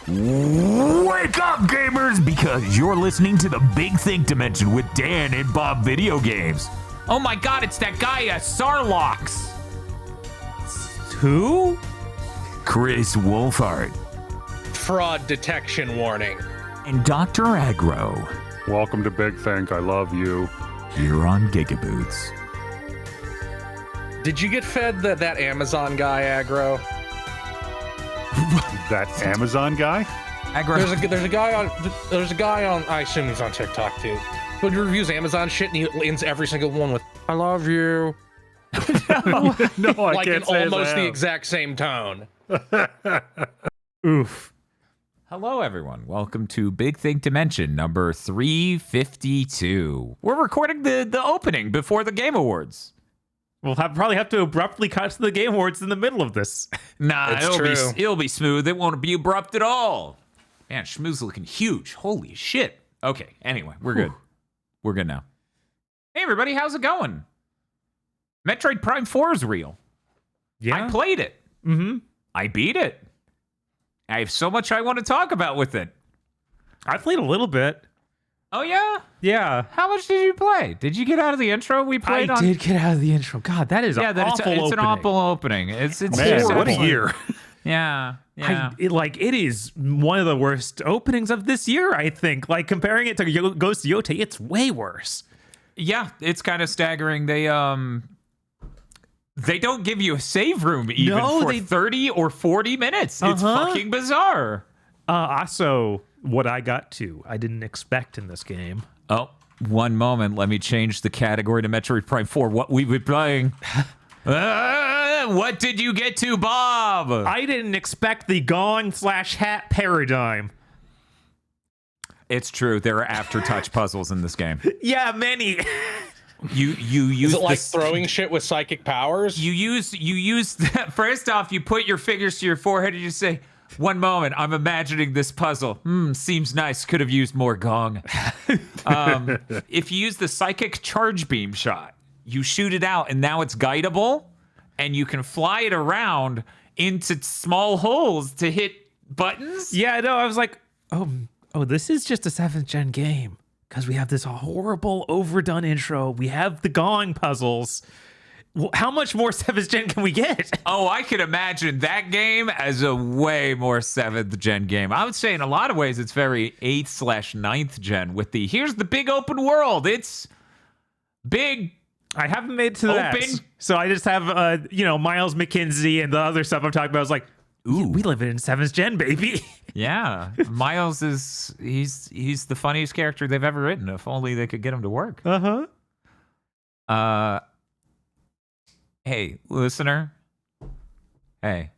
Wake up, gamers, because you're listening to the Big Think Dimension with Dan and Bob Video Games. Oh my god, it's that guy, Sarlox. Who? Chris Wolfhard. Fraud detection warning. And Dr. Aggro. Welcome to Big Think, I love you. Here on GigaBoots. Did you get fed that Amazon guy, Aggro? That Amazon guy? Aggro. There's a guy on, I assume he's on TikTok too, but he reviews Amazon shit and he ends every single one with, I love you. No, I like can't in say almost the that. exact same tone. Oof. Hello, everyone. Welcome to Big Think Dimension number 352. We're recording the opening before the Game Awards. We'll probably have to abruptly cut to the Game Awards in the middle of this. Nah, It's it'll be smooth. It won't be abrupt at all. Man, Shmoo's looking huge. Holy shit. Okay, anyway, we're good. We're good now. Hey, everybody, how's it going? Metroid Prime 4 is real. Yeah. I played it. Mm-hmm. I beat it. I have so much I want to talk about with it. I played a little bit. Oh, yeah? Yeah. How much did you play? Did you get out of the intro we played on? I did get out of the intro. God, that is Yeah, an that awful it's opening. an awful opening. It's Man, what a horrible. year. Yeah. It is one of the worst openings of this year, I think. Like, comparing it to Ghost of Yotei, it's way worse. Yeah, it's kind of staggering. They don't give you a save room even for 30 or 40 minutes. It's fucking bizarre. Also, what I got to, I didn't expect in this game. Oh, one moment. Let me change the category to Metroid Prime 4. What we've been playing. What did you get to, Bob? I didn't expect the gong/hat paradigm. It's true. There are aftertouch puzzles in this game. Yeah, many. You use Is it like throwing shit with psychic powers? You use first off, you put your fingers to your forehead and you say, "One moment, I'm imagining this puzzle. Seems nice. Could have used more gong." If you use the psychic charge beam shot, you shoot it out, and now it's guidable, and you can fly it around into small holes to hit buttons. Yeah, no, I was like, oh, this is just a 7th gen game. Because we have this horrible, overdone intro. We have the gong puzzles. How much more 7th gen can we get? Oh, I could imagine that game as a way more 7th gen game. I would say in a lot of ways it's very 8th/9th gen with the, here's the big open world. It's big. I haven't made it to that. Open. So I just have, Miles McKinsey and the other stuff I'm talking about. I was like, ooh, we live in 7th gen, baby. Yeah, Miles he's the funniest character they've ever written. If only they could get him to work. Hey, listener. Hey,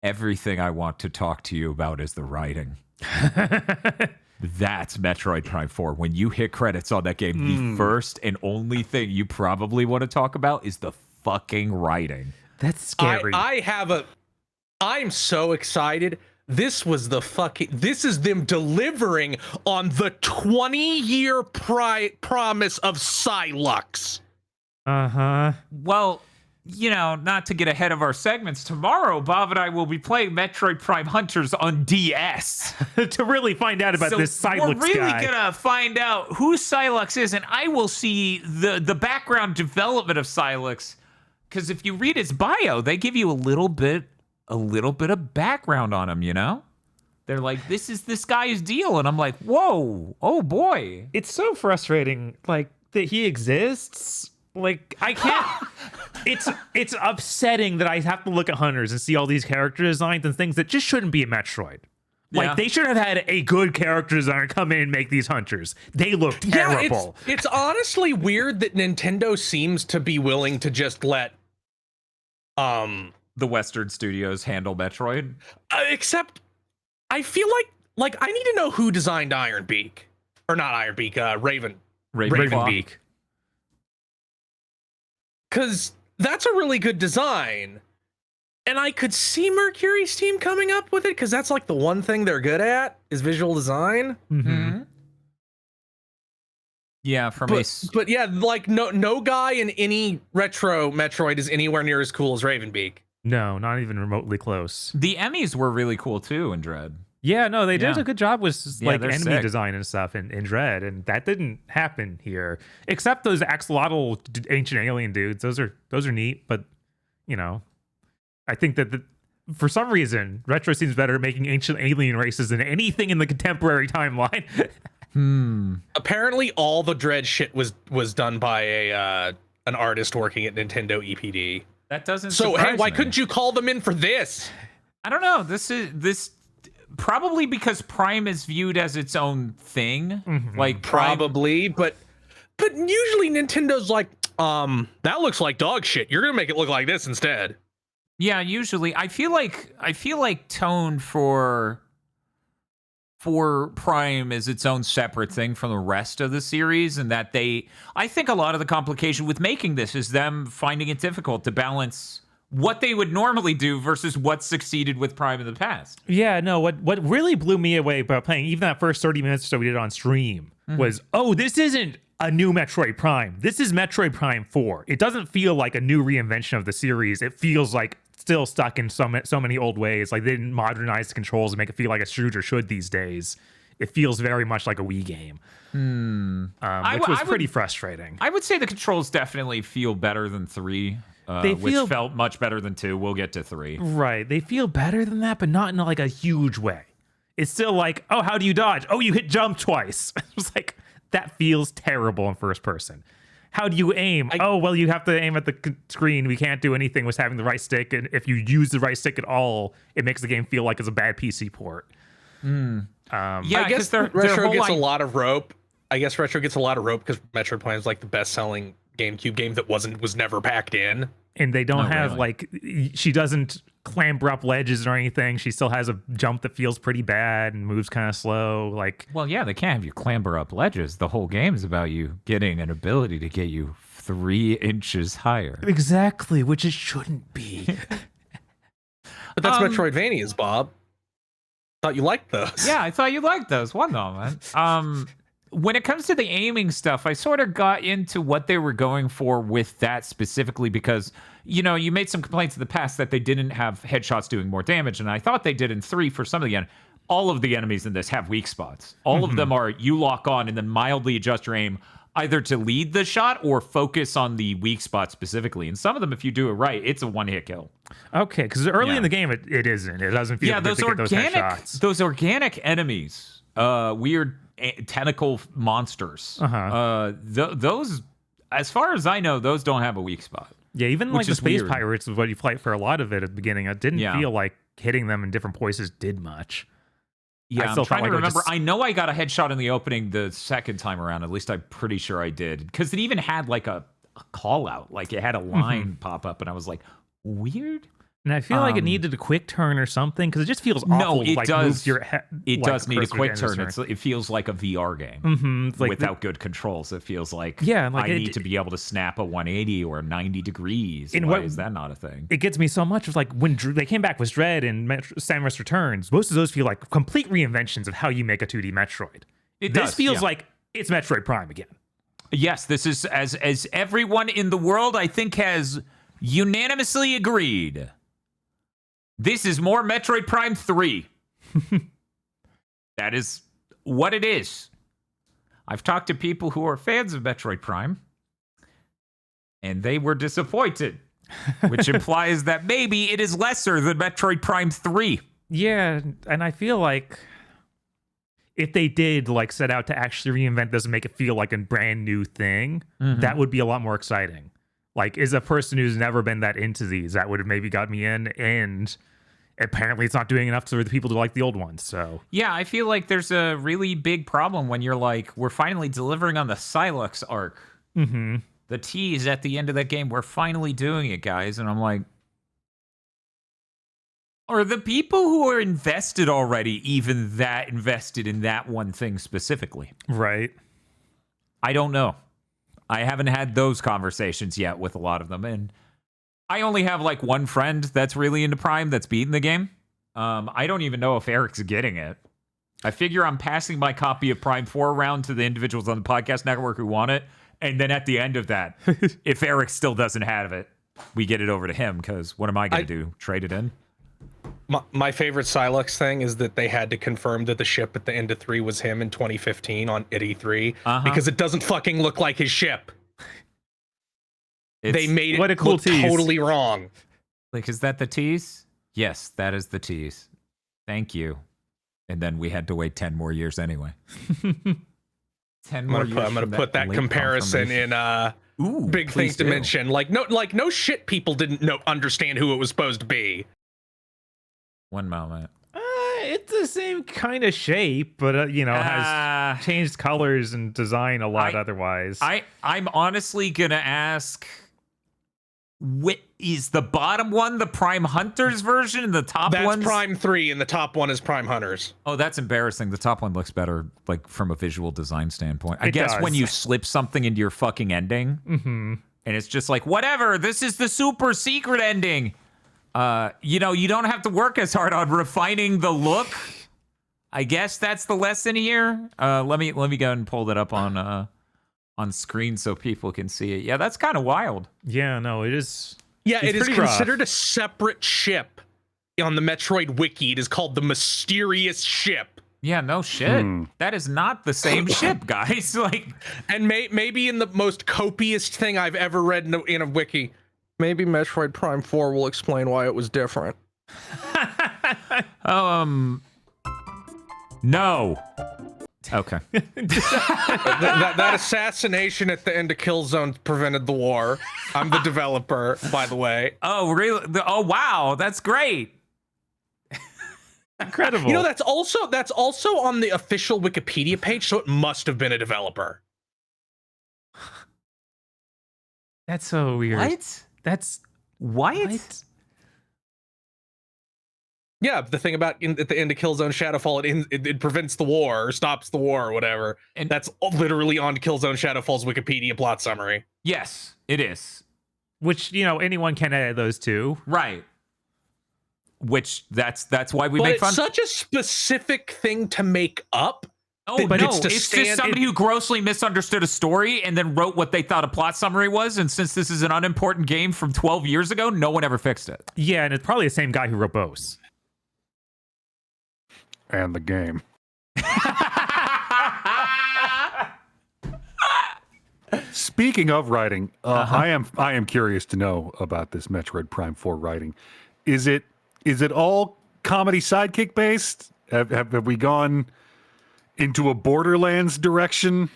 everything I want to talk to you about is the writing. That's Metroid Prime 4. When you hit credits on that game, the first and only thing you probably want to talk about is the fucking writing. That's scary. I'm so excited. This is them delivering on the 20-year promise of Silux. Well, not to get ahead of our segments, tomorrow Bob and I will be playing Metroid Prime Hunters on DS. To really find out about this Silux we're really guy. gonna find out who Silux is, and I will see the background development of Silux. Because if you read his bio, they give you a little bit of background on him, They're like, this is this guy's deal. And I'm like, whoa, oh boy. It's so frustrating, like, that he exists. Like, I can't. It's upsetting that I have to look at Hunters and see all these character designs and things that just shouldn't be a Metroid. Like, Yeah. they should have had a good character designer come in and make these Hunters. They look terrible. Yeah, it's honestly weird that Nintendo seems to be willing to just let The Western studios handle Metroid. except I feel like I need to know who designed Iron Beak. Or not Iron Beak, Ravenbeak. Because that's a really good design. And I could see Mercury's team coming up with it, because that's like the one thing they're good at, is visual design. Mm-hmm. Yeah, but yeah, like no guy in any retro Metroid is anywhere near as cool as Ravenbeak. No, not even remotely close. The Emmys were really cool too in Dread. Yeah, no, they did Yeah. a good job with Yeah, like they're enemy sick. design and stuff in Dread, and that didn't happen here. Except those axolotl ancient alien dudes. Those are neat, but you know, I think that for some reason Retro seems better at making ancient alien races than anything in the contemporary timeline. Apparently, all the Dread shit was done by an artist working at Nintendo EPD. That doesn't. So hey, surprise why me. couldn't you call them in for this? I don't know. This probably because Prime is viewed as its own thing. Like Prime, Probably, but usually Nintendo's like, that looks like dog shit. You're gonna make it look like this instead. Yeah, usually I feel like tone for Prime is its own separate thing from the rest of the series, and that I think a lot of the complication with making this is them finding it difficult to balance what they would normally do versus what succeeded with Prime in the past. Yeah, no, what really blew me away about playing even that first 30 minutes or so we did on stream was, this isn't a new Metroid Prime. This is Metroid Prime 4. It doesn't feel like a new reinvention of the series. It feels like still stuck in so many old ways. Like they didn't modernize the controls and make it feel like a shooter should these days. It feels very much like a Wii game, which was pretty frustrating. I would say the controls definitely feel better than 3. Which felt much better than 2. We'll get to 3. Right. They feel better than that, but not in like a huge way. It's still like, oh, how do you dodge? Oh, you hit jump twice. It's like, that feels terrible in first person. How do you aim? Well, you have to aim at the screen. We can't do anything with having the right stick. And if you use the right stick at all, it makes the game feel like it's a bad PC port. Yeah, I guess Retro gets a lot of rope. I guess Retro gets a lot of rope because Metroid Prime is like the best-selling GameCube game that was never packed in. And they don't have really. like, she doesn't clamber up ledges or anything. She still has a jump that feels pretty bad and moves kind of slow. Like, Well, yeah, they can't have you clamber up ledges. The whole game is about you getting an ability to get you 3 inches higher. exactly, which it shouldn't be. But that's Metroidvanias, Bob. Thought you liked those. Yeah, I thought you liked those. One moment. When it comes to the aiming stuff, I sort of got into what they were going for with that specifically because, you know, you made some complaints in the past that they didn't have headshots doing more damage, and I thought they did in 3 for some of the all of the enemies in this have weak spots. All of them are you lock on and then mildly adjust your aim either to lead the shot or focus on the weak spot specifically. And some of them, if you do it right, it's a one-hit kill. Okay, because early Yeah. in the game, it isn't. It doesn't feel good to get those headshots. Those organic enemies, weird tentacle monsters. Those, as far as I know, those don't have a weak spot. Yeah, even like which the is Space weird. Pirates is what you fight for a lot of it at the beginning. It didn't feel like hitting them in different places did much. Yeah, I still I'm trying felt to like it was remember. just- I know I got a headshot in the opening the second time around. At least I'm pretty sure I did. Because it even had like a call out. Like it had a line pop up and I was like, weird? And I feel like it needed a quick turn or something because it just feels awful. No, it like, does. moves your It like, does need a cursor quick to end turn. the It feels like a VR game like without good controls. It feels like, Yeah, like I need to be able to snap a 180 or 90 degrees. And Why what- is that not a thing? It gets me so much of like when they came back with Dread and Samus Returns. Most of those feel like complete reinventions of how you make a 2D Metroid. It This does, feels yeah. like it's Metroid Prime again. Yes, this is as everyone in the world I think has unanimously agreed. This is more Metroid Prime 3. That is what it is. I've talked to people who are fans of Metroid Prime, and they were disappointed, which implies that maybe it is lesser than Metroid Prime 3. Yeah, and I feel like if they did like set out to actually reinvent this and make it feel like a brand new thing, that would be a lot more exciting. Like, as a person who's never been that into these, that would have maybe got me in, and apparently it's not doing enough for the people to like the old ones, so... Yeah, I feel like there's a really big problem when you're like, we're finally delivering on the Silux arc. The tease at the end of that game, we're finally doing it, guys. And I'm like, are the people who are invested already even that invested in that one thing specifically? Right. I don't know. I haven't had those conversations yet with a lot of them. And I only have like one friend that's really into Prime that's beaten the game. I don't even know if Eric's getting it. I figure I'm passing my copy of Prime 4 around to the individuals on the podcast network who want it. And then at the end of that, if Eric still doesn't have it, we get it over to him because what am I going to do? Trade it in? My favorite Silex thing is that they had to confirm that the ship at the end of 3 was him in 2015 at E3 because it doesn't fucking look like his ship. They made what a it cool look tease. totally wrong. Like, is that the tease? Yes, that is the tease. Thank you. And then we had to wait 10 more years anyway. 10 more years. I'm gonna put that comparison in Big Things Dimension. Like no shit, people didn't understand who it was supposed to be. One moment. It's the same kind of shape, but has changed colors and design a lot otherwise. I'm honestly gonna ask, is the bottom one the Prime Hunters version and the top one? That's Prime 3 and the top one is Prime Hunters. Oh, that's embarrassing. The top one looks better, like from a visual design standpoint. I guess does. when you slip something into your fucking ending, and it's just like, whatever, this is the super secret ending. You don't have to work as hard on refining the look. I guess that's the lesson here. Let me go ahead and pull that up on screen so people can see it. Yeah, that's kind of wild. Yeah, no, it is. Yeah, it is pretty rough. considered a separate ship on the Metroid Wiki. It is called the Mysterious Ship. Yeah, no shit. That is not the same ship, guys. Like, and maybe in the most copious thing I've ever read in a wiki, maybe Metroid Prime 4 will explain why it was different. No. Okay. that assassination at the end of Killzone prevented the war. I'm the developer, by the way. Oh, really? Oh, wow. That's great. Incredible. That's also on the official Wikipedia page, so it must have been a developer. That's so weird. What? That's What? Yeah, the thing about at the end of Killzone Shadowfall, it prevents the war or stops the war or whatever. And that's literally on Killzone Shadowfall's Wikipedia plot summary. Yes, it is. Which, anyone can edit those too. Right. Which that's why we But make it's fun. such a specific thing to make up. Oh, but no, it's to it's stand- just somebody who grossly misunderstood a story and then wrote what they thought a plot summary was. And since this is an unimportant game from 12 years ago, no one ever fixed it. Yeah, and it's probably the same guy who wrote Bose. And the game. Speaking of writing, I am curious to know about this Metroid Prime 4 writing. Is it all comedy sidekick based? Have we gone into a Borderlands direction?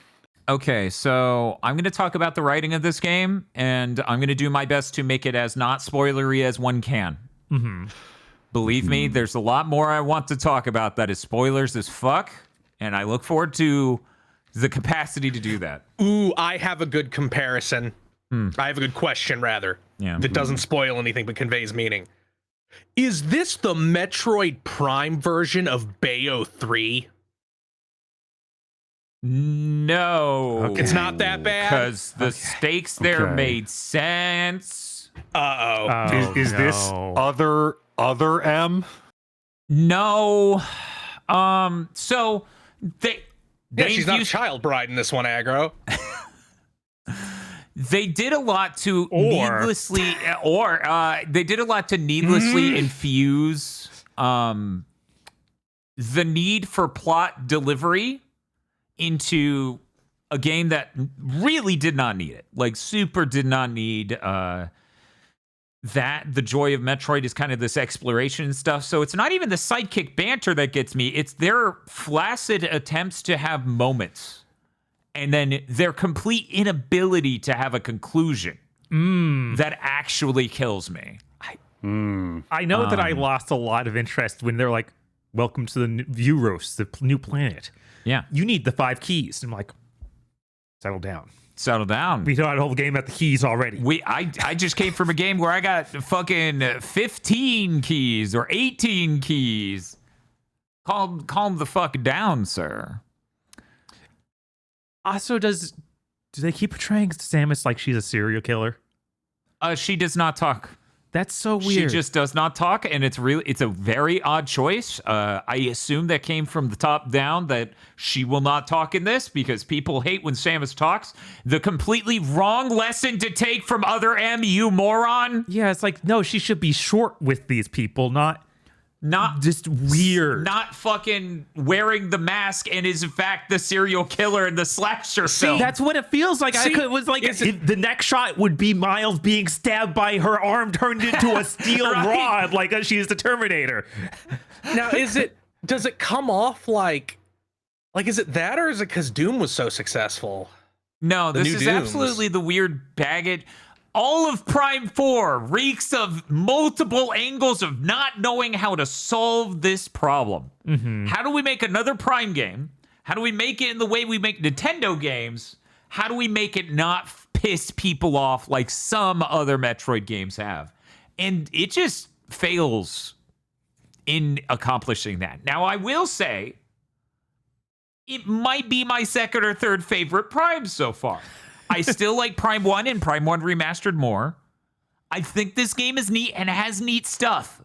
Okay, so I'm going to talk about the writing of this game, and I'm going to do my best to make it as not spoilery as one can. Believe me, there's a lot more I want to talk about that is spoilers as fuck, and I look forward to the capacity to do that. Ooh, I have a good comparison. I have a good question, rather. Yeah. That doesn't spoil anything but conveys meaning. Is this the Metroid Prime version of Bayo 3? No. Okay. It's not that bad? Because the stakes there Okay. made sense. Uh-oh. Is this other M? No. So they She's not a used- child bride in this one, Aggro. They did a lot to Or- needlessly, they did a lot to needlessly infuse the need for plot delivery into a game that really did not need it. Like, super did not need that. The joy of Metroid is kind of this exploration stuff. So it's not even the sidekick banter that gets me. It's their flaccid attempts to have moments. And then their complete inability to have a conclusion that actually kills me. I know that I lost a lot of interest when they're like, welcome to the Vuros, the new planet. Yeah. You need the 5 keys. And I'm like, settle down. Settle down. We thought the whole game at the keys already. I just came from a game where I got fucking 15 keys or 18 keys. Calm the fuck down, sir. Also, do they keep portraying Samus like she's a serial killer? She does not talk. That's so weird. She just does not talk, and it's a very odd choice. I assume that came from the top down that she will not talk in this because people hate when Samus talks. The completely wrong lesson to take from other M, you moron. Yeah, it's like, no, she should be short with these people, not not just weird. not fucking wearing the mask and is in fact the serial killer in the slasher film. That's what it feels like. See, It was like is it- the next shot would be Miles being stabbed by her arm turned into a steel Right. rod, like she's the Terminator. Now, does it come off like is it that, or is it because Doom was so successful? No, this new is Dooms. absolutely the weird baggage. All of Prime 4 reeks of multiple angles of not knowing how to solve this problem. How do we make another Prime game? How do we make it in the way we make Nintendo games? How do we make it not piss people off like some other Metroid games have? And it just fails in accomplishing that. Now, I will say, it might be my second or third favorite Prime so far. I still like Prime 1 and Prime 1 Remastered more. I think this game is neat and has neat stuff.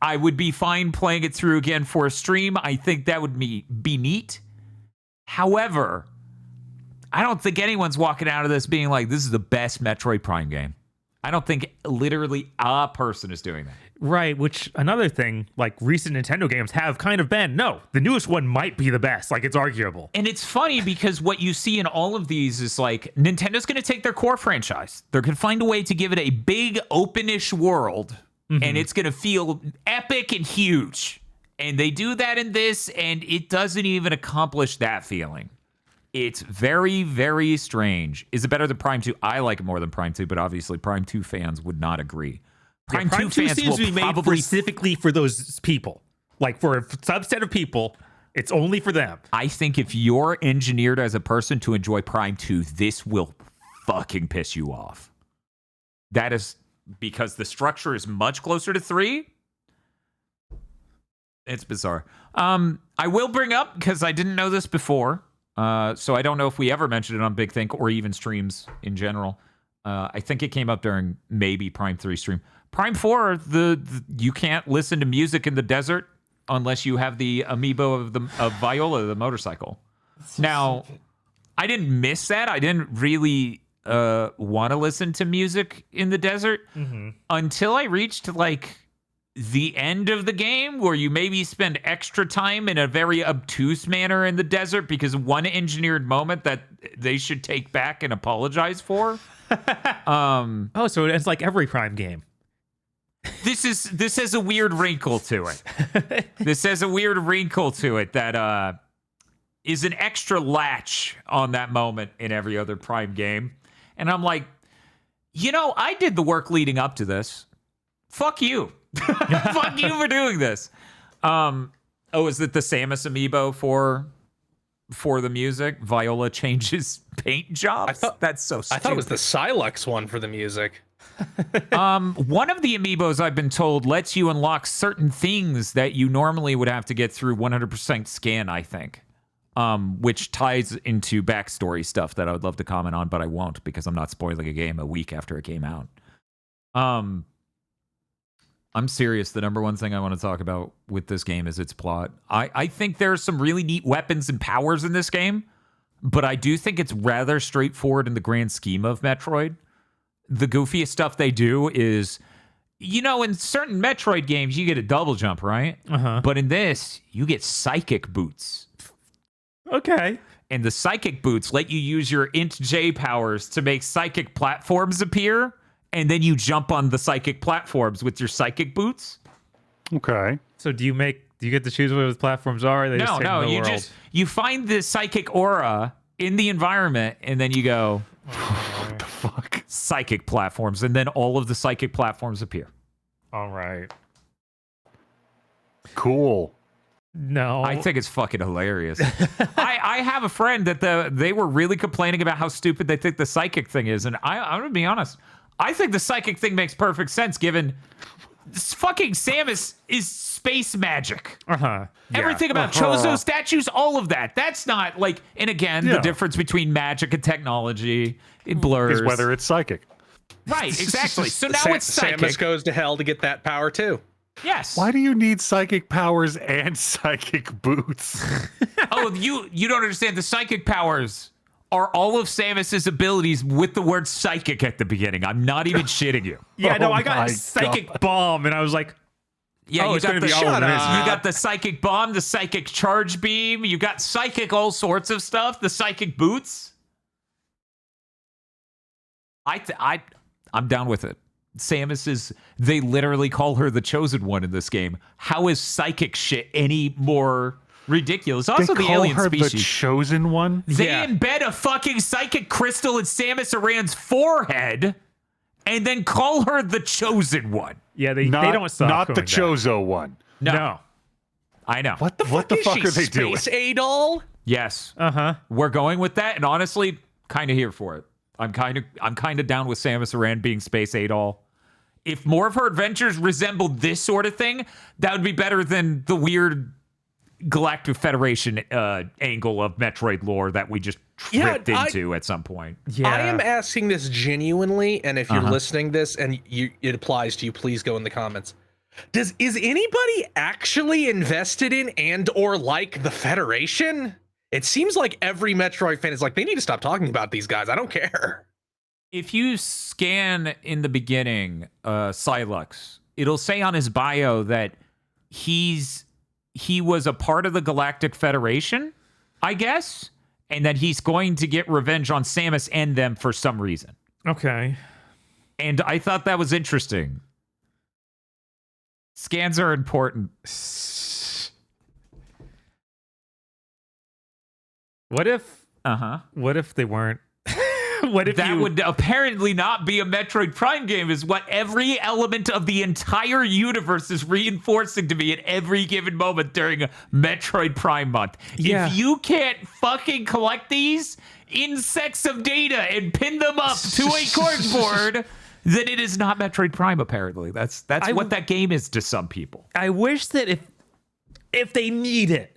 I would be fine playing it through again for a stream. I think that would be neat. However, I don't think anyone's walking out of this being like, this is the best Metroid Prime game. I don't think literally a person is doing that. Right, which another thing, like recent Nintendo games have kind of been, no, the newest one might be the best. Like, it's arguable. And it's funny because what you see in all of these is like Nintendo's going to take their core franchise. They're going to find a way to give it a big, openish world, and it's going to feel epic and huge. And they do that in this, and it doesn't even accomplish that feeling. It's very, very strange. Is it better than Prime 2? I like it more than Prime 2, but obviously Prime 2 fans would not agree. Prime 2 fans seems will to be made probably specifically for those people. Like, for a subset of people, it's only for them. I think if you're engineered as a person to enjoy Prime 2, this will fucking piss you off. That is because the structure is much closer to 3. It's bizarre. I will bring up, because I didn't know this before, so I don't know if we ever mentioned it on Big Think or even streams in general. I think it came up during maybe Prime 3 stream. Prime 4, you can't listen to music in the desert unless you have the amiibo of Viola, the motorcycle. Now, I didn't miss that. I didn't really want to listen to music in the desert until I reached like the end of the game, where you maybe spend extra time in a very obtuse manner in the desert because one engineered moment that they should take back and apologize for. Oh, so it's like every Prime game. This has a weird wrinkle to it. This has a weird wrinkle to it that is an extra latch on that moment in every other Prime game. And I'm like, I did the work leading up to this. Fuck you. Fuck you for doing this. Is it the Samus amiibo for the music? Viola changes paint jobs? That's so stupid. I thought it was the Silux one for the music. One of the amiibos, I've been told, lets you unlock certain things that you normally would have to get through 100% scan, I think. Which ties into backstory stuff that I would love to comment on, but I won't because I'm not spoiling a game a week after it came out. I'm serious. The number one thing I want to talk about with this game is its plot. I think there are some really neat weapons and powers in this game, but I do think it's rather straightforward in the grand scheme of Metroid. The goofiest stuff they do is, in certain Metroid games, you get a double jump, right? But in this, you get psychic boots. Okay. And the psychic boots let you use your Int J powers to make psychic platforms appear, and then you jump on the psychic platforms with your psychic boots. Okay. So do you get to choose what those platforms are? Or they just No, take the world? you find the psychic aura in the environment, and then you go, What the fuck? psychic platforms, and then all of the psychic platforms appear. All right. Cool. No. I think it's fucking hilarious. I have a friend that they were really complaining about how stupid they think the psychic thing is, and I'm gonna be honest. I think the psychic thing makes perfect sense given this fucking Samus is space magic. Everything about Chozo statues, all of that. That's not like, and again, the difference between magic and technology, it blurs. Is whether it's psychic. Right, exactly. So now it's psychic. Samus goes to hell to get that power too. Yes. Why do you need psychic powers and psychic boots? Oh, you don't understand. The psychic powers are all of Samus's abilities with the word psychic at the beginning. I'm not even shitting you. Yeah, no, Oh I got my psychic bomb, and I was like, Yeah, Oh, you it's got gonna the be all of it, isn't it? you got the psychic bomb, the psychic charge beam, you got psychic all sorts of stuff, the psychic boots. I'm down with it. Samus is, they literally call her the chosen one in this game. How is psychic shit any more ridiculous? Also, They the call alien her species. the chosen one. They Yeah. embed a fucking psychic crystal in Samus Aran's forehead and then call her the chosen one. Yeah, they don't stop. Not the going down. Chozo one. No. I know. What the fuck Is she are they doing? Space Adol? Yes. Uh-huh. We're going with that, and honestly, kind of here for it. I'm kind of down with Samus Aran being Space Adol. If more of her adventures resembled this sort of thing, that would be better than the weird Galactic Federation angle of Metroid lore that we just tripped into at some point. Yeah. I am asking this genuinely, and if you're listening this and it applies to you, please go in the comments. Is anybody actually invested in and or like the Federation? It seems like every Metroid fan is like, they need to stop talking about these guys. I don't care. If you scan in the beginning, Silux, it'll say on his bio that he was a part of the Galactic Federation, I guess, and that he's going to get revenge on Samus and them for some reason. Okay. And I thought that was interesting. Scans are important. What if Uh-huh. they weren't? What if That would apparently not be a Metroid Prime game, is what every element of the entire universe is reinforcing to me at every given moment during a Metroid Prime month. Yeah. If you can't fucking collect these insects of data and pin them up to a corkboard, then it is not Metroid Prime, apparently. That's what that game is to some people. I wish that if they need it,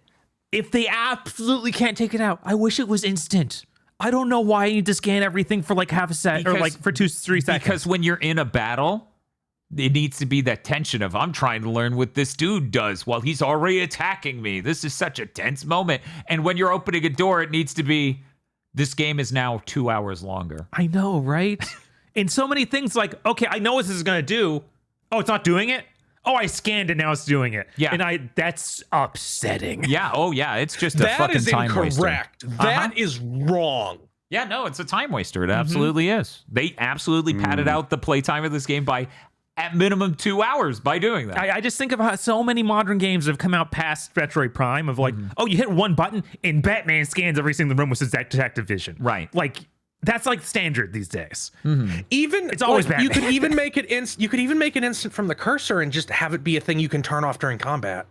if they absolutely can't take it out, I wish it was instant. I don't know why I need to scan everything for like half a second or like for 2-3 seconds. Because when you're in a battle, it needs to be that tension of, I'm trying to learn what this dude does while he's already attacking me. This is such a tense moment. And when you're opening a door, it needs to be, this game is now 2 hours longer. I know, right? And so many things like, okay, I know what this is going to do. Oh, it's not doing it? Oh, I scanned it, now it's doing it. Yeah. And that's upsetting. Yeah, oh yeah, it's just a That fucking is time waster. incorrect. That is wrong. Yeah, no, it's a time waster. It absolutely is. They absolutely padded out the playtime of this game by, at minimum, 2 hours by doing that. I just think of how so many modern games have come out past Metroid Prime of like, oh, you hit one button and Batman scans every single room with his detective vision. Right. Like, that's like standard these days. Even It's always you Batman. could even make it you could even make it instant from the cursor and just have it be a thing you can turn off during combat.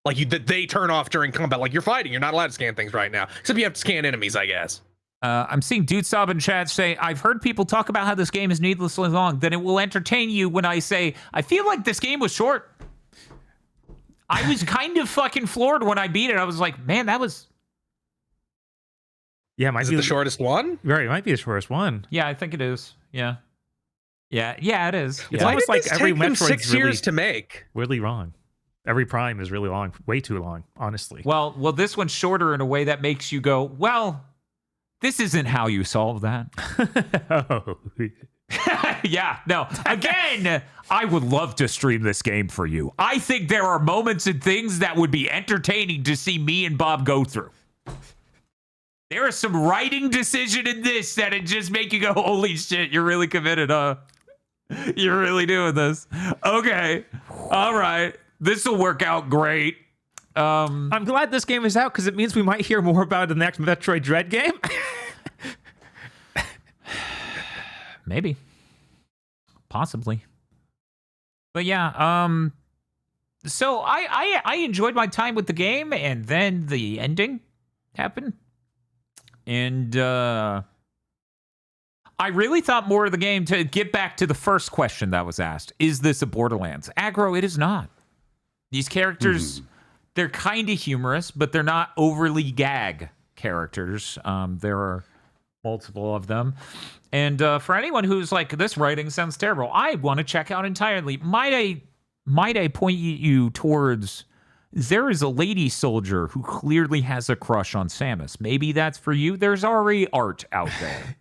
Like that they turn off during combat. Like you're fighting, you're not allowed to scan things right now. Except you have to scan enemies, I guess. I'm seeing Dude Sob in chat say, I've heard people talk about how this game is needlessly long. Then it will entertain you when I say, I feel like this game was short. I was kind of fucking floored when I beat it. I was like, man, that was... Yeah, it might Is be it the shortest one? Right, it might be the shortest one. Yeah, I think it is. Yeah, it is. It's Yeah. Why almost did like this every take them Metroid's 6 really- years to make? Really wrong. Every Prime is really long, way too long, honestly. Well, this one's shorter in a way that makes you go, well, this isn't how you solve that. Oh. Yeah, no. Again, I would love to stream this game for you. I think there are moments and things that would be entertaining to see me and Bob go through. There is some writing decision in this that it just make you go, holy shit, you're really committed, huh? You're really doing this. Okay. All right. This will work out great. I'm glad this game is out because it means we might hear more about the next Metroid Dread game. Maybe. Possibly. But yeah, so I enjoyed my time with the game, and then the ending happened. And I really thought more of the game, to get back to the first question that was asked, is this a Borderlands? Aggro, it is not. These characters, they're kind of humorous, but they're not overly gag characters. There are multiple of them. And for anyone who's like, this writing sounds terrible, I want to check out entirely. Might I point you towards, there is a lady soldier who clearly has a crush on Samus. Maybe that's for you. There's already art out there.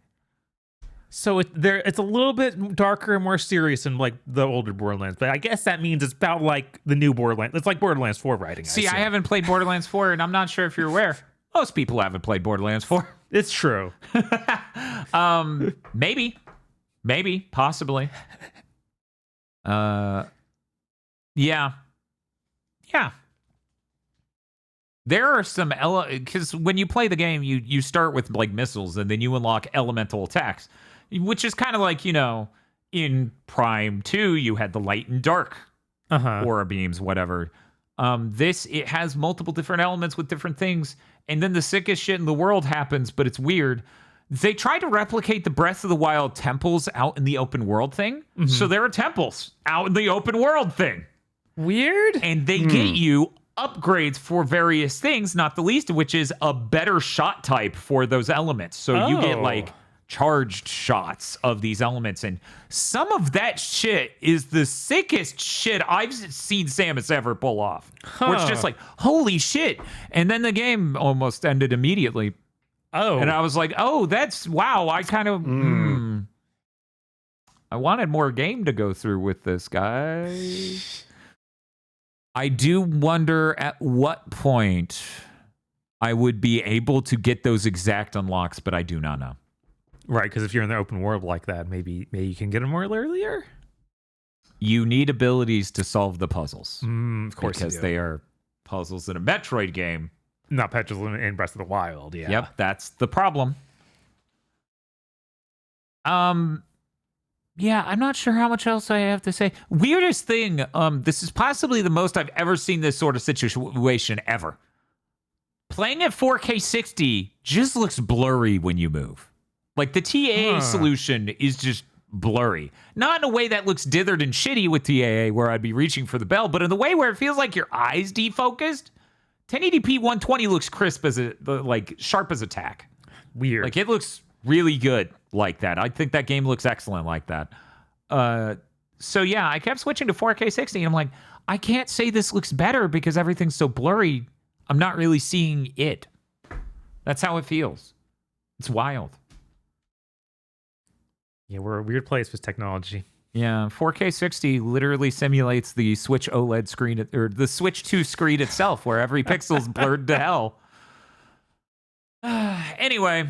So it's a little bit darker and more serious than like the older Borderlands, but I guess that means it's about like the new Borderlands. It's like Borderlands 4 writing. See, I haven't played Borderlands 4, and I'm not sure if you're aware. Most people haven't played Borderlands 4. It's true. Maybe, possibly. Yeah. There are some because when you play the game, you start with like missiles, and then you unlock elemental attacks, which is kind of like, you know, in Prime 2, you had the light and dark aura beams, whatever. It has multiple different elements with different things, and then the sickest shit in the world happens, but it's weird. They try to replicate the Breath of the Wild temples out in the open world thing. So there are temples out in the open world thing. Weird. And they get you upgrades for various things, not the least of which is a better shot type for those elements. So you get like charged shots of these elements, and some of that shit is the sickest shit I've seen Samus ever pull off. Where it's just like, holy shit. And then the game almost ended immediately. And I was like, oh, that's wow. I kind of I wanted more game to go through with this guy. I do wonder at what point I would be able to get those exact unlocks, but I do not know. Right, because if you're in the open world like that, maybe you can get them more earlier. You need abilities to solve the puzzles. Of course, because they are puzzles in a Metroid game. Not puzzles in Breath of the Wild. Yeah. Yep, that's the problem. Yeah, I'm not sure how much else I have to say. Weirdest thing, this is possibly the most I've ever seen this sort of situation ever. Playing at 4K 60 just looks blurry when you move. Like the TAA solution is just blurry. Not in a way that looks dithered and shitty with TAA where I'd be reaching for the bell, but in the way where it feels like your eyes defocused. 1080p 120 looks crisp sharp as a tack. Weird. Like it looks really good like that. I think that game looks excellent like that. So yeah, I kept switching to 4K 60 and I'm like, I can't say this looks better because everything's so blurry. I'm not really seeing it. That's how it feels. It's wild. Yeah, we're a weird place with technology. Yeah, 4K 60 literally simulates the Switch OLED screen, or the Switch 2 screen itself, where every pixel's blurred to hell. Anyway.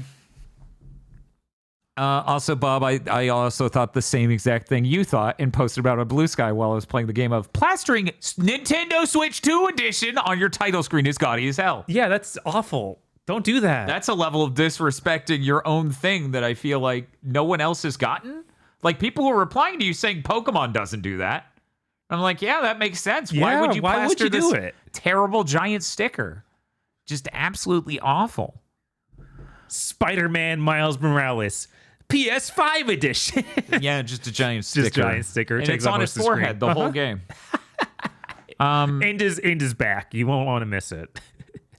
Also, Bob, I also thought the same exact thing you thought and posted about on Blue Sky while I was playing the game of plastering Nintendo Switch 2 Edition on your title screen is gaudy as hell. Yeah, that's awful. Don't do that. That's a level of disrespecting your own thing that I feel like no one else has gotten. Like, people were replying to you saying Pokemon doesn't do that. I'm like, yeah, that makes sense. Why would you plaster this terrible giant sticker? Just absolutely awful. Spider-Man Miles Morales, PS5 edition. Yeah, just a giant sticker. Just giant sticker. And it's on his forehead the whole game. And his back. You won't want to miss it.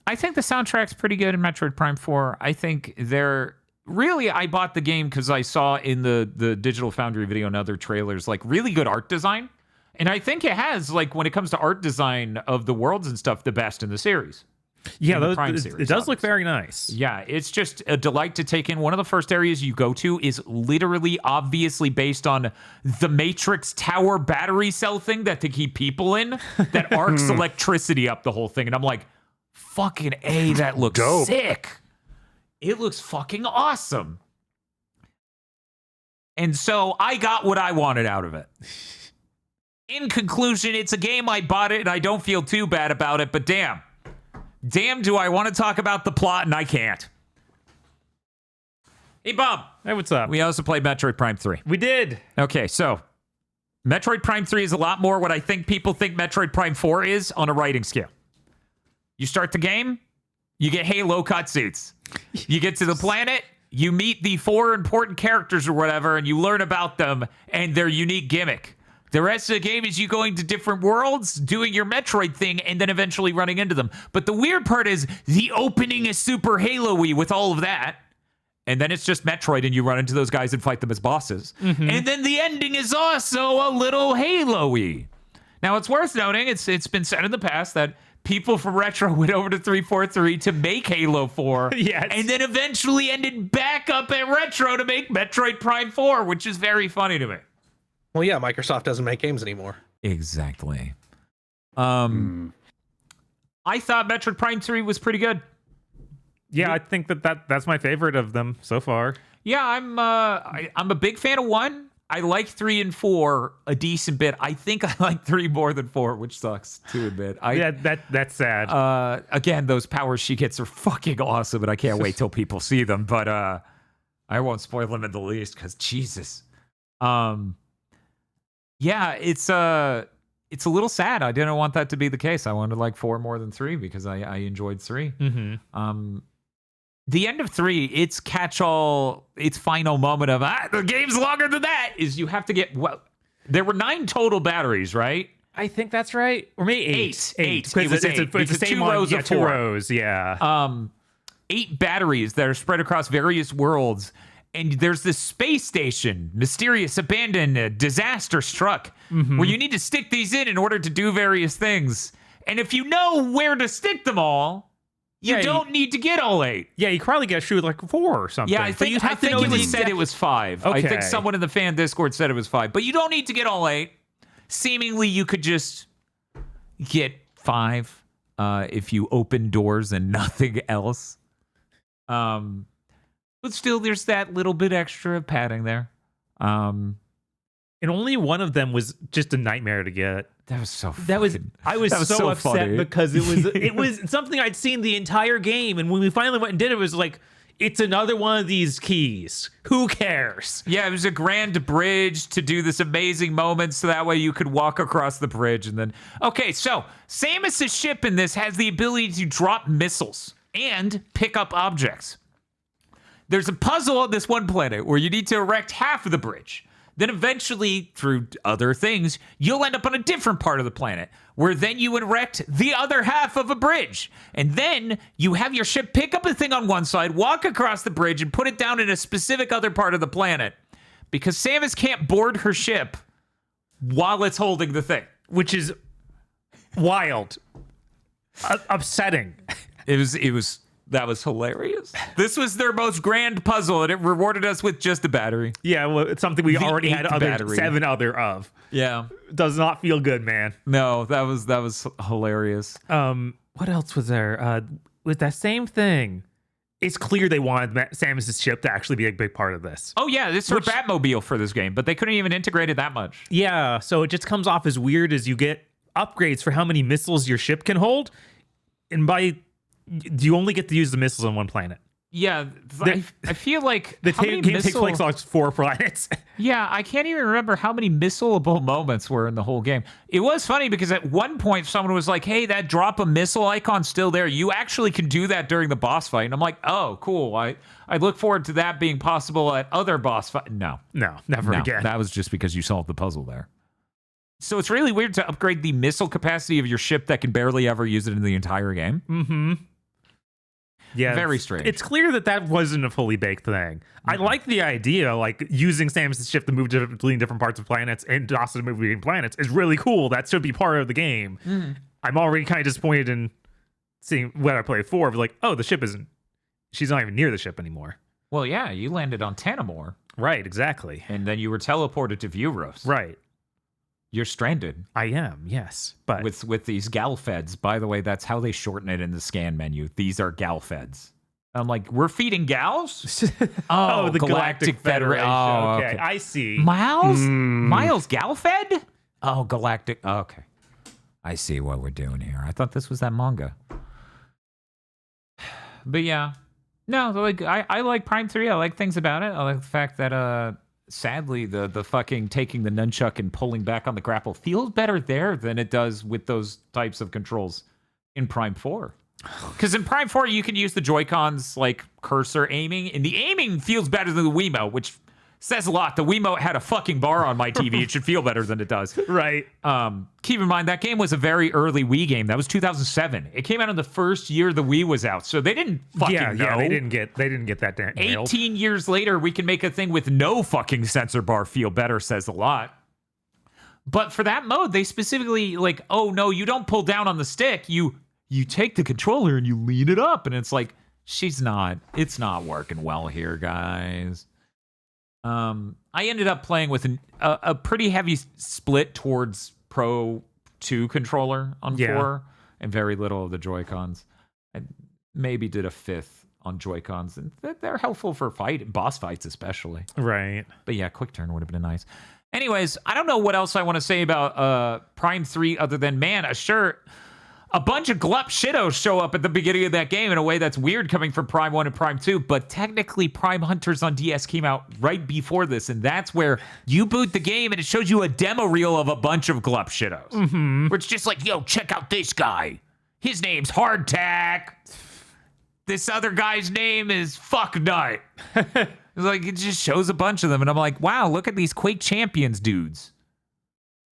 I think the soundtrack's pretty good in Metroid Prime 4. I think I bought the game because I saw in the Digital Foundry video and other trailers, like, really good art design. And I think it has, like, when it comes to art design of the worlds and stuff, the best in the series. Yeah, it does look very nice. Yeah, it's just a delight to take in. One of the first areas you go to is literally obviously based on the Matrix Tower battery cell thing that they keep people in that arcs electricity up the whole thing. And I'm like, fucking A, that looks dope. Sick. It looks fucking awesome. And so I got what I wanted out of it. In conclusion, it's a game I bought it and I don't feel too bad about it, but damn, do I want to talk about the plot and I can't. Hey, Bob. Hey, what's up? We also played Metroid Prime 3. We did. Okay, so Metroid Prime 3 is a lot more what I think people think Metroid Prime 4 is on a writing scale. You start the game, you get Halo cutscenes. You get to the planet, you meet the 4 important characters or whatever, and you learn about them and their unique gimmick. The rest of the game is you going to different worlds, doing your Metroid thing, and then eventually running into them. But the weird part is the opening is super Halo-y with all of that. And then it's just Metroid, and you run into those guys and fight them as bosses. Mm-hmm. And then the ending is also a little Halo-y. Now, it's worth noting, it's been said in the past that people from Retro went over to 343 to make Halo 4. Yes. And then eventually ended back up at Retro to make Metroid Prime 4, which is very funny to me. Well, yeah, Microsoft doesn't make games anymore. Exactly. I thought Metroid Prime 3 was pretty good. Yeah, I think that's my favorite of them so far. Yeah, I'm a big fan of 1. I like 3 and 4 a decent bit. I think I like 3 more than 4, which sucks to admit. That's sad. Again, those powers she gets are fucking awesome, and I can't wait till people see them. But I won't spoil them in the least because Jesus. Yeah, it's a little sad. I didn't want that to be the case. I wanted like 4 more than 3 because I enjoyed 3. Mm-hmm. The end of 3, its catch-all, its final moment of the game's longer than that is you have to get there were 9 total batteries, right? I think that's right, or maybe 8. 8. It was it's the same 2 rows of 2 4. rows. Yeah. 8 batteries that are spread across various worlds. And there's this space station, mysterious, abandoned, disaster struck, where you need to stick these in order to do various things. And if you know where to stick them all, you don't need to get all 8. Yeah, you probably get shoot like 4 or something. Yeah, I think it was said it was 5. I think someone in the fan Discord said it was 5. But you don't need to get all 8. Seemingly, you could just get 5 if you open doors and nothing else. But still, there's that little bit extra padding there. And only one of them was just a nightmare to get. That was so. I was so upset funny. because it was something I'd seen the entire game, and when we finally went and did it, it was like, it's another one of these keys. Who cares? Yeah, it was a grand bridge to do this amazing moment, so that way you could walk across the bridge and then. Okay, so Samus's ship in this has the ability to drop missiles and pick up objects. There's a puzzle on this one planet where you need to erect half of the bridge. Then eventually, through other things, you'll end up on a different part of the planet where then you erect the other half of a bridge. And then you have your ship pick up a thing on one side, walk across the bridge, and put it down in a specific other part of the planet. Because Samus can't board her ship while it's holding the thing. Which is wild. Upsetting. That was hilarious. This was their most grand puzzle, and it rewarded us with just a battery. Yeah, well, it's something we already had battery. 7 other of. Yeah. Does not feel good, man. No, that was hilarious. What else was there? With that same thing, it's clear they wanted Samus's ship to actually be a big part of this. Oh, yeah, this is her Batmobile for this game, but they couldn't even integrate it that much. Yeah, so it just comes off as weird as you get upgrades for how many missiles your ship can hold, and do you only get to use the missiles on one planet? Yeah, I feel like the game takes place on 4 planets. Yeah, I can't even remember how many missile-able moments were in the whole game. It was funny because at one point someone was like, hey, that drop a missile icon's still there. You actually can do that during the boss fight. And I'm like, oh, cool. I look forward to that being possible at other boss fights. No, never again. That was just because you solved the puzzle there. So it's really weird to upgrade the missile capacity of your ship that can barely ever use it in the entire game. Mm-hmm. Yeah, very strange. It's clear that wasn't a fully baked thing. I like the idea, like using Samus's ship to move between different parts of planets and also to move between planets is really cool. That should be part of the game. I'm already kind of disappointed in seeing what I played 4. But like, oh, she's not even near the ship anymore. Well, yeah, you landed on Tanamor. Right, exactly. And then you were teleported to Vuros. Right. You're stranded. I am, yes. But with these Galfeds. By the way, that's how they shorten it in the scan menu. These are Galfeds. I'm like, we're feeding gals? Oh, the Galactic Federation. Oh, okay. I see. Miles Galfed? Oh, Galactic. Okay. I see what we're doing here. I thought this was that manga. But yeah. No, like I like Prime 3. I like things about it. I like the fact that sadly, the fucking taking the nunchuck and pulling back on the grapple feels better there than it does with those types of controls in Prime 4. Because in Prime 4, you can use the Joy-Cons like cursor aiming, and the aiming feels better than the Wiimote, which says a lot. The Wiimote had a fucking bar on my TV. It should feel better than it does. Right. Keep in mind, that game was a very early Wii game. That was 2007. It came out in the first year the Wii was out, so they didn't fucking know. Yeah, they didn't get that nailed. 18 years later, we can make a thing with no fucking sensor bar feel better, says a lot. But for that mode, they specifically like, oh no, you don't pull down on the stick. You you take the controller and you lean it up, and it's like, it's not working well here, guys. I ended up playing with a pretty heavy split towards Pro 2 controller on 4 and very little of the Joy-Cons. I maybe did a fifth on Joy-Cons, and they're helpful for boss fights especially. Right. But yeah, quick turn would have been nice. Anyways, I don't know what else I want to say about Prime 3 other than, man, a bunch of glup shittos show up at the beginning of that game in a way that's weird coming from Prime 1 and Prime 2, but technically Prime Hunters on DS came out right before this, and that's where you boot the game and it shows you a demo reel of a bunch of glup shittos. Where it's just like, yo, check out this guy. His name's Hardtack. This other guy's name is Fucknut. It's like, it just shows a bunch of them, and I'm like, wow, look at these Quake Champions dudes.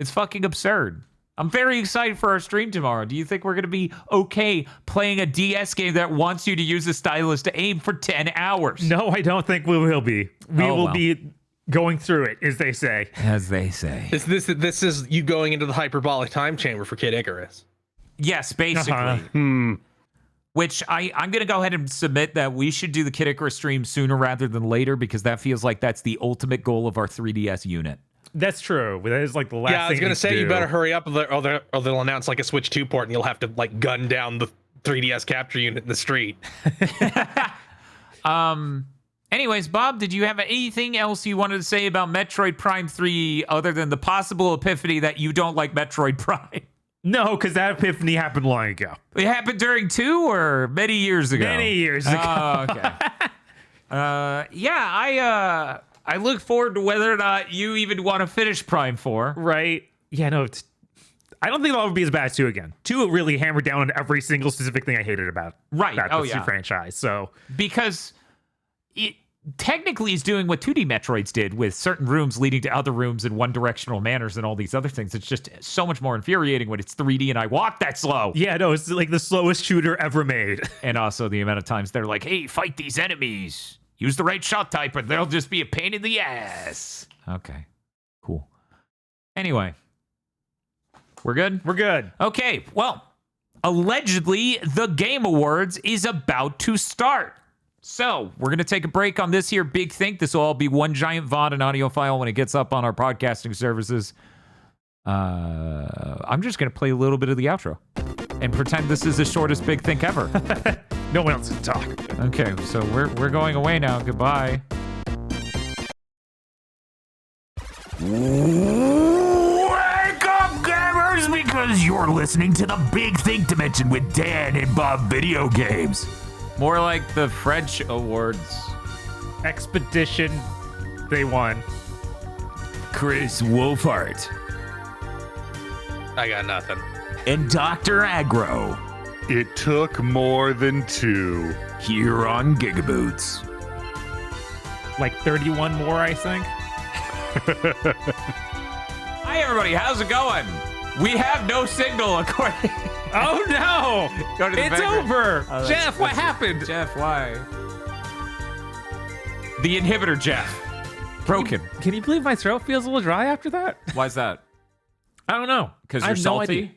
It's fucking absurd. I'm very excited for our stream tomorrow. Do you think we're going to be okay playing a DS game that wants you to use a stylus to aim for 10 hours? No, I don't think we will be. We will be going through it, as they say. As they say. This is you going into the hyperbolic time chamber for Kid Icarus. Yes, basically. Which I'm going to go ahead and submit that we should do the Kid Icarus stream sooner rather than later, because that feels like that's the ultimate goal of our 3DS unit. That's true. That is like the last thing. Yeah, I was going to say, you better hurry up, or they'll announce like a Switch 2 port, and you'll have to like gun down the 3DS capture unit in the street. Anyways, Bob, did you have anything else you wanted to say about Metroid Prime 3 other than the possible epiphany that you don't like Metroid Prime? No, because that epiphany happened long ago. It happened during 2 or many years ago? Many years ago. Oh, okay. I look forward to whether or not you even want to finish Prime 4. Right. Yeah, no, I don't think that would be as bad as 2 again. 2 really hammered down on every single specific thing I hated about the franchise. So because it technically is doing what 2D Metroids did, with certain rooms leading to other rooms in one-directional manners and all these other things. It's just so much more infuriating when it's 3D and I walk that slow. Yeah, no, it's like the slowest shooter ever made. And also the amount of times they're like, hey, fight these enemies. Use the right shot type or they'll just be a pain in the ass. Okay, cool. Anyway, we're good? We're good. Okay, well, allegedly the Game Awards is about to start. So we're going to take a break on this here Big Think. This will all be one giant VOD and audio file when it gets up on our podcasting services. I'm just going to play a little bit of the outro and pretend this is the shortest Big Think ever. No one else can talk. Okay, so we're going away now. Goodbye. Wake up, gamers, because you're listening to the Big Think Dimension with Dan and Bob Video Games. More like the French awards. Expedition, they won. Chris Wolfhart. I got nothing. And Dr. Aggro. It took more than 2. Here on GigaBoots. Like 31 more, I think. Hi, everybody. How's it going? We have no signal, according... Oh, no. Go to the it's background. over. Oh, Jeff, what happened? Jeff, why? The inhibitor, Jeff. Broken. Can you believe my throat feels a little dry after that? Why's that? I don't know. Because I you're have no salty? idea.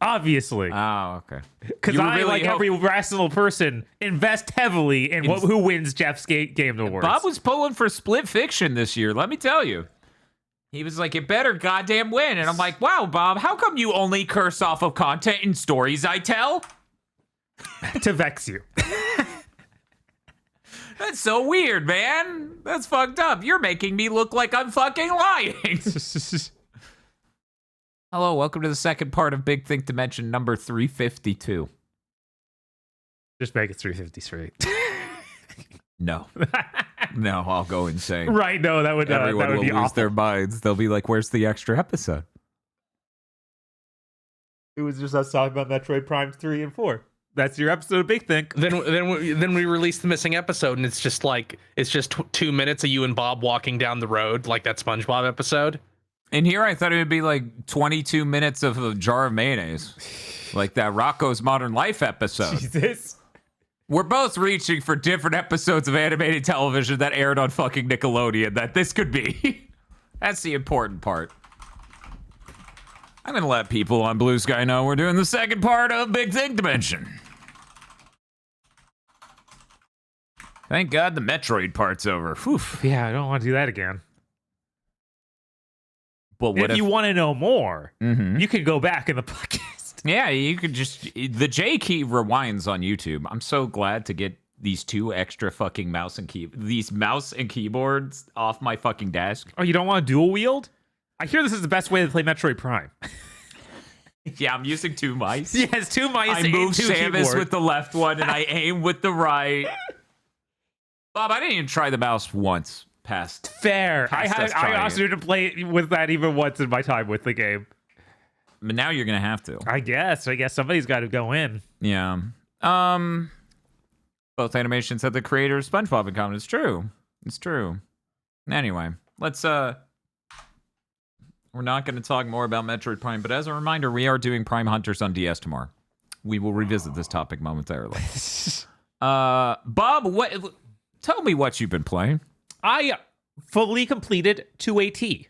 Obviously. Oh, okay. Because You I, really like hope- every rational person, invest heavily in who wins Jeff's Game Awards. Bob was pulling for Split Fiction this year, let me tell you. He was like, it better goddamn win. And I'm like, wow, Bob, how come you only curse off of content and stories I tell? to vex you. That's so weird, man. That's fucked up. You're making me look like I'm fucking lying. Hello, welcome to the second part of Big Think Dimension number 352. Just make it 353. No. No, I'll go insane. Right, no, that would Everyone will be lose awful. their minds. They'll be like, where's the extra episode? It was just us talking about Metroid Prime 3 and 4. That's your episode of Big Think. Then we release the missing episode, and it's just 2 minutes of you and Bob walking down the road, like that SpongeBob episode. And here I thought it would be like 22 minutes of a jar of mayonnaise. Like that Rocco's Modern Life episode. Jesus. We're both reaching for different episodes of animated television that aired on fucking Nickelodeon that this could be. That's the important part. I'm going to let people on Blue Sky know we're doing the second part of Big Think Dimension. Thank God the Metroid part's over. Whew. Yeah, I don't want to do that again. But what If you want to know more, Mhm. you could go back in the podcast. Yeah, you could just... The J key rewinds on YouTube. I'm so glad to get these 2 extra fucking mouse and keyboards off my fucking desk. Oh, you don't want to dual wield? I hear this is the best way to play Metroid Prime. Yeah, I'm using 2 mice. Yes, 2 mice I and move 2 Samus keyboards. with the left one, and I aim with the right. Bob, I didn't even try the mouse once past. Fair. Past us I trying also didn't play with that even once in my time with the game. But now you're going to have to. I guess somebody's got to go in. Yeah. Both animations had the creator of SpongeBob in common. It's true. It's true. Anyway, let's we're not going to talk more about Metroid Prime, but as a reminder, we are doing Prime Hunters on DS tomorrow. We will revisit this topic momentarily. Bob, tell me what you've been playing. I fully completed 2AT.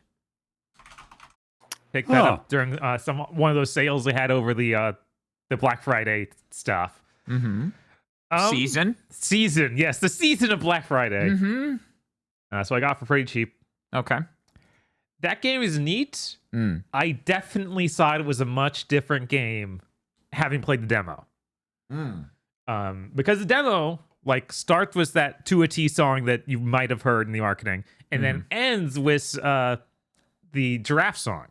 Picked that up during one of those sales they had over the Black Friday stuff. Mm-hmm. Season? Yes, the season of Black Friday. Mm-hmm. So I got it for pretty cheap. Okay. That game is neat. Mm. I definitely saw it was a much different game having played the demo. Because the demo starts with that To a T song that you might have heard in the marketing, and then ends with the giraffe song,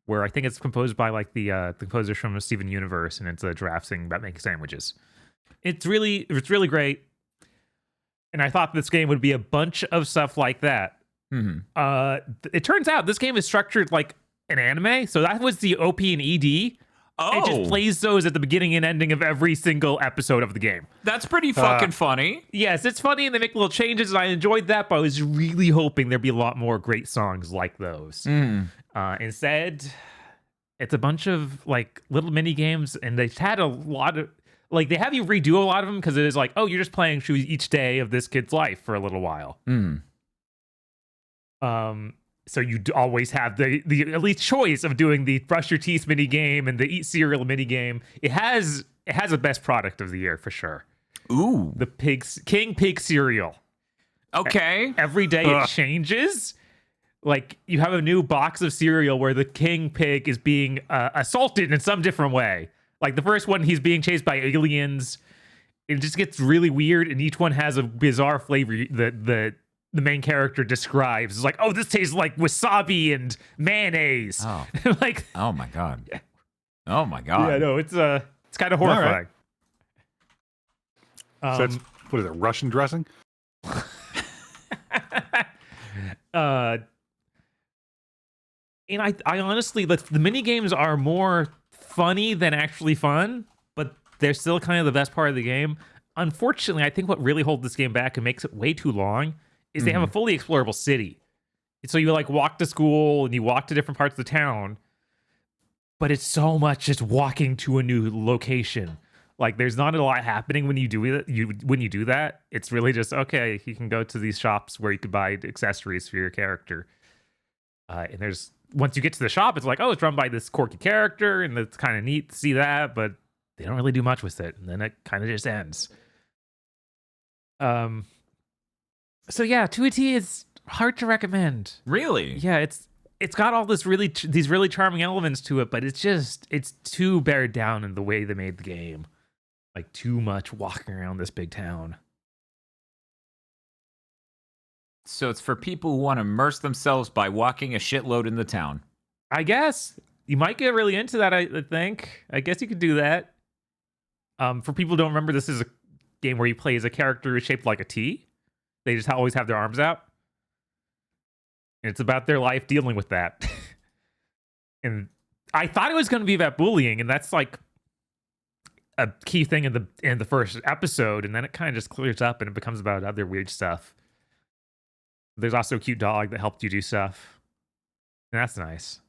where I think it's composed by the composer from Steven Universe, and it's a giraffe singing about making sandwiches. It's really great, and I thought this game would be a bunch of stuff like that. It turns out this game is structured like an anime, so that was the OP and ED. Oh, it just plays those at the beginning and ending of every single episode of the game. That's pretty fucking funny. Yes, it's funny, and they make little changes, and I enjoyed that, but I was really hoping there'd be a lot more great songs like those. Instead, it's a bunch of little mini games, and they've had a lot of they have you redo a lot of them because it is oh, you're just playing through each day of this kid's life for a little while. So you always have the at least choice of doing the brush your teeth mini game and the eat cereal mini game. It has a best product of the year for sure. Ooh, the King Pig cereal. Okay. Every day it changes. You have a new box of cereal where the King Pig is being assaulted in some different way. The first one, he's being chased by aliens. It just gets really weird, and each one has a bizarre flavor the main character describes. It's oh, this tastes like wasabi and mayonnaise. Oh. Oh my god. Oh my god. Yeah, no, it's kind of horrifying. So that's, what is it, Russian dressing? And I honestly, the mini games are more funny than actually fun, but they're still kind of the best part of the game. Unfortunately, I think what really holds this game back and makes it way too long is they have a fully explorable city. So you walk to school and you walk to different parts of the town, but it's so much just walking to a new location. There's not a lot happening when you do it. When you do that, it's really just okay. You can go to these shops where you could buy accessories for your character. And there's once you get to the shop, it's oh, it's run by this quirky character, and it's kind of neat to see that, but they don't really do much with it, and then it kind of just ends. So yeah, 2AT is hard to recommend. Really? Yeah, it's got all these really charming elements to it, but it's too bared down in the way they made the game. Too much walking around this big town. So it's for people who want to immerse themselves by walking a shitload in the town. I guess you might get really into that. I think. I guess you could do that. For people who don't remember, this is a game where you play as a character shaped like a T. They just always have their arms out. And it's about their life dealing with that. And I thought it was going to be about bullying, and that's a key thing in the first episode, and then it kind of just clears up and it becomes about other weird stuff. There's also a cute dog that helped you do stuff. And that's nice.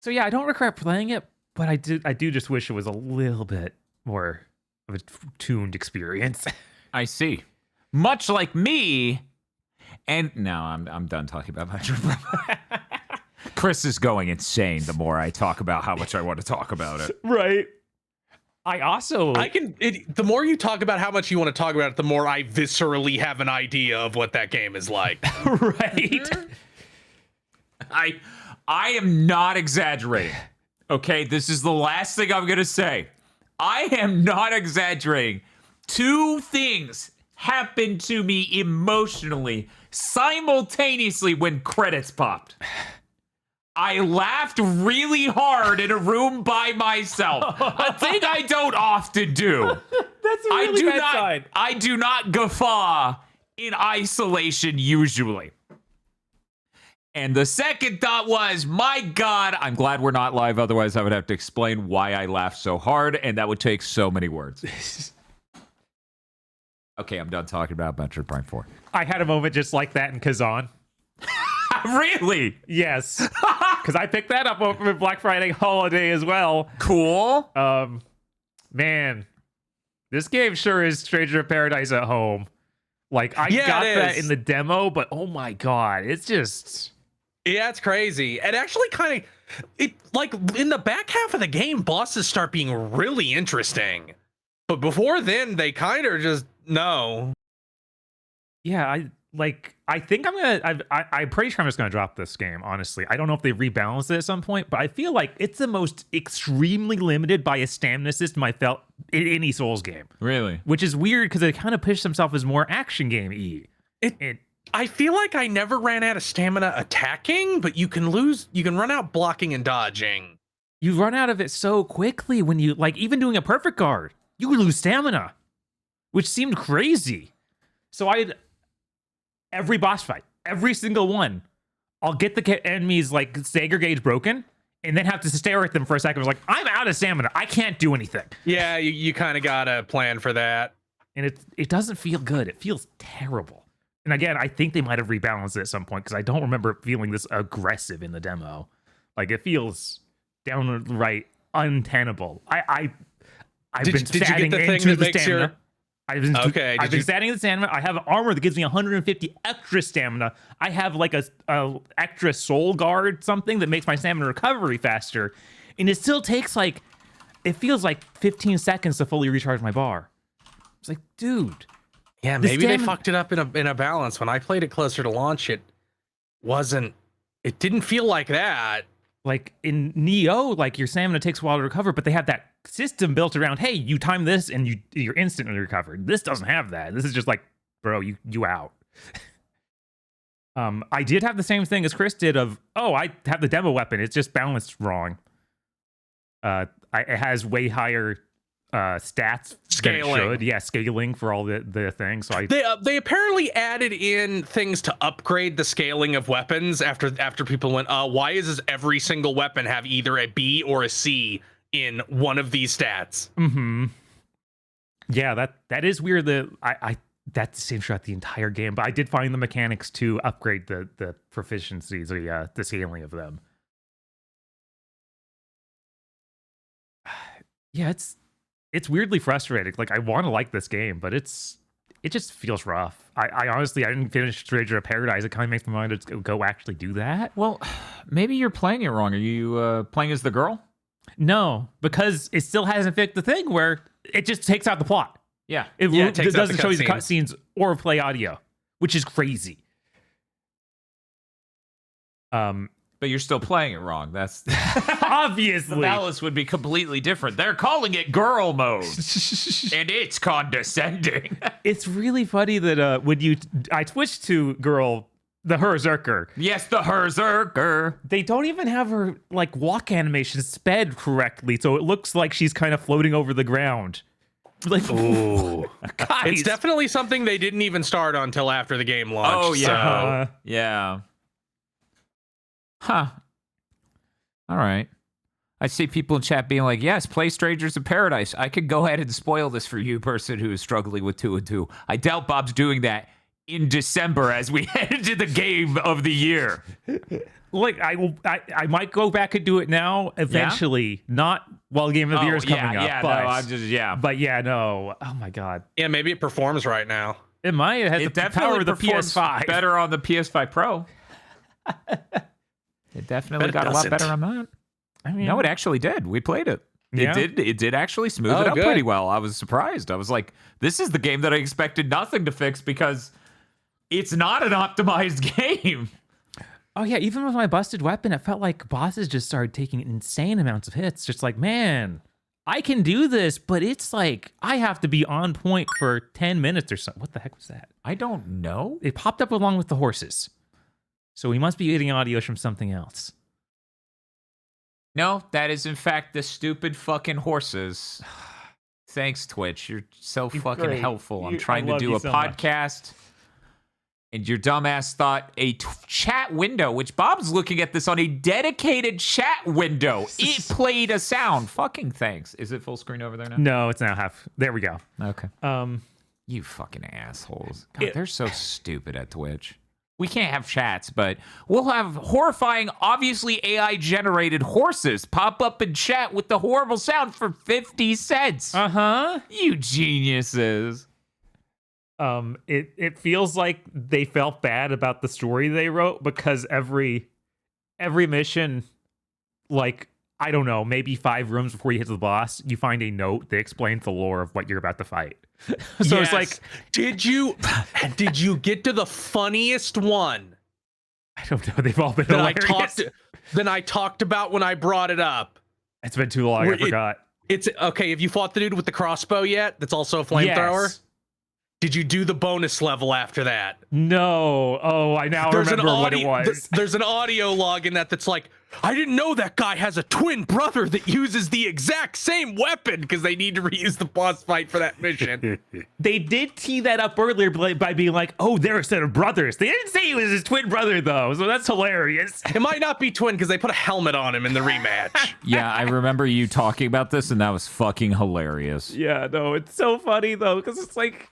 So yeah, I don't regret playing it, but I do just wish it was a little bit more of a tuned experience. I see. Much like me, and now I'm done talking about Metroid Prime. Chris is going insane the more I talk about how much I want to talk about it. Right. The more you talk about how much you want to talk about it, the more I viscerally have an idea of what that game is like. Right. I am not exaggerating. Okay, this is the last thing I'm gonna say. I am not exaggerating. 2 things happened to me emotionally simultaneously when credits popped. I laughed really hard in a room by myself. A thing I don't often do. That's a really bad sign. I do not guffaw in isolation usually. And the second thought was, my God, I'm glad we're not live. Otherwise, I would have to explain why I laughed so hard, and that would take so many words. Okay, I'm done talking about Metroid Prime 4. I had a moment just like that in Kazan. Really? Yes. Because I picked that up over Black Friday holiday as well. Cool. Man, this game sure is Stranger of Paradise at home. Like, I got that in the demo, but oh my God, it's just... Yeah, it's crazy. And actually like in the back half of the game, bosses start being really interesting. But before then, they kind of just, no. Yeah, I'm pretty sure I'm just gonna drop this game, honestly. I don't know if they rebalanced it at some point, but I feel like it's the most extremely limited by a stamina system I felt in any Souls game. Really? Which is weird because it kind of pushed themselves as more action game-y. I feel like I never ran out of stamina attacking, but you can run out blocking and dodging. You run out of it so quickly when you, like, even doing a perfect guard, you would lose stamina, which seemed crazy. So every boss fight, every single one, I'll get the enemies, like, stagger gauge broken, and then have to stare at them for a second. I was like, I'm out of stamina. I can't do anything. Yeah, you kind of got to plan for that. And it doesn't feel good. It feels terrible. And again, I think they might have rebalanced it at some point because I don't remember feeling this aggressive in the demo. Like, it feels downright untenable. I've been statting into the stamina. I've been statting the stamina. I have armor that gives me 150 extra stamina. I have like a extra soul guard, something that makes my stamina recovery faster. And it still takes it feels like 15 seconds to fully recharge my bar. It's like, dude. Yeah, maybe they fucked it up in a balance. When I played it closer to launch, it didn't feel like that. Like in Neo, like your stamina takes a while to recover, but they have that system built around, hey, you time this and you're instantly recovered. This doesn't have that. This is just like, bro, you out. I did have the same thing as Chris did of, I have the demo weapon. It's just balanced wrong. It has way higher stats scaling. Than it should. Yeah, scaling for all the things. So they apparently added in things to upgrade the scaling of weapons after people went, why does every single weapon have either a B or a C in one of these stats? Mm-hmm. Yeah, that is weird. That's the same throughout the entire game, but I did find the mechanics to upgrade the proficiencies, the scaling of them. Yeah, it's weirdly frustrating. Like, I want to like this game, but it just feels rough. I honestly, I didn't finish Stranger of Paradise. It kind of makes me want to go actually do that. Well, maybe you're playing it wrong. Are you playing as the girl? No, because it still hasn't fixed the thing where it just takes out the plot. Yeah. It doesn't show you the cutscenes or play audio, which is crazy. But you're still playing it wrong. That's obviously. The balance would be completely different. They're calling it girl mode, and it's condescending. It's really funny that when I switched to girl, the Berserker. Yes, the Berserker. They don't even have her like walk animation sped correctly, so it looks like she's kind of floating over the ground. Like, ooh, it's definitely something they didn't even start on until after the game launched. Oh yeah, so. Yeah. Huh. All right. I see people in chat being like, yes, play Strangers of Paradise. I could go ahead and spoil this for you, person who is struggling with 2 and 2. I doubt Bob's doing that in December as we head into the game of the year. Like, I might go back and do it now eventually, not while Game of the Year is coming up. Yeah, but, no, I'm just, yeah. But yeah, no. Oh my God. Yeah, maybe it performs right now. It might. It has the power of the PS5. Better on the PS5 Pro. It definitely Bet it got a lot doesn't. better on that. I mean, No, it actually did. We played it. Yeah? It did actually smooth Oh, it up good. pretty well. I was surprised. I was like, this is the game that I expected nothing to fix because it's not an optimized game. oh yeah, even with my busted weapon, it felt like bosses just started taking insane amounts of hits. Just like, man, I can do this, but it's like I have to be on point for 10 minutes or something. What the heck was that? I don't know. It popped up along with the horses. So we must be getting audio from something else. No, that is in fact the stupid fucking horses. Thanks, Twitch. You're so fucking great. helpful. I'm I trying to love do you a so much. podcast. And your dumbass thought a chat window, which Bob's looking at this on a dedicated chat window. It played a sound. Fucking thanks. Is it full screen over there now? No, it's now half. There we go. Okay. Um, You fucking assholes. God, they're so stupid at Twitch. We can't have chats, but we'll have horrifying, obviously AI-generated horses pop up in chat with the horrible sound for 50 cents. uh-huh. You geniuses. It feels like they felt bad about the story they wrote because every mission, like, I don't know, maybe 5 rooms before you hit the boss, you find a note that explains the lore of what you're about to fight. So it's like, did you get to the funniest one I don't know, they've all been that I talked about when I brought it up? It's been too long, I forgot. It's okay. Have you fought the dude with the crossbow yet? That's also a flamethrower. Yes. Did you do the bonus level after that? No. Oh, I now remember what it was. There's an audio log in that's like, I didn't know that guy has a twin brother that uses the exact same weapon because they need to reuse the boss fight for that mission. They did tee that up earlier by being like, oh, they're a set of brothers. They didn't say he was his twin brother, though, so that's hilarious. It might not be twin because they put a helmet on him in the rematch. Yeah, I remember you talking about this, and that was fucking hilarious. Yeah, no, it's so funny, though, because it's like,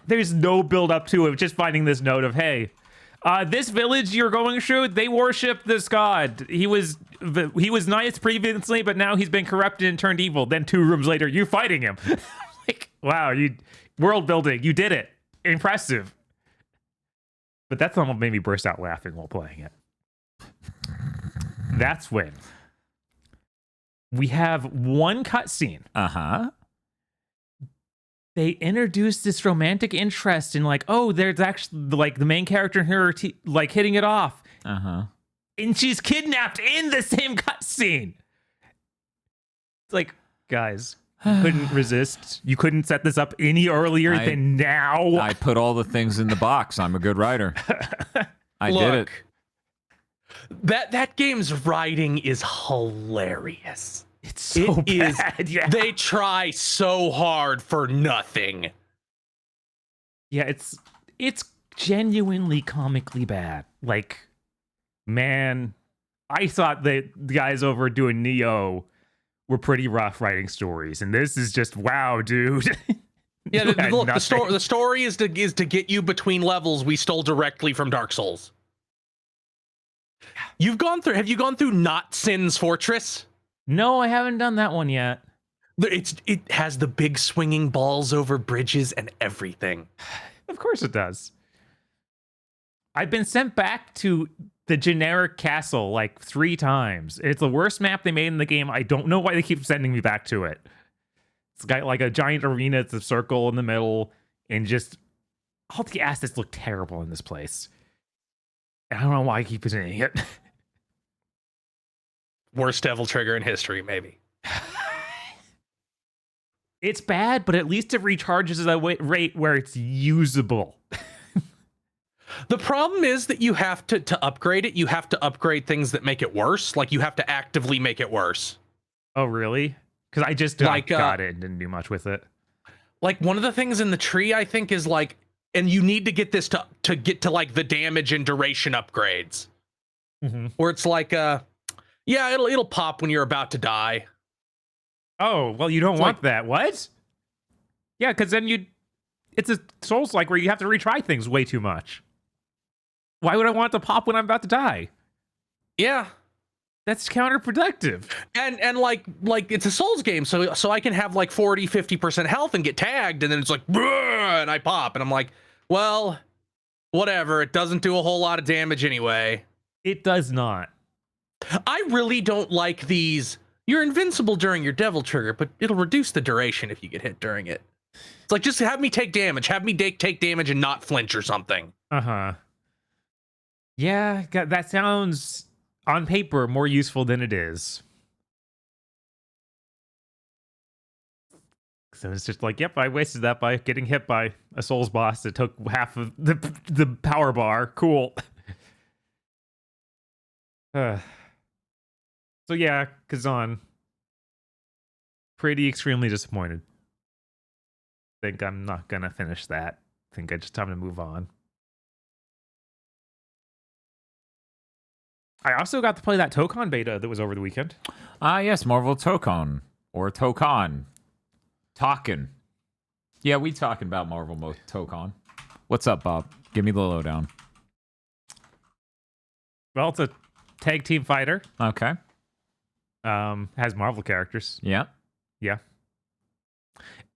there's no build up to it, just finding this note of, hey, this village you're going through, they worship this god. He was nice previously, but now he's been corrupted and turned evil. Then 2 rooms later, you're fighting him. Like, wow, you world building, you did it. Impressive. But that's what made me burst out laughing while playing it. That's when we have one cutscene. Uh-huh. They introduced this romantic interest in like, oh, there's actually like the main character and her like hitting it off. Uh-huh. And she's kidnapped in the same cutscene. It's like, guys, you couldn't resist. You couldn't set this up any earlier than now. I put all the things in the box. I'm a good writer. I did it. That game's writing is hilarious. It's so bad. Yeah. They try so hard for nothing. Yeah, it's genuinely comically bad. Like, man, I thought that the guys over doing Neo were pretty rough writing stories, and this is just wow, dude. Yeah, look, the story is to get you between levels we stole directly from Dark Souls. Have you gone through Not Sin's Fortress? No, I haven't done that one yet. It has the big swinging balls over bridges and everything. Of course it does. I've been sent back to the generic castle like 3 times. It's the worst map they made in the game. I don't know why they keep sending me back to it. It's got like a giant arena. It's a circle in the middle, and just all the assets look terrible in this place. I don't know why I keep presenting it. Worst Devil Trigger in history, maybe. It's bad, but at least it recharges at a rate where it's usable. The problem is that you have to upgrade it. You have to upgrade things that make it worse. Like, you have to actively make it worse. Oh, really? Because I just got it and didn't do much with it. Like, one of the things in the tree, I think, is like, and you need to get this to get to like the damage and duration upgrades. Mm-hmm. Where it's like, yeah, it'll pop when you're about to die. Oh, well, you don't want that. What? Yeah, because then it's a Souls-like where you have to retry things way too much. Why would I want it to pop when I'm about to die? Yeah. That's counterproductive. And like it's a Souls game, so I can have like 40-50% health and get tagged, and then it's like, and I pop, and I'm like, well, whatever. It doesn't do a whole lot of damage anyway. It does not. I really don't like these. You're invincible during your devil trigger, but it'll reduce the duration if you get hit during it. It's like, just have me take damage. Have me take damage and not flinch or something. Uh-huh. Yeah, that sounds, on paper, more useful than it is. So it's just like, yep, I wasted that by getting hit by a Souls boss that took half of the power bar. Cool. So yeah, Kazan. Pretty extremely disappointed. Think I'm not gonna finish that. Think I just time to move on. I also got to play that Tokon beta that was over the weekend. Yes, Marvel Tokon or Tokon. Talking. Yeah, we talking about Marvel Tokon. What's up, Bob? Give me the lowdown. Well, it's a tag team fighter. Okay. Has Marvel characters. Yeah. Yeah.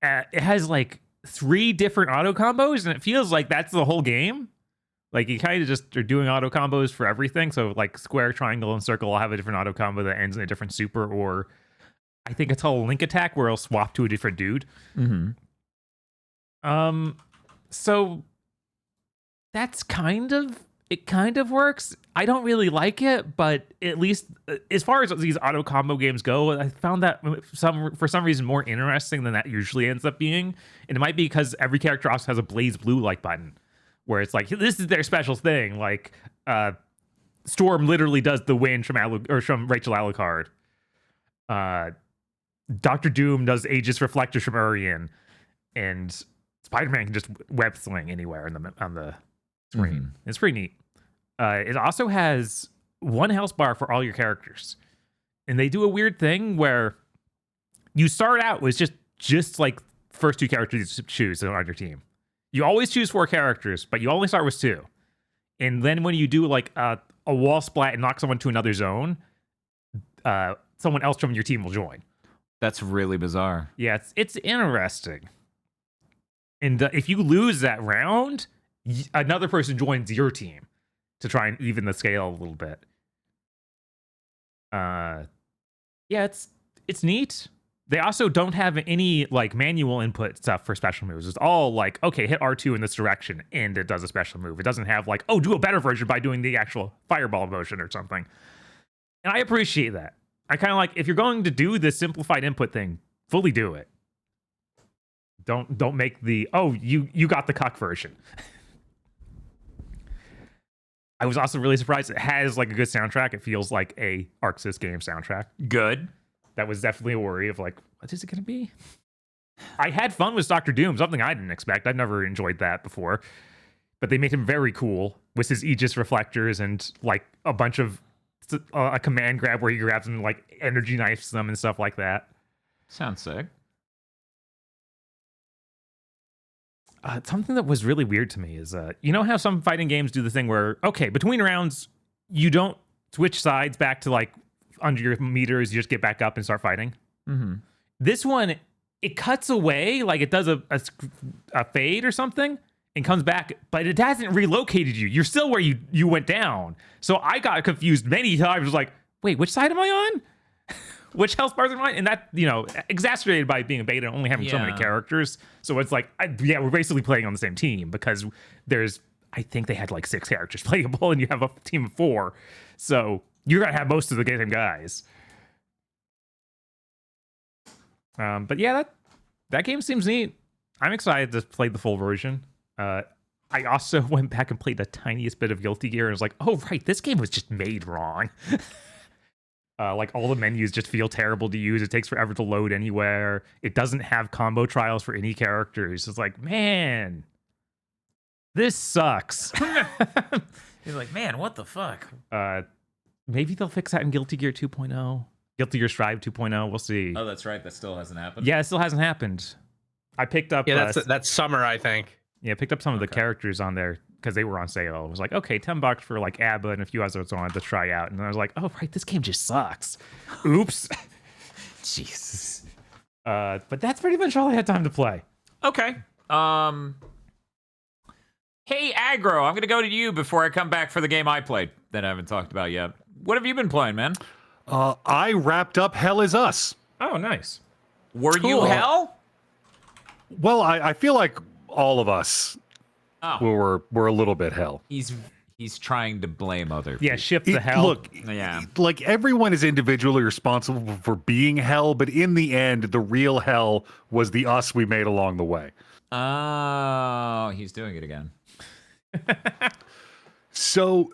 It has like 3 different auto combos, and it feels like that's the whole game. Like you kind of just are doing auto combos for everything. So like square, triangle, and circle will have a different auto combo that ends in a different super, or I think it's called a link attack where it'll swap to a different dude. Mm-hmm. So that's kind of works. I don't really like it, but at least as far as these auto combo games go, I found that for some reason more interesting than that usually ends up being. And it might be because every character also has a Blaze Blue like button, where it's like this is their special thing. Like Storm literally does the win from Rachel Alucard. Dr. Doom does Aegis Reflectors from Urian, and Spider-Man can just web sling anywhere on the screen. Mm-hmm. It's pretty neat. It also has 1 health bar for all your characters, and they do a weird thing where you start out with just like first 2 characters to choose on your team. You always choose 4 characters, but you only start with 2. And then when you do like a wall splat and knock someone to another zone, someone else from your team will join. That's really bizarre. Yeah, it's interesting. And if you lose that round, another person joins your team to try and even the scale a little bit. Yeah, it's neat. They also don't have any like manual input stuff for special moves. It's all like, okay, hit R2 in this direction and it does a special move. It doesn't have like, oh, do a better version by doing the actual fireball motion or something. And I appreciate that. I kind of like, if you're going to do the simplified input thing, fully do it. Don't make the, oh, you got the cuck version. I was also really surprised it has like a good soundtrack. It feels like a ArcSys game soundtrack. Good. That was definitely a worry of like, what is it going to be? I had fun with Dr. Doom, something I didn't expect. I've never enjoyed that before. But they made him very cool with his Aegis reflectors and like a bunch of a command grab where he grabs them and like energy knifes them and stuff like that. Sounds sick. Something that was really weird to me is, you know how some fighting games do the thing where, okay, between rounds, you don't switch sides back to like under your meters, you just get back up and start fighting. Mm-hmm. This one, it cuts away, like it does a fade or something and comes back, but it hasn't relocated you. You're still where you went down. So I got confused many times. I was like, wait, which side am I on? Which health bars am I on? And that, exacerbated by being a beta and only having so many characters. So it's like, we're basically playing on the same team because I think they had like 6 characters playable and you have a team of 4. So you're going to have most of the same guys. But yeah, that game seems neat. I'm excited to play the full version. I also went back and played the tiniest bit of Guilty Gear and was like, oh, right, this game was just made wrong. Like all the menus just feel terrible to use. It takes forever to load anywhere. It doesn't have combo trials for any characters. It's like, man, this sucks. You're like, man, what the fuck? Maybe they'll fix that in Guilty Gear 2.0. Guilty Gear Strive 2.0. We'll see. Oh, that's right. That still hasn't happened. Yeah, it still hasn't happened. I picked up. Yeah, that's summer, I think. Yeah, picked up some of the characters on there because they were on sale. It was like, okay, $10 for like ABBA and a few others I wanted to try out. And I was like, oh, right, this game just sucks. Oops. Jesus. But that's pretty much all I had time to play. Okay. Hey, Aggro, I'm going to go to you before I come back for the game I played that I haven't talked about yet. What have you been playing, man? I wrapped up Hell Is Us. Oh, nice. Were you Cool. hell? Well, I feel like all of us Oh, were a little bit hell. he's trying to blame other people. Yeah, shift the hell. Look, Yeah. like everyone is individually responsible for being hell, but in the end, the real hell was the us we made along the way. Oh, he's doing it again. So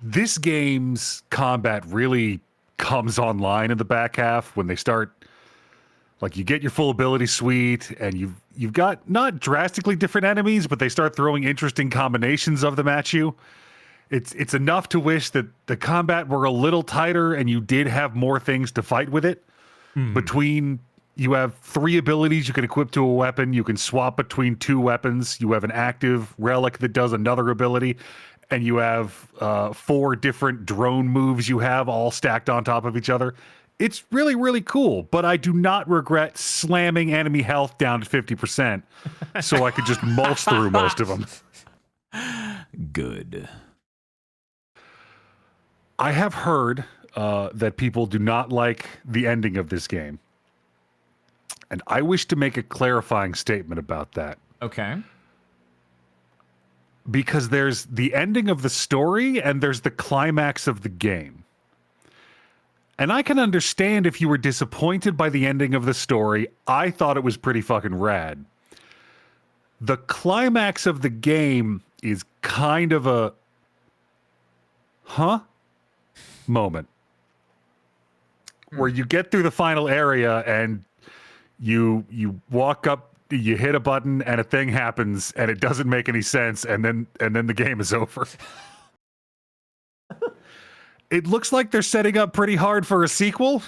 this game's combat really comes online in the back half when they start, like, you get your full ability suite and you've got not drastically different enemies, but they start throwing interesting combinations of them at you. It's enough to wish that the combat were a little tighter and you did have more things to fight with it. Between you have 3 abilities you can equip to a weapon. You can swap between 2 weapons. You have an active relic that does another ability. And you have 4 different drone moves you have all stacked on top of each other. It's really, really cool. But I do not regret slamming enemy health down to 50% so I could just mulch through most of them. Good. I have heard that people do not like the ending of this game. And I wish to make a clarifying statement about that. Okay. Because there's the ending of the story and there's the climax of the game. And I can understand if you were disappointed by the ending of the story. I thought it was pretty fucking rad. The climax of the game is kind of a moment where you get through the final area and you walk up, you hit a button and a thing happens and it doesn't make any sense, and then the game is over. It looks like they're setting up pretty hard for a sequel,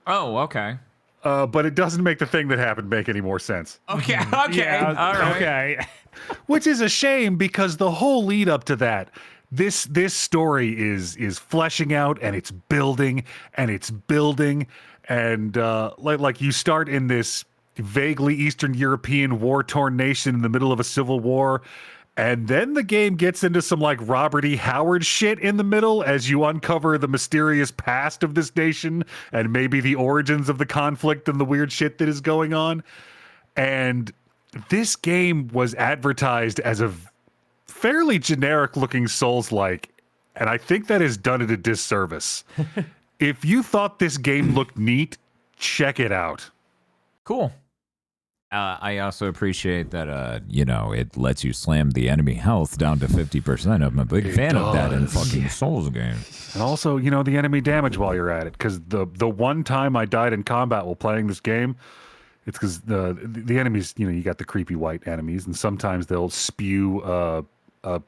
Oh, okay. but it doesn't make the thing that happened make any more sense. Okay. Okay. Yeah, All right. okay. Which is a shame because the whole lead up to that, this story is fleshing out and it's building and like you start in this vaguely Eastern European war-torn nation in the middle of a civil war, and then the game gets into some like Robert E. Howard shit in the middle as you uncover the mysterious past of this nation and maybe the origins of the conflict and the weird shit that is going on. And this game was advertised as a fairly generic looking Souls-like, and I think that has done it a disservice. If you thought this game looked neat, check it out. Cool. I also appreciate that, it lets you slam the enemy health down to 50%. I'm a big fan of that in fucking Souls games. And also, the enemy damage while you're at it, because the one time I died in combat while playing this game, it's because the enemies, you got the creepy white enemies, and sometimes they'll spew a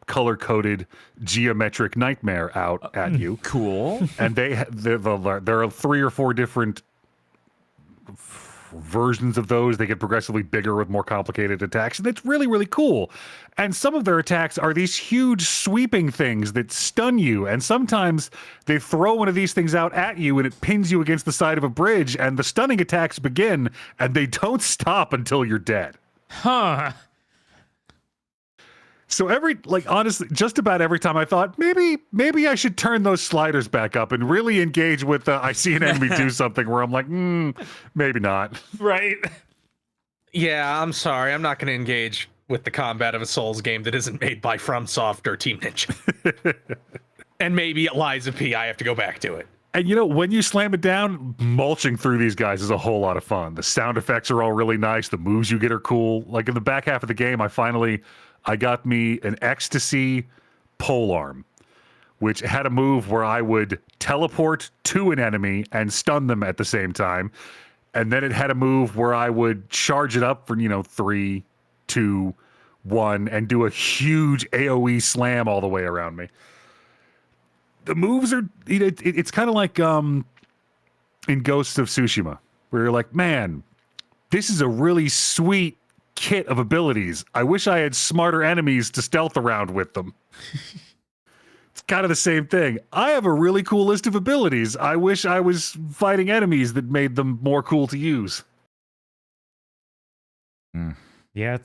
color-coded geometric nightmare out at you. Cool. And there are 3 or 4 different versions of those. They get progressively bigger with more complicated attacks, and it's really, really cool. And some of their attacks are these huge sweeping things that stun you, and sometimes they throw one of these things out at you and it pins you against the side of a bridge, and the stunning attacks begin and they don't stop until you're dead. Huh. So honestly, just about every time I thought, maybe I should turn those sliders back up and really engage with I see an enemy do something where I'm like, maybe not. Right. Yeah, I'm sorry. I'm not going to engage with the combat of a Souls game that isn't made by FromSoft or Team Ninja. And maybe at Liza P, I have to go back to it. And when you slam it down, mulching through these guys is a whole lot of fun. The sound effects are all really nice. The moves you get are cool. Like in the back half of the game, I got me an ecstasy polearm, which had a move where I would teleport to an enemy and stun them at the same time. And then it had a move where I would charge it up for, 3, 2, 1, and do a huge AoE slam all the way around me. The moves are, it's kind of like in Ghosts of Tsushima, where you're like, man, this is a really sweet kit of abilities. I wish I had smarter enemies to stealth around with them. It's kind of the same thing. I have a really cool list of abilities. I wish I was fighting enemies that made them more cool to use. Yeah,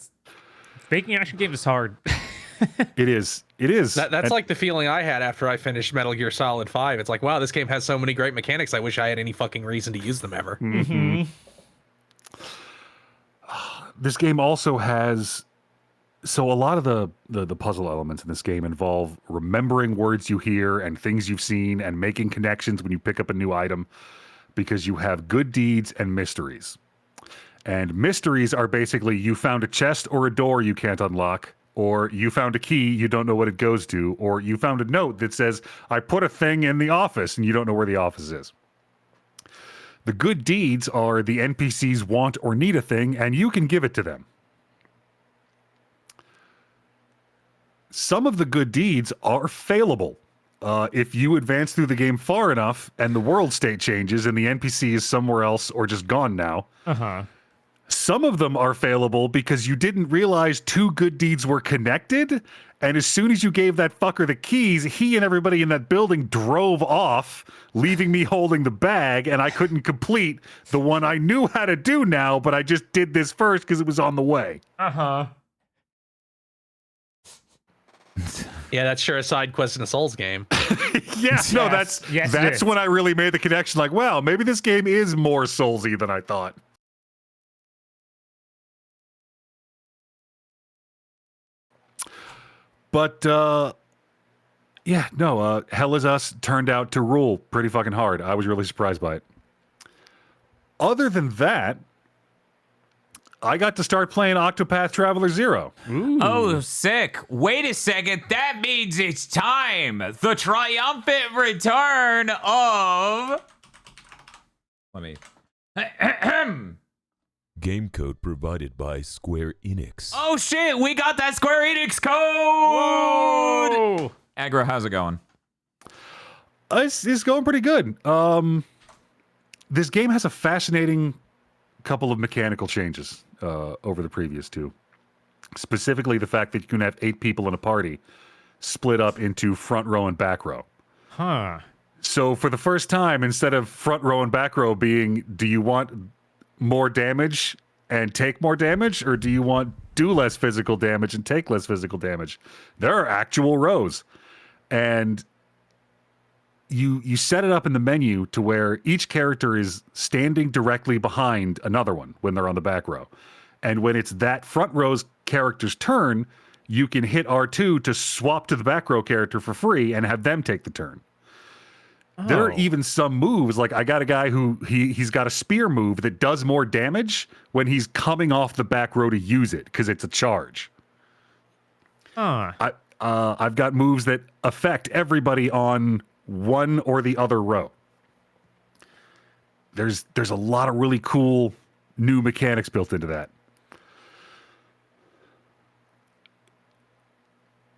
making action games is hard. It is. It is. That's like the feeling I had after I finished Metal Gear Solid 5. It's like, wow, this game has so many great mechanics. I wish I had any fucking reason to use them ever. This game also has. So a lot of the puzzle elements in this game involve remembering words you hear and things you've seen and making connections when you pick up a new item, because you have good deeds and mysteries. And mysteries are basically you found a chest or a door you can't unlock, or you found a key, you don't know what it goes to, or you found a note that says, I put a thing in the office, and you don't know where the office is. The good deeds are the NPCs want or need a thing, and you can give it to them. Some of the good deeds are failable. If you advance through the game far enough, and the world state changes, and the NPC is somewhere else or just gone now, some of them are failable because you didn't realize two good deeds were connected, and as soon as you gave that fucker the keys, he and everybody in that building drove off, leaving me holding the bag, and I couldn't complete the one I knew how to do now, but I just did this first because it was on the way. Yeah, that's sure a side quest in a Souls game. Yeah, no, that's when I really made the connection, like, wow, maybe this game is more Soulsy than I thought. But, yeah, no, Hell Is Us turned out to rule pretty fucking hard. I was really surprised by it. Other than that, I got to start playing Octopath Traveler 0. Ooh. Oh, sick. Wait a second. That means it's time. The triumphant return of... Let me... Game code provided by Square Enix. Oh, shit. We got that Square Enix code. Whoa. Aggro, how's it going? It's going pretty good. This game has a fascinating couple of mechanical changes over the previous two. Specifically, the fact that you can have 8 people in a party split up into front row and back row. Huh. So for the first time, instead of front row and back row being, do you want more damage and take more damage, or do you want do less physical damage and take less physical damage? There are actual rows. And you set it up in the menu to where each character is standing directly behind another one when they're on the back row. And when it's that front row's character's turn, you can hit R2 to swap to the back row character for free and have them take the turn. There are even some moves, like I got a guy who he's got a spear move that does more damage when he's coming off the back row to use it because it's a charge. I've got moves that affect everybody on one or the other row. There's a lot of really cool new mechanics built into that.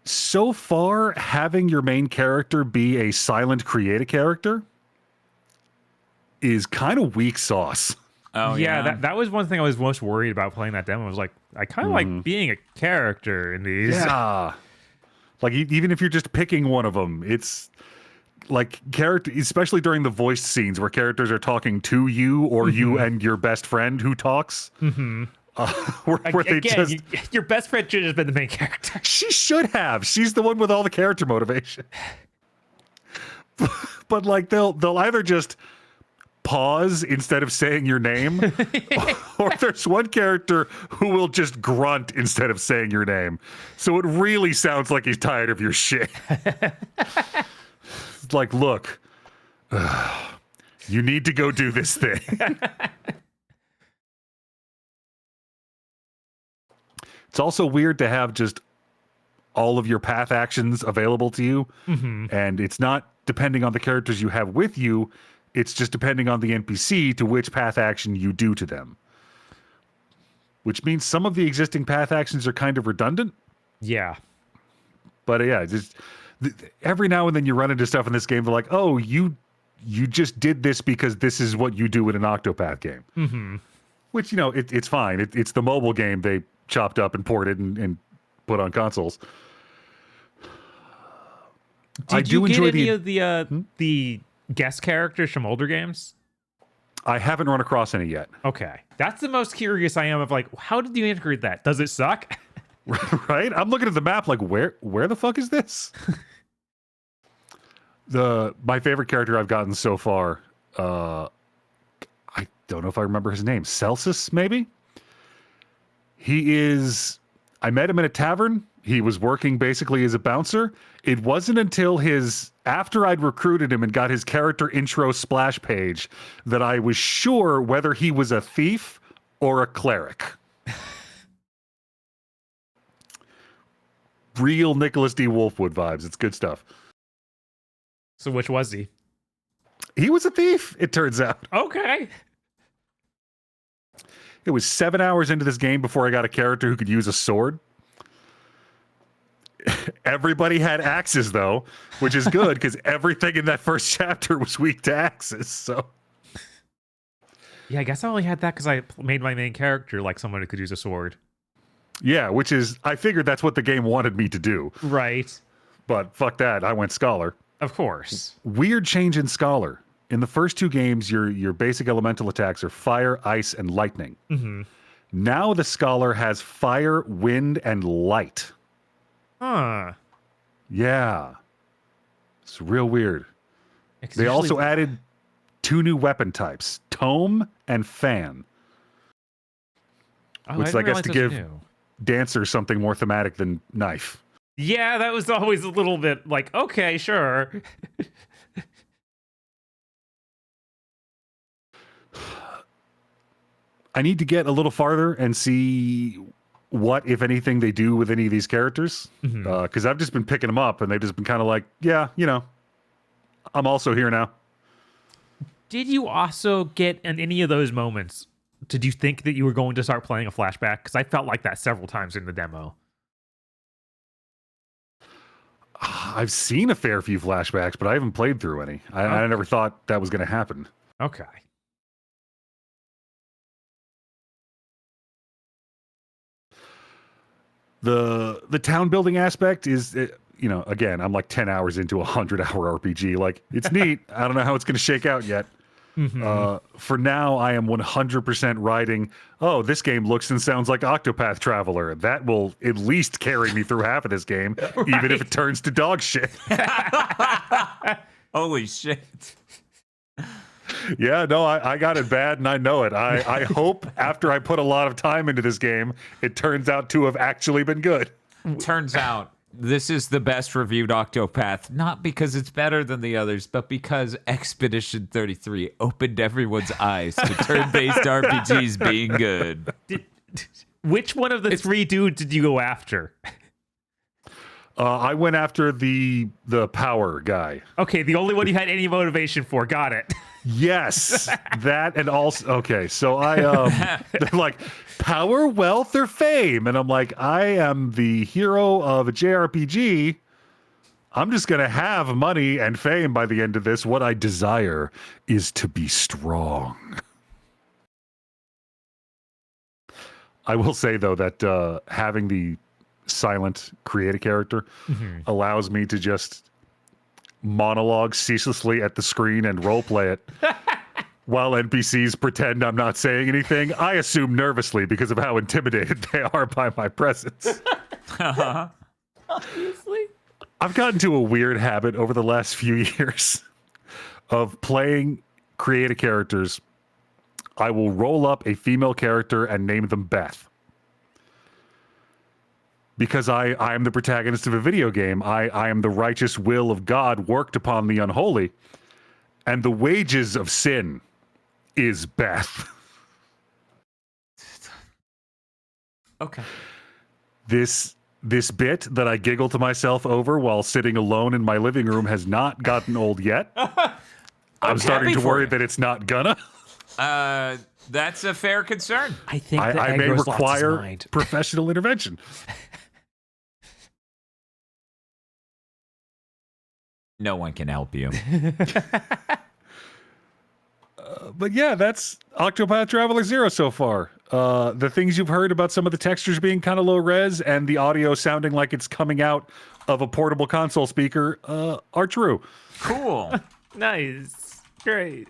So far, having your main character be a silent create a character is kind of weak sauce. Oh, yeah. That was one thing I was most worried about playing that demo. I was like, I kind of like being a character in these. Yeah. Like, even if you're just picking one of them, it's like character, especially during the voiced scenes where characters are talking to you or you and your best friend who talks. Where they just your best friend should have been the main character. She should have. She's the one with all the character motivation. But like they'll either just pause instead of saying your name, or there's one character who will just grunt instead of saying your name. So it really sounds like he's tired of your shit. It's like, look, you need to go do this thing. It's also weird to have just all of your path actions available to you. And it's not depending on the characters you have with you. It's just depending on the NPC to which path action you do to them. Which means some of the existing path actions are kind of redundant. Yeah. But yeah, just every now and then you run into stuff in this game. They're like, oh, you just did this because this is what you do in an Octopath game. Which, you know, it's fine. It's the mobile game they chopped up and ported and put on consoles. Did you get any of the guest characters from older games? I haven't run across any yet. Okay. That's the most curious I am of, like, how did you integrate that? Does it suck? Right? I'm looking at the map like, where the fuck is this? My favorite character I've gotten so far, I don't know if I remember his name. Celsus, maybe? I met him in a tavern. He was working basically as a bouncer. It wasn't until after I'd recruited him and got his character intro splash page that I was sure whether he was a thief or a cleric. Real Nicholas D. Wolfwood vibes. It's good stuff. So which was he? He was a thief, it turns out. Okay. It was 7 hours into this game before I got a character who could use a sword. Everybody had axes, though, which is good because everything in that first chapter was weak to axes. So, Yeah, I guess I only had that because I made my main character like someone who could use a sword. yeah, I figured that's what the game wanted me to do. Right. But fuck that, I went Scholar. Of course. Weird change in Scholar. In the first two games, your basic elemental attacks are fire, ice, and lightning. Mm-hmm. Now the Scholar has fire, wind, and light. Huh. Yeah. It's real weird. It's They usually- also added 2 new weapon types, Tome and Fan, Oh, which I I guess didn't to realize give those were new. Dancer something more thematic than Knife. Yeah, that was always a little bit like, okay, sure. I need to get a little farther and see what, if anything, they do with any of these characters. Because I've just been picking them up and they've just been kind of like, yeah, I'm also here now. Did you also get in any of those moments? Did you think that you were going to start playing a flashback? Because I felt like that several times in the demo. I've seen a fair few flashbacks, but I haven't played through any. I never thought that was going to happen. Okay. The town building aspect is, again, I'm like 10 hours into a 100-hour RPG. Like, it's neat. I don't know how it's going to shake out yet. For now, I am 100% riding, this game looks and sounds like Octopath Traveler. That will at least carry me through half of this game, even if it turns to dog shit. Holy shit. Yeah, no, I got it bad and I know it. I hope after I put a lot of time into this game, it turns out to have actually been good. Turns out this is the best reviewed Octopath, not because it's better than the others, but because Expedition 33 opened everyone's eyes to turn-based RPGs being good. Which one of the 3 dudes did you go after? I went after the power guy. Okay, the only one you had any motivation for. Got it. Yes, that and also okay. So they're like power, wealth, or fame, and I'm like, I am the hero of a JRPG. I'm just gonna have money and fame by the end of this. What I desire is to be strong. I will say though that having the silent create a character allows me to just monologue ceaselessly at the screen and roleplay it while NPCs pretend I'm not saying anything. I assume nervously because of how intimidated they are by my presence. Obviously. I've gotten to a weird habit over the last few years of playing create a characters. I will roll up a female character and name them Beth. Because I am the protagonist of a video game. I am the righteous will of God worked upon the unholy. And the wages of sin is Beth. Okay. This bit that I giggle to myself over while sitting alone in my living room has not gotten old yet. I'm starting to worry that it's not gonna. That's a fair concern. I think I may require professional intervention. No one can help you. But yeah, that's Octopath Traveler 0 so far. The things you've heard about some of the textures being kind of low res and the audio sounding like it's coming out of a portable console speaker are true. Cool. Nice. Great.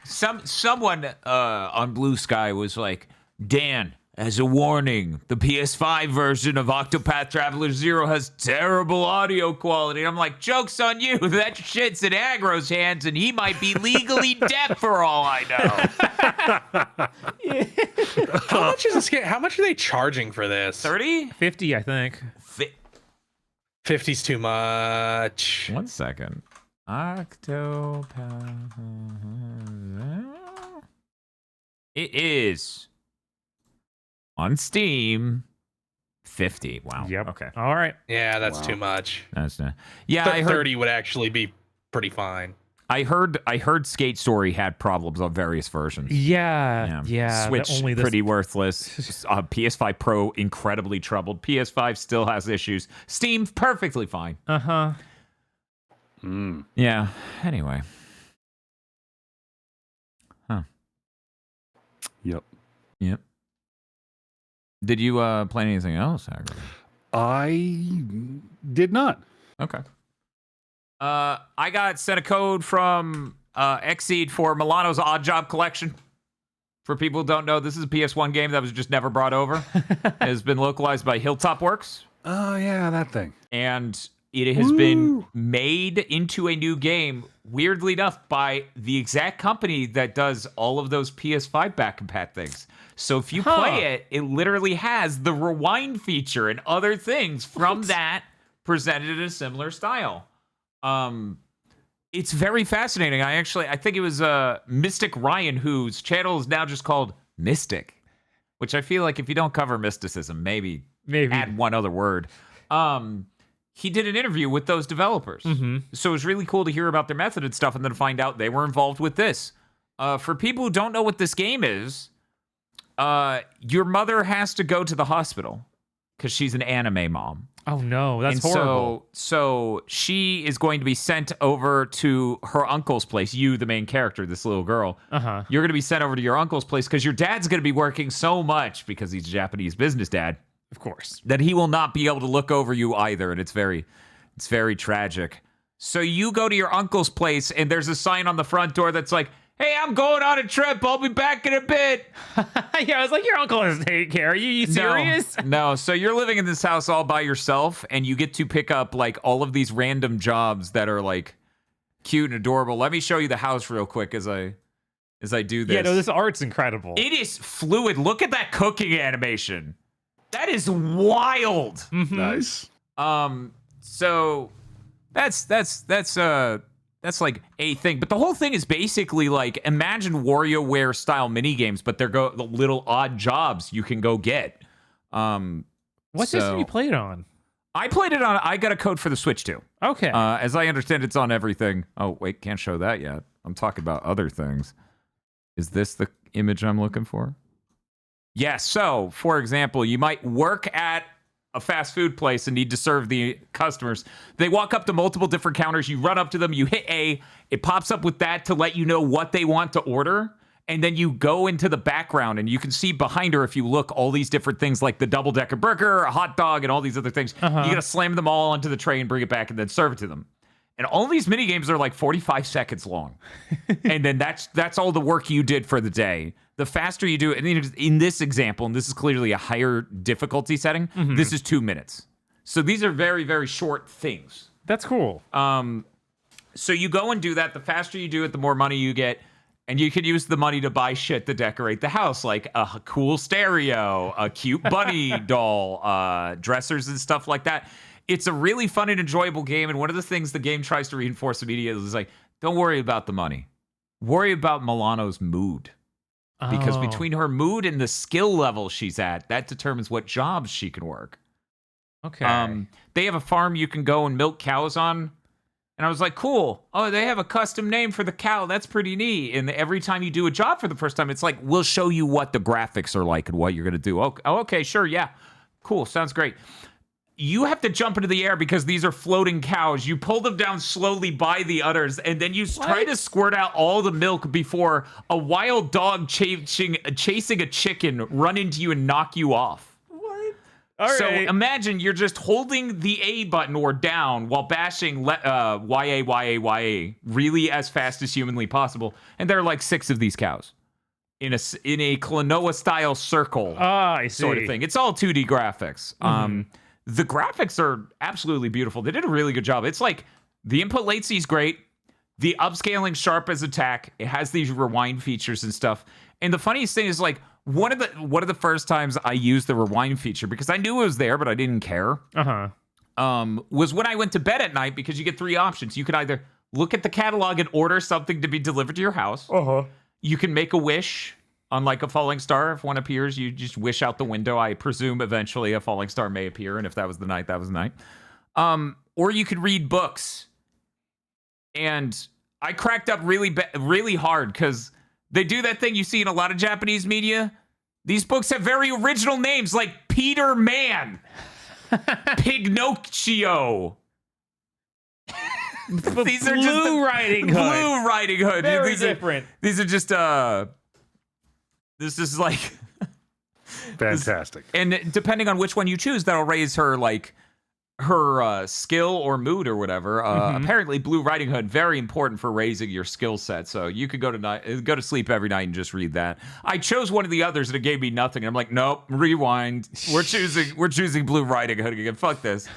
Someone on Blue Sky was like, Dan, As a warning, the PS5 version of Octopath Traveler 0 has terrible audio quality. I'm like, joke's on you. That shit's in Agro's hands, and he might be legally deaf for all I know. How much is this game? How much are they charging for this? 30? 50, I think. 50's too much. 1 second. Octopath. It is on Steam 50. Wow. Yep. Okay. All right. Yeah, that's too much. That's not. Yeah, I heard 30 would actually be pretty fine. I heard Skate Story had problems on various versions. Yeah. Yeah. Switch only this. pretty worthless. PS5 Pro incredibly troubled. PS5 still has issues. Steam perfectly fine. Uh-huh. Yeah. Anyway. Huh. Yep. Yep. Did you play anything else, Agro? I did not. Okay. I got sent a code from Xseed for Milano's Odd Job Collection. For people who don't know, this is a PS1 game that was just never brought over. It has been localized by Hilltop Works. Oh yeah, that thing. And it has been made into a new game, weirdly enough, by the exact company that does all of those PS5 back compat things. So if you play it, it literally has the rewind feature and other things from that presented in a similar style. It's very fascinating. I think it was Mystic Ryan, whose channel is now just called Mystic, which I feel like if you don't cover mysticism, maybe add one other word. He did an interview with those developers. So it was really cool to hear about their method and stuff and then find out they were involved with this. For people who don't know what this game is, your mother has to go to the hospital because she's an anime mom. Oh no, that's horrible. So she is going to be sent over to her uncle's place. You, the main character, this little girl. You're going to be sent over to your uncle's place because your dad's going to be working so much because he's a Japanese business dad. Of course. That he will not be able to look over you either, and it's very tragic. So you go to your uncle's place, and there's a sign on the front door that's like, "Hey, I'm going on a trip. I'll be back in a bit." Yeah, I was like, your uncle doesn't take care. Are you serious? No. So you're living in this house all by yourself, and you get to pick up like all of these random jobs that are like cute and adorable. Let me show you the house real quick as I do this. Yeah, no, this art's incredible. It is fluid. Look at that cooking animation. That is wild. Nice. So that's like a thing, but the whole thing is basically like imagine WarioWare style mini games, but they're the little odd jobs you can go get. What system you played on? I played it on. I got a code for the Switch too. Okay. As I understand, it's on everything. Oh wait, can't show that yet. I'm talking about other things. Is this the image I'm looking for? Yes. So, for example, you might work at a fast food place and need to serve the customers. They walk up to multiple different counters. You run up to them. You hit A. It pops up with that to let you know what they want to order. And then you go into the background and you can see behind her, if you look, all these different things like the double-decker burger, a hot dog, and all these other things. You got to slam them all onto the tray and bring it back and then serve it to them. And all these mini games are like 45 seconds long. And then that's all the work you did for the day. The faster you do it, and in this example, and this is clearly a higher difficulty setting, this is 2 minutes. So these are very, very short things. That's cool. So you go and do that. The faster you do it, the more money you get. And you can use the money to buy shit to decorate the house, like a cool stereo, a cute bunny doll, dressers and stuff like that. It's a really fun and enjoyable game. And one of the things the game tries to reinforce immediately is like, don't worry about the money. Worry about Milano's mood. Because between her mood and the skill level she's at, that determines what jobs she can work. Okay. They have a farm you can go and milk cows on. And I was like, cool. Oh, they have a custom name for the cow. That's pretty neat. And every time you do a job for the first time, it's like, we'll show you what the graphics are like and what you're going to do. Oh, okay, sure, yeah. Cool, sounds great. You have to jump into the air because these are floating cows. You pull them down slowly by the udders, and then you try to squirt out all the milk before a wild dog chasing a chicken run into you and knock you off. What? So imagine you're just holding the A button or down while bashing YA really as fast as humanly possible. And there are like 6 of these cows. in a Klonoa style circle I see. sort of thing. It's all 2D graphics. The graphics are absolutely beautiful. They did a really good job. It's like the input latency is great. The upscaling sharp as attack. It has these rewind features and stuff. And the funniest thing is like one of the first times I used the rewind feature, because I knew it was there, but I didn't care. Was when I went to bed at night, because you get 3 options. You could either look at the catalog and order something to be delivered to your house. You can make a wish on like a falling star. If one appears, you just wish out the window. I presume eventually a falling star may appear, and if that was the night, that was the night. Or you could read books. And I cracked up really hard because they do that thing you see in a lot of Japanese media. These books have very original names like Peter Man, Pinocchio. These are just Blue Riding Hood. Blue Riding Hood. Very different. These are just this is like Fantastic. and depending on which one you choose, that'll raise her skill or mood or whatever. Apparently, Blue Riding Hood, very important for raising your skill set. So you could go to sleep every night and just read that. I chose one of the others and it gave me nothing. I'm like, nope, rewind. We're choosing Blue Riding Hood again. Fuck this.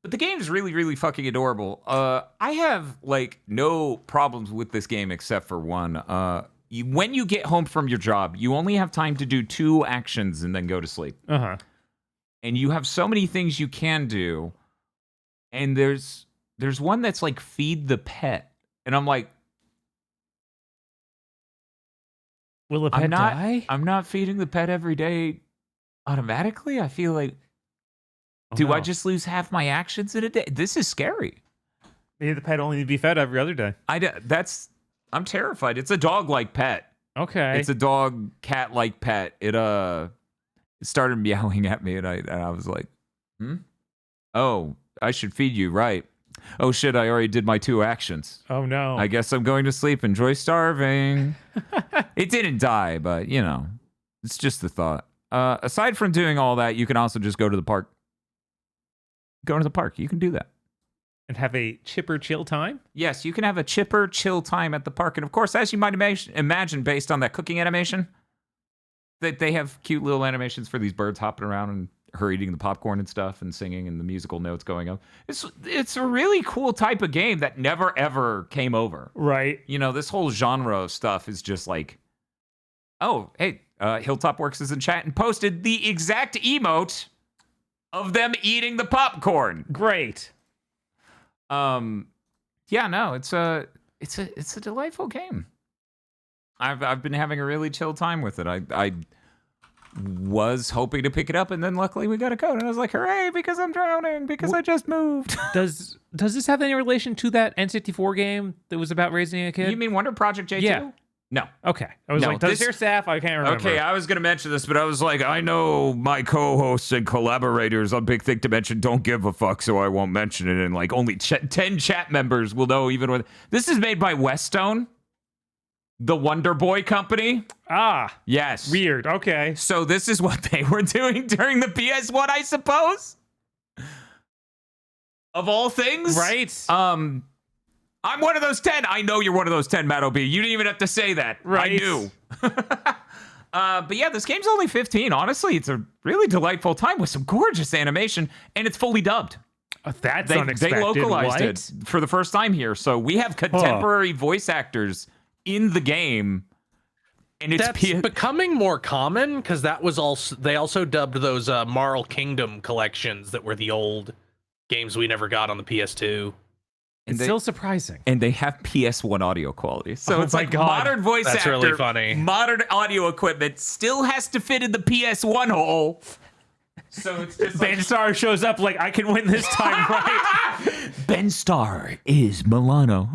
But the game is really, really fucking adorable. I have like no problems with this game except for one. When you get home from your job, you only have time to do 2 actions and then go to sleep. And you have so many things you can do. And there's one that's like feed the pet. And I'm like, Will the pet die? I'm not feeding the pet every day automatically. I feel like, do I just lose half my actions in a day? This is scary. Maybe the pet only need to be fed every other day. I'm terrified. It's a dog-like pet. Okay. It's a dog cat-like pet. It started meowing at me, and I was like, oh, I should feed you, right? Oh shit, I already did my 2 actions. Oh no. I guess I'm going to sleep. Enjoy starving. It didn't die, but you know, it's just the thought. Aside from doing all that, you can also just go to the park. Go to the park. You can do that. And have a chipper chill time? Yes, you can have a chipper chill time at the park. And of course, as you might imagine, based on that cooking animation, that they have cute little animations for these birds hopping around and her eating the popcorn and stuff and singing and the musical notes going up. It's a really cool type of game that never ever came over. Right. You know, this whole genre of stuff is just like, oh, hey, Hilltop Works is in chat and posted the exact emote of them eating the popcorn. Great. Yeah, no, it's a delightful game. I've been having a really chill time with it. I was hoping to pick it up, and then luckily we got a code, and I was like, hooray, because I'm drowning, because I just moved. Does this have any relation to that N64 game that was about raising a kid? You mean Wonder Project J2? Yeah. No. Okay. I was like, does your staff? I can't remember. Okay, I was going to mention this, but I was like, I know my co-hosts and collaborators on Big Thick Dimension don't give a fuck, so I won't mention it. And like only 10 chat members will know even when. This is made by Westone, the Wonder Boy company. Ah. Yes. Weird. Okay. So this is what they were doing during the PS1, I suppose. Of all things. Right. I'm one of those 10. I know you're one of those 10, Matt OB. You didn't even have to say that. Right. I knew. But yeah, this game's only 15. Honestly, it's a really delightful time with some gorgeous animation, and it's fully dubbed. That's unexpected. They localized What? it for the first time here. So we have contemporary voice actors in the game. And it's That's becoming more common because that was also they also dubbed those Marl Kingdom collections that were the old games we never got on the PS2. It's still surprising. And they have PS1 audio quality. So it's like God. modern voice That's actor, really funny. modern audio equipment still has to fit in the PS1 hole. So it's just Ben Starr shows up like, I can win this time, right? Ben Starr is Milano.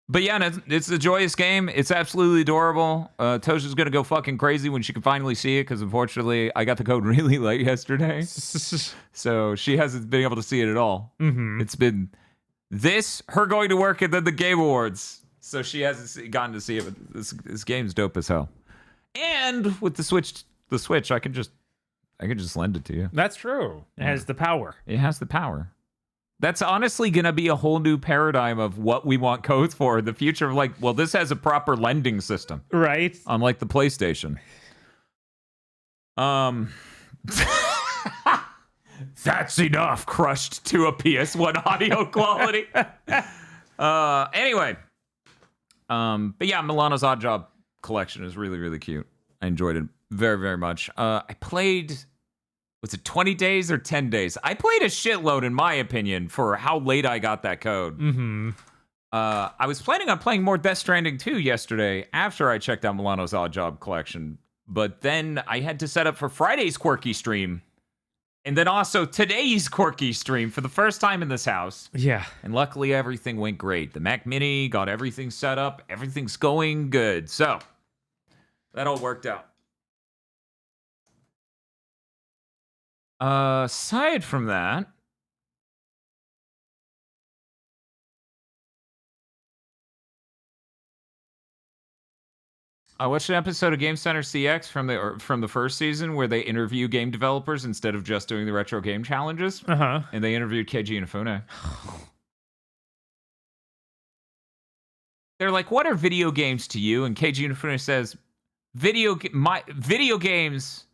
But yeah, it's a joyous game. It's absolutely adorable. Tosha's going to go fucking crazy when she can finally see it because unfortunately I got the code really late yesterday. So she hasn't been able to see it at all. Mm-hmm. It's been her going to work and then the Game Awards. So she hasn't gotten to see it, but this game's dope as hell. And with the Switch, I can just lend it to you. That's true. It has the power. It has the power. That's honestly going to be a whole new paradigm of what we want codes for in the future. Like, well, this has a proper lending system, Right? unlike the PlayStation. That's enough. Crushed to a PS1 audio quality. Anyway. But yeah, Milano's Odd Job collection is really, really cute. I enjoyed it very, very much. I played, was it 20 days or 10 days? I played a shitload, in my opinion, for how late I got that code. Mm-hmm. I was planning on playing more Death Stranding 2 yesterday after I checked out Milano's Odd Job collection. But then I had to set up for Friday's quirky stream. And then also today's quirky stream for the first time in this house. Yeah. And luckily everything went great. The Mac Mini got everything set up. Everything's going good. So that all worked out. Aside from that, I watched an episode of Game Center CX from the first season where they interview game developers instead of just doing the retro game challenges. Uh-huh. And they interviewed Keiji Inafune. They're like, "What are video games to you?" And Keiji Inafune says, "Video games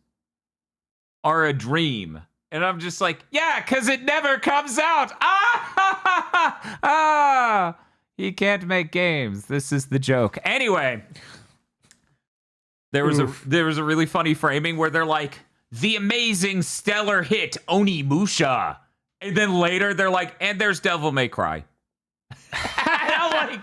are a dream." And I'm just like, "Yeah, because it never comes out." He can't make games. This is the joke. Anyway. There was a really funny framing where they're like, "The amazing stellar hit Onimusha," and then later they're like, "And there's Devil May Cry." And I'm like,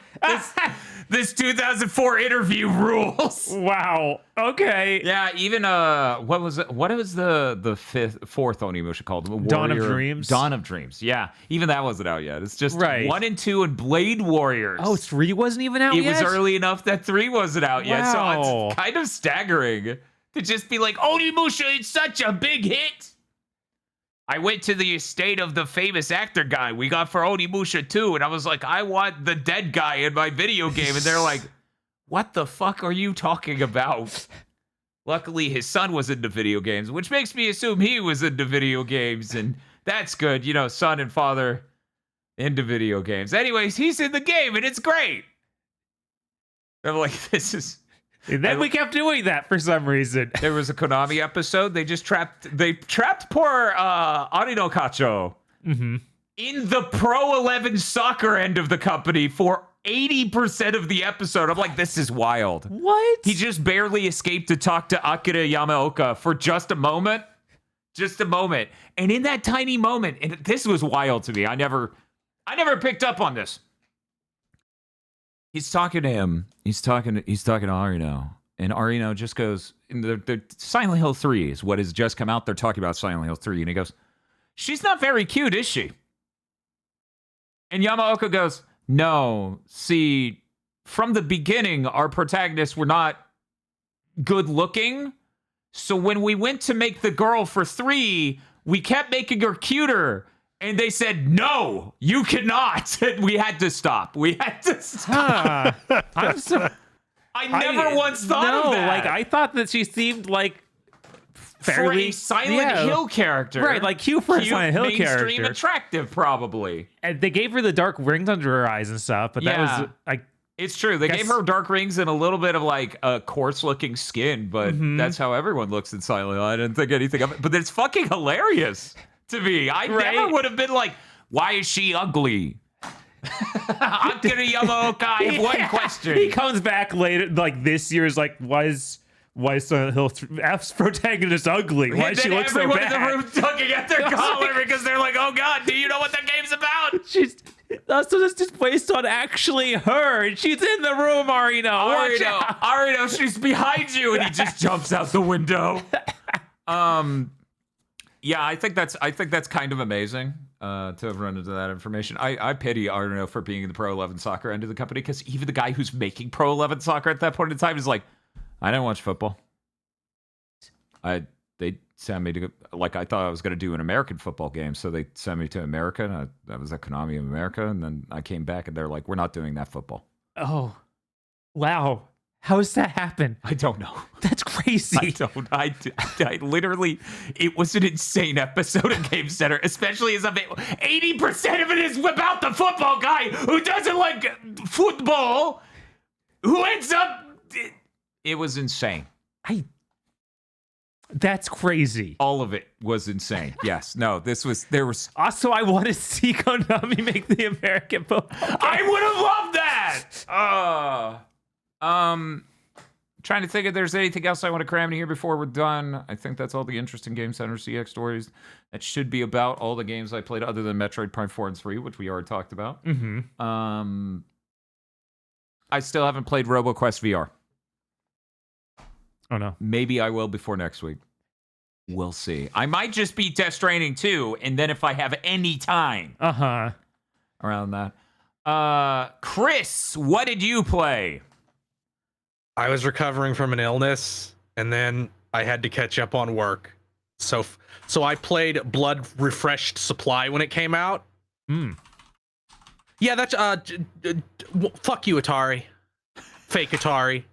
this 2004 interview rules. Wow. Okay. Yeah, even what was it? What was the fourth Onimusha called? Dawn of Dreams. Dawn of Dreams. Yeah, even that wasn't out yet. It's just Right. 1 and 2 and Blade Warriors. Oh, 3 wasn't even out It yet? was early enough that 3 wasn't out yet, so Wow. it's kind of staggering to just be like, "Onimusha, it's such a big hit." I went to the estate of the famous actor guy we got for Onimusha 2, and I was like, "I want the dead guy in my video game," and they're like, "What the fuck are you talking about?" Luckily, his son was into video games, which makes me assume he was into video games, and that's good. You know, son and father into video games. Anyways, he's in the game, and it's great. I'm like, this is... And then we kept doing that for some reason. There was a Konami episode. They trapped poor Arino Kacho Mm-hmm. in the Pro 11 soccer end of the company for 80% of the episode. I'm like, this is wild. What? He just barely escaped to talk to Akira Yamaoka for just a moment. Just a moment. And in that tiny moment, and this was wild to me. I never picked up on this. He's talking to him. He's talking to Arino. And Arino just goes, the Silent Hill 3 is what has just come out. They're talking about Silent Hill 3. And he goes, "She's not very cute, is she?" And Yamaoka goes, "No, see, from the beginning, our protagonists were not good looking. So when we went to make the girl for 3, we kept making her cuter. And they said, 'No, you cannot.' And we had to stop. I never once thought of that. Like I thought that she seemed like for a Silent Hill character. Right, like cute for a Silent Hill mainstream character. attractive, probably. And they gave her the dark rings under her eyes and stuff, but that was like... It's true. They gave her dark rings and a little bit of like a coarse-looking skin, but that's how everyone looks in Silent Hill. I didn't think anything of it, but it's fucking hilarious to me. I never would have been like, "Why is she ugly?" Akira Yamaoka, I have one question. He comes back later, like this year's, like, why is Silent Hill F's protagonist ugly? Why does she look so bad? Everyone in the room tugging at their collar because they're like, "Oh God, do you know what the game's about?" So it's just based on actually her, and she's in the room, Arino. Watch out. Arino, she's behind you, and he just jumps out the window. Yeah, I think that's kind of amazing to have run into that information. I pity Arno for being in the Pro 11 soccer end of the company, because even the guy who's making Pro 11 soccer at that point in time is like, "I didn't watch football. They sent me to, like, I thought I was going to do an American football game, so they sent me to America, and that was at Konami of America, and then I came back, and they're like, 'We're not doing that football.'" Oh, wow. How does that happen? I don't know. That's crazy. crazy. I literally, it was an insane episode of Game Center, especially as 80% of it is about the football guy who doesn't like football, who ends up. It was insane. That's crazy. All of it was insane. Yes. No, there was. Also, I want to see Konami make the American football game. I would have loved that. Trying to think if there's anything else I want to cram in here before we're done. I think that's all the interesting Game Center CX stories. That should be about all the games I played other than Metroid Prime 4 and 3, which we already talked about. Mm-hmm. I still haven't played RoboQuest VR. Oh, no. Maybe I will before next week. We'll see. I might just be Death Stranding 2, and then if I have any time around that. Chris, what did you play? I was recovering from an illness, and then I had to catch up on work. So I played Blood Refreshed Supply when it came out. Yeah, that's fuck you, Atari. Fake Atari.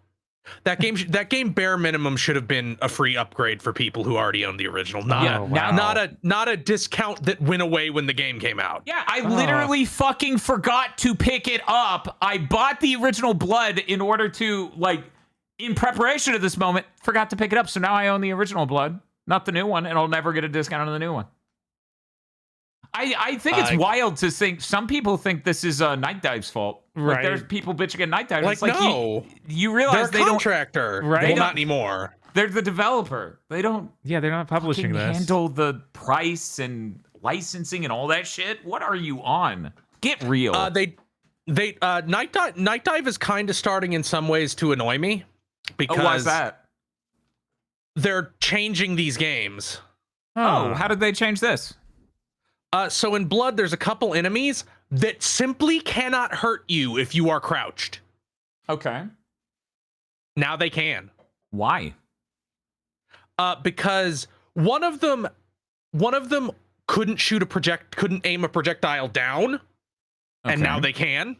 That game bare minimum should have been a free upgrade for people who already own the original. Not a discount that went away when the game came out. Yeah, I literally fucking forgot to pick it up. I bought the original Blood in order to, like, in preparation of this moment, forgot to pick it up. So now I own the original Blood, not the new one, and I'll never get a discount on the new one. I think it's wild to think, some people think this is Night Dive's fault. Right. Like, there's people bitching at Night Dive. Like, it's like, no. You realize they're they a contractor. Right. Well, not anymore. They're the developer. They don't Yeah, they're not publishing this. handle the price and licensing and all that shit. What are you on? Get real. Night Dive is kind of starting in some ways to annoy me because why's that? They're changing these games. Oh, how did they change this? So in Blood, there's a couple enemies that simply cannot hurt you if you are crouched. Okay. Now they can. Why? Because one of them couldn't aim a projectile down, and now they can.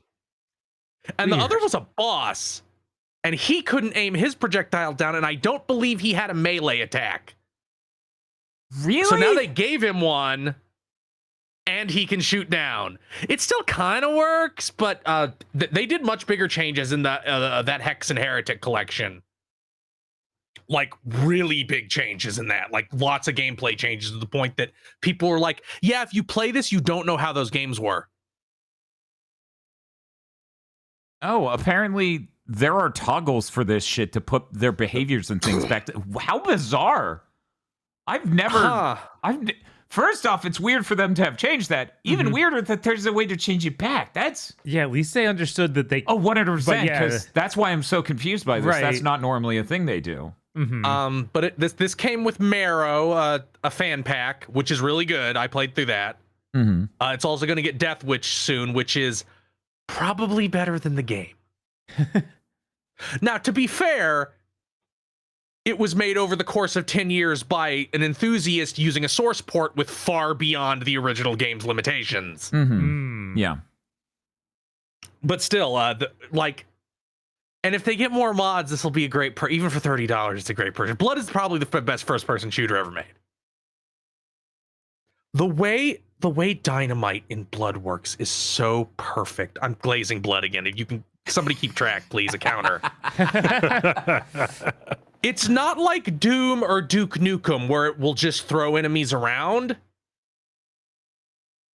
And the other was a boss, and he couldn't aim his projectile down, and I don't believe he had a melee attack. Really? So now they gave him one, and he can shoot down. It still kind of works, but they did much bigger changes in that Hex and Heretic collection. Like, really big changes in that. Like, lots of gameplay changes to the point that people were like, yeah, if you play this, you don't know how those games were. Oh, apparently there are toggles for this shit to put their behaviors and things back to. How bizarre. I've never. First off, it's weird for them to have changed that. Even weirder that there's a way to change it back. That's. Yeah, at least they understood that they. Oh, 100%. Yeah. Because that's why I'm so confused by this. Right. That's not normally a thing they do. But this came with Marrow, a fan pack, which is really good. I played through that. It's also going to get Death Witch soon, which is probably better than the game. Now, to be fair, it was made over the course of 10 years by an enthusiast using a source port with far beyond the original game's limitations. Yeah. But still, and if they get more mods, this will be a great even for $30, it's a great purchase. Blood is probably the best first-person shooter ever made. The way Dynamite in Blood works is so perfect. I'm glazing blood again. If you can, somebody keep track, please. A counter. It's not like Doom or Duke Nukem where it will just throw enemies around.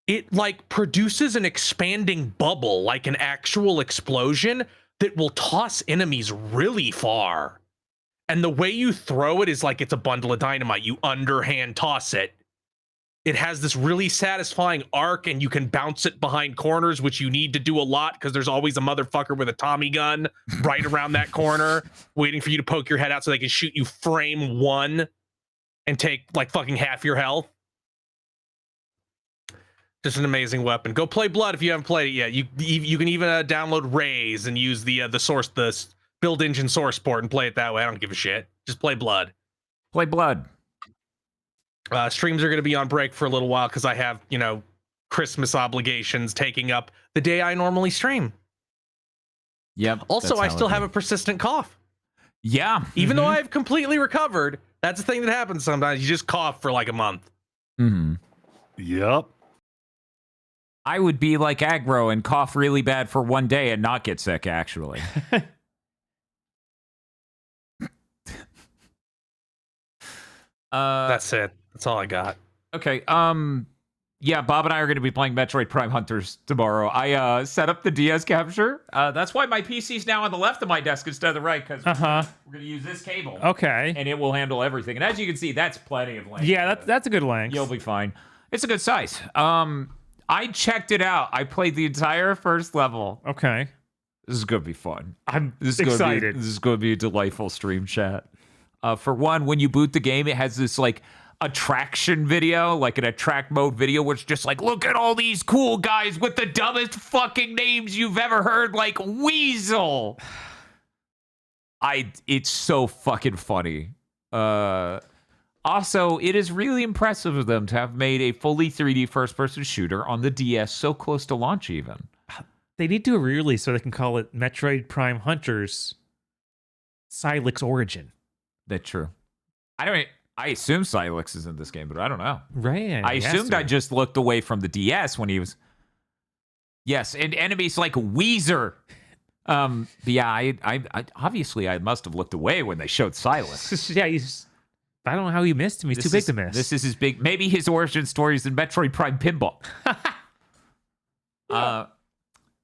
It like produces an expanding bubble, like an actual explosion that will toss enemies really far. And the way you throw it is like it's a bundle of dynamite. You underhand toss it. It has this really satisfying arc, and you can bounce it behind corners, which you need to do a lot because there's always a motherfucker with a Tommy gun right around that corner waiting for you to poke your head out so they can shoot you frame one and take like fucking half your health. Just an amazing weapon. Go play Blood if you haven't played it yet. You can even download Raze and use the build engine source port and play it that way. I don't give a shit. Just play Blood. Play Blood. Streams are going to be on break for a little while because I have, Christmas obligations taking up the day I normally stream. Yep. Also, I still have a persistent cough. Yeah. Even though I've completely recovered, that's the thing that happens sometimes. You just cough for like a month. Mm-hmm. Yep. I would be like aggro and cough really bad for one day and not get sick, actually. That's it. That's all I got. Okay. Yeah, Bob and I are going to be playing Metroid Prime Hunters tomorrow. I set up the DS capture. That's why my PC's now on the left of my desk instead of the right, because we're going to use this cable. Okay. And it will handle everything. And as you can see, that's plenty of length. Yeah, that's a good length. You'll be fine. It's a good size. I checked it out. I played the entire first level. Okay. This is going to be fun. I'm This is excited. This is going to be a delightful stream chat. For one, when you boot the game, it has this like attraction video, like an attract mode video, where it's just like, look at all these cool guys with the dumbest fucking names you've ever heard, like Weasel. It's so fucking funny. Also, it is really impressive of them to have made a fully 3D first-person shooter on the DS so close to launch even. They need to re-release so they can call it Metroid Prime Hunters Silex Origin. That's true. I assume Silex is in this game, but I don't know. Right. I assumed I just looked away from the DS when he was... Yes, and enemies like Weezer. Yeah, I obviously I must have looked away when they showed Silex. Yeah, I don't know how he missed him. He's too big to miss. This is his big... Maybe his origin story is in Metroid Prime Pinball.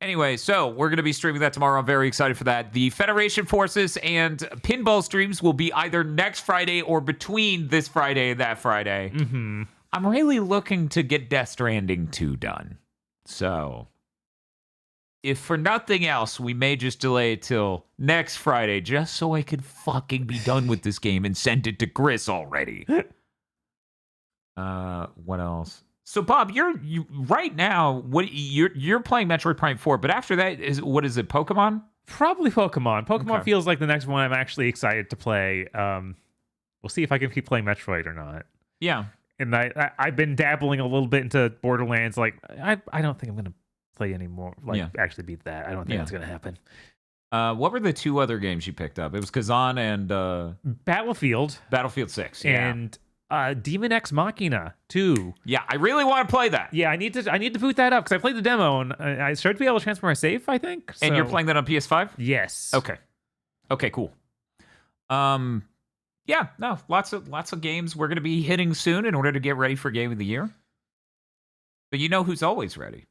Anyway, so we're going to be streaming that tomorrow. I'm very excited for that. The Federation Forces and Pinball streams will be either next Friday or between this Friday and that Friday. Mm-hmm. I'm really looking to get Death Stranding 2 done. So, if for nothing else, we may just delay it till next Friday just so I could fucking be done with this game and send it to Chris already. What else? So Bob, you right now. You're playing Metroid Prime 4, but after that, what is it? Pokemon? Probably Pokemon. Pokemon Okay. feels like the next one I'm actually excited to play. We'll see if I can keep playing Metroid or not. Yeah. And I've been dabbling a little bit into Borderlands. Like I don't think I'm gonna play anymore. Like actually beat that. I don't think that's gonna happen. What were the two other games you picked up? It was Kazan and Battlefield Battlefield 6. Yeah. and Demon X Machina 2. Yeah, I really want to play that. Yeah, I need to boot that up because I played the demo and I started to be able to transfer my save, I think. And you're So- playing that on PS5? Yes. Okay. Okay, cool. Yeah, no, lots of games we're going to be hitting soon in order to get ready for Game of the Year. But you know who's always ready?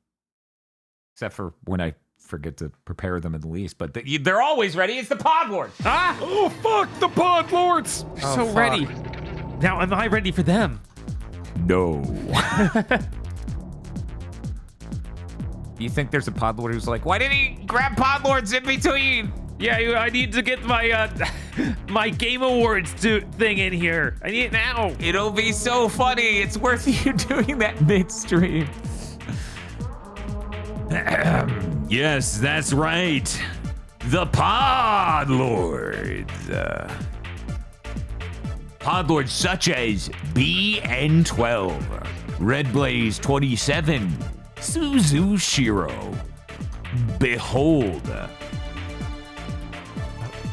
Except for when I forget to prepare them in the least. But they're always ready. It's the Pod Lord. Ah! Oh, fuck the Pod Lords! They're so ready. Now, am I ready for them? No. You think there's a Pod Lord who's like, why didn't he grab Pod Lords in between? Yeah, I need to get my my Game Awards thing in here. I need it now. It'll be so funny. It's worth you doing that midstream. Yes, that's right. The Pod Lords. Pod Lords such as BN12, Red Blaze 27, Suzu Shiro, Behold,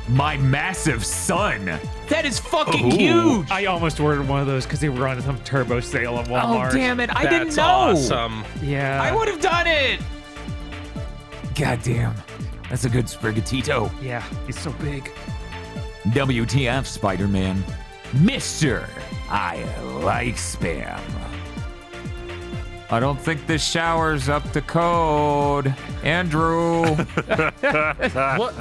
My Massive Son. That is fucking huge. I almost ordered one of those because they were on some turbo sale at Walmart. Oh, damn it. I didn't That's know. awesome. Yeah. I would have done it. God damn. That's a good Sprigatito. Yeah, he's so big. WTF, Spider-Man. Mr. I like spam. I don't think this shower's up to code. Andrew. What?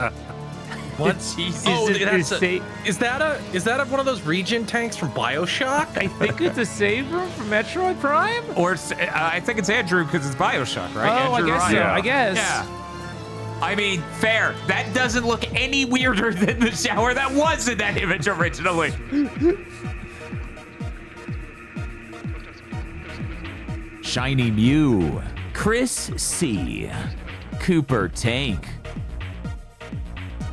What? Jesus. Oh, Is that one of those regen tanks from BioShock? I think it's a save room for Metroid Prime. Or I think it's Andrew because it's BioShock, right? Oh, Andrew I guess Ryan. so. I guess. Yeah. I mean, fair. That doesn't look any weirder than the shower that was in that image originally. Shiny Mew, Chris C, Cooper Tank,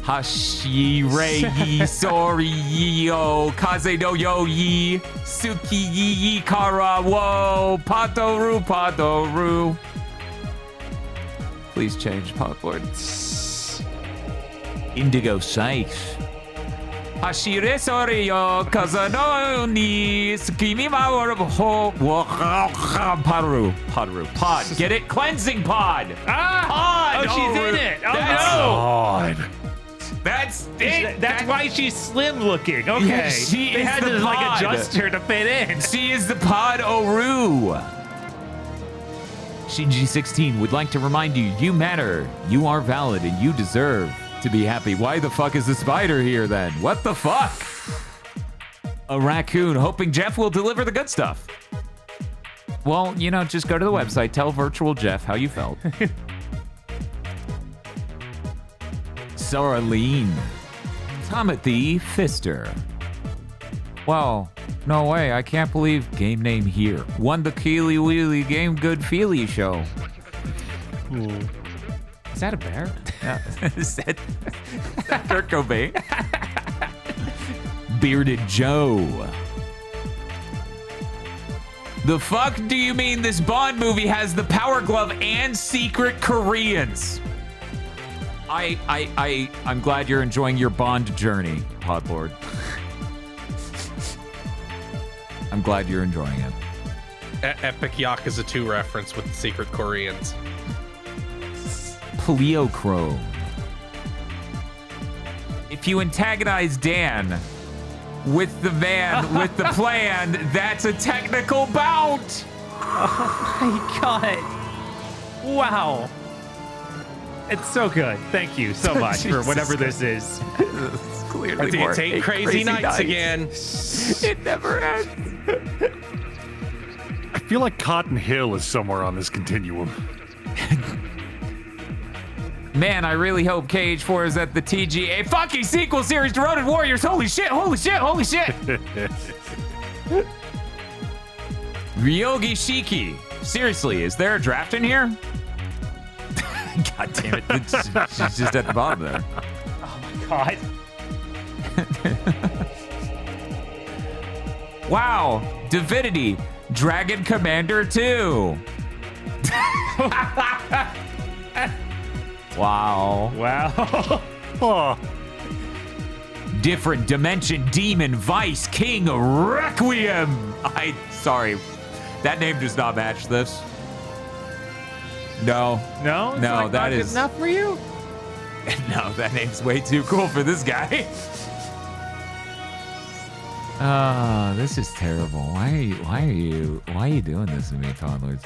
Hashirei Soryo, Kaze no Yo-yi, Suki Yi Kara Wo, Padoru. Please change Podboard. Indigo Scythe, Hashire Soryo Kazano ni Skimi Mawaru Ho Paru. Pod. Get it? Cleansing pod. Ah! Pod. Oh, she's in it. Oh, That's- no. That's it. That's why she's slim looking. Okay. Yeah, she they is had the to like pod. adjust her to fit in. She is the Pod Oru. Shinji 16 would like to remind you, you matter, you are valid, and you deserve to be happy. Why the fuck is the spider here then? What the fuck? A raccoon hoping Jeff will deliver the good stuff. Well, you know, just go to the website, tell virtual Jeff how you felt. Soraline. Timothy Pfister. Wow, no way, I can't believe game name here. Won the Keely Wheelie Game Good Feely show. Is that a bear? Is that Kurt Cobain? Bearded Joe. The fuck do you mean this Bond movie has the Power Glove and secret Koreans? I'm glad you're enjoying your Bond journey, Podlord. I'm glad you're enjoying it. Epic Yakuza 2 reference with the secret Koreans. Pleochrome. If you antagonize Dan with the van, with the plan, that's a technical bout. Oh my god. Wow. It's so good. Thank you so much for whatever this is. It's clearly more It's 8 crazy nights again. It never ends. I feel like Cotton Hill is somewhere on this continuum. Man, I really hope KH4 is at the TGA fucking sequel series to Road Warriors. Holy shit, holy shit, holy shit. Ryogi Shiki. Seriously, is there a draft in here? God damn it. She's just at the bottom there. God. Wow. Divinity. Dragon Commander 2. Wow. Wow. Oh, Different Dimension Demon Vice King Requiem. Sorry. That name does not match this. No. No? It's No, like that not good is- enough for you? No, that name's way too cool for this guy. This is terrible. Why are you doing this to me, toddlers?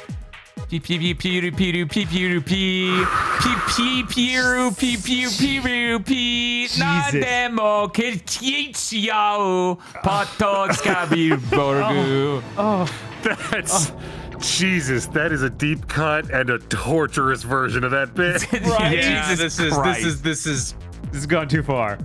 that's Jesus. That is a deep cut and a torturous version of that bit. Yeah, Jesus this Christ. is This has gone too far.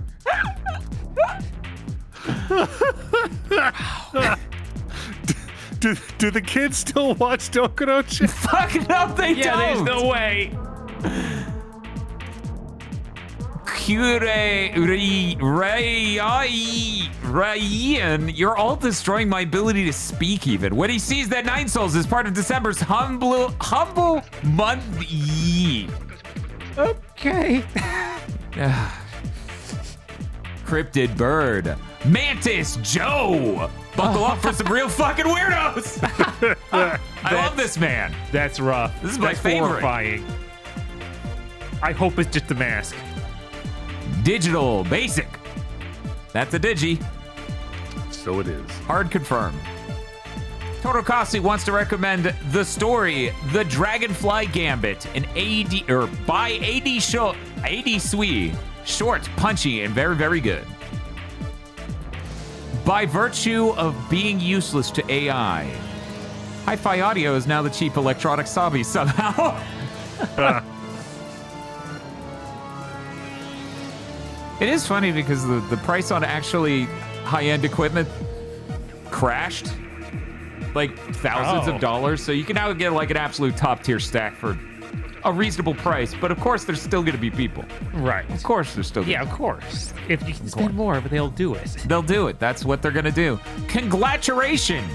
Do the kids still watch Dokuro-chan? Fuck no, they Yeah, there's don't. no way. Ryan, you're all destroying my ability to speak even. When he sees that Nine Souls is part of December's humble month. Okay. Cryptid Bird. Mantis Joe. Buckle up for some real fucking weirdos. I love this man. That's rough. This is my That's favorite. horrifying. I hope it's just a mask. Digital Basic. That's a digi. So it is. Hard confirmed. Torokasi wants to recommend the story, The Dragonfly Gambit, an by AD Sui. Short, punchy, and very, very good. By virtue of being useless to AI, Hi-Fi Audio is now the cheap electronic hobby somehow. It is funny because the price on actually high-end equipment crashed like thousands of dollars. So you can now get like an absolute top-tier stack for a reasonable price. But of course, there's still going to be people. Right. Of course, there's still Yeah, of course. If you can spend more, but they'll do it. They'll do it. That's what they're going to do. Congratulations!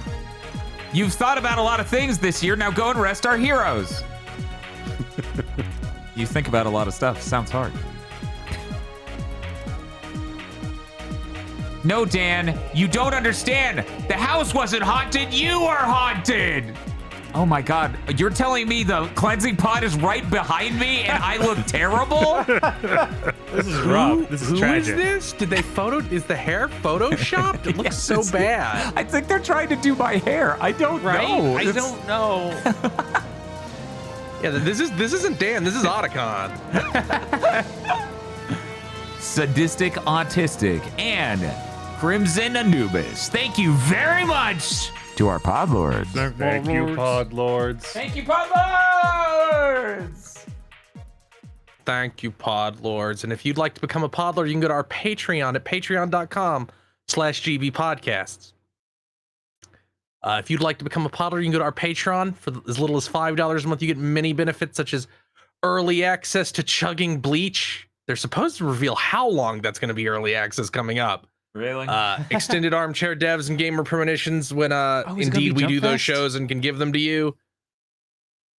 You've thought about a lot of things this year. Now go and rest our heroes. You think about a lot of stuff. Sounds hard. No, Dan, you don't understand. The house wasn't haunted. You are haunted. Oh my God, you're telling me the cleansing pot is right behind me and I look terrible? This is rough. This is Who tragic. is this? Did they is the hair photoshopped? It looks Yes, so it's- bad. I think they're trying to do my hair. I don't Right? know. I don't know. Yeah, this isn't Dan. This is Otacon. Sadistic Autistic and Crimson Anubis. Thank you very much to our podlords. Thank you, Pod Lords. Thank you, podlords. Thank you, Podlords. And if you'd like to become a Podlord, you can go to our Patreon at patreon.com/gbpodcasts. If you'd like to become a Podlord, you can go to our Patreon for as little as $5 a month. You get many benefits such as early access to Chugging Bleach. They're supposed to reveal how long that's going to be early access coming up. Really? Extended armchair devs and gamer premonitions when is it gonna indeed be we do Jump those Fest? shows and can give them to you.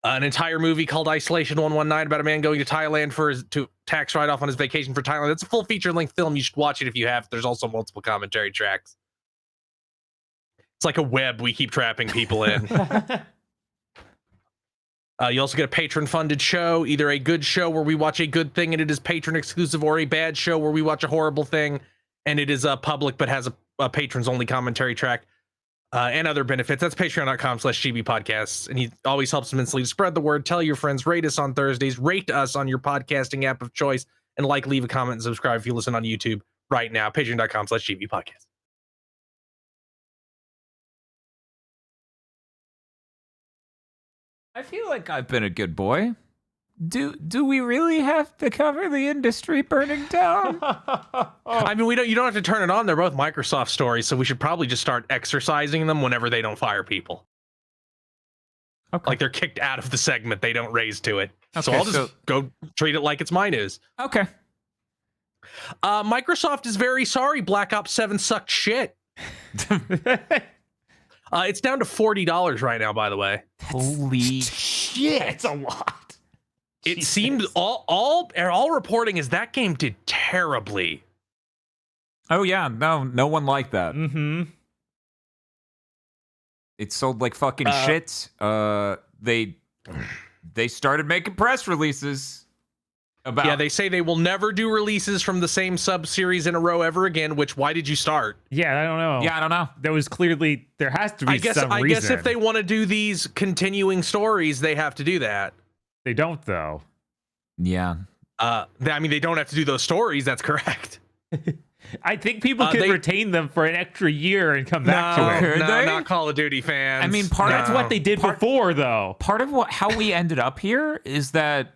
An entire movie called Isolation 119 about a man going to Thailand to tax write-off on his vacation for Thailand. It's a full feature-length film. You should watch it if you have. There's also multiple commentary tracks. It's like a web we keep trapping people in. You also get a patron-funded show, either a good show where we watch a good thing and it is patron-exclusive, or a bad show where we watch a horrible thing and it is public but has a patrons-only commentary track, and other benefits. That's patreon.com/gbpodcasts. And he always helps immensely to spread the word. Tell your friends, rate us on Thursdays, rate us on your podcasting app of choice, and leave a comment and subscribe if you listen on YouTube right now. Patreon.com/gbpodcasts. I feel like I've been a good boy. Do we really have to cover the industry burning down? I mean, you don't have to turn it on. They're both Microsoft stories, so we should probably just start exercising them whenever they don't fire people. Okay. Like they're kicked out of the segment, they don't raise to it. So Okay, I'll just go treat it like it's my news. Okay. Microsoft is very sorry. Black Ops 7 sucked shit. It's down to $40 right now, by the way. Holy shit. It's a lot. It Jesus. seemed all reporting is that game did terribly. Oh yeah, no one liked that. Mm-hmm. It sold like fucking shit. They started making press releases about. Yeah, they say they will never do releases from the same sub-series in a row ever again, which why did you start? Yeah, I don't know. Yeah, I don't know. There was clearly, there has to be I guess reason. if they want to do these continuing stories, they have to do that. They don't, though. Yeah. I mean, they don't have to do those stories. That's correct. I think people could they- retain them for an extra year and come back to it. Could no, they? not Call of Duty fans. I mean, That's what they did before, though. Part of how we ended up here is that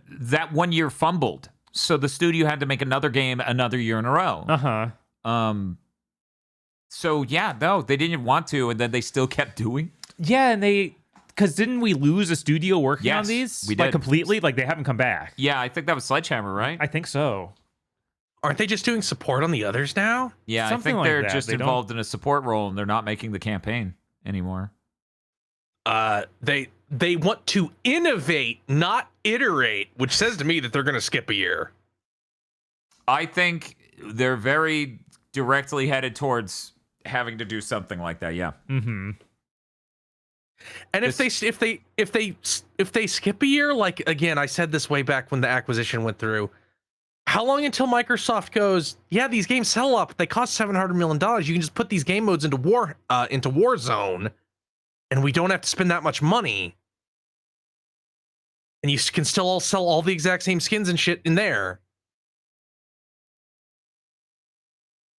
1 year fumbled. So the studio had to make another game another year in a row. Uh-huh. So yeah, no, they didn't want to, and then they still kept doing. Yeah, and because didn't we lose a studio working on Yes, these? we Like did. completely? Like they haven't come back. Yeah, I think that was Sledgehammer, right? I think so. Aren't they just doing support on the others now? Yeah, Something I think like they're that. just They don't- involved in a support role, and they're not making the campaign anymore. They want to innovate, not iterate, which says to me that they're going to skip a year. I think they're very directly headed towards having to do something like that. Yeah. Mm-hmm. And if they skip a year, like again, I said this way back when the acquisition went through. How long until Microsoft goes, yeah, these games sell a lot, but they cost $700 million. You can just put these game modes into Warzone, and we don't have to spend that much money. And you can still all sell all the exact same skins and shit in there.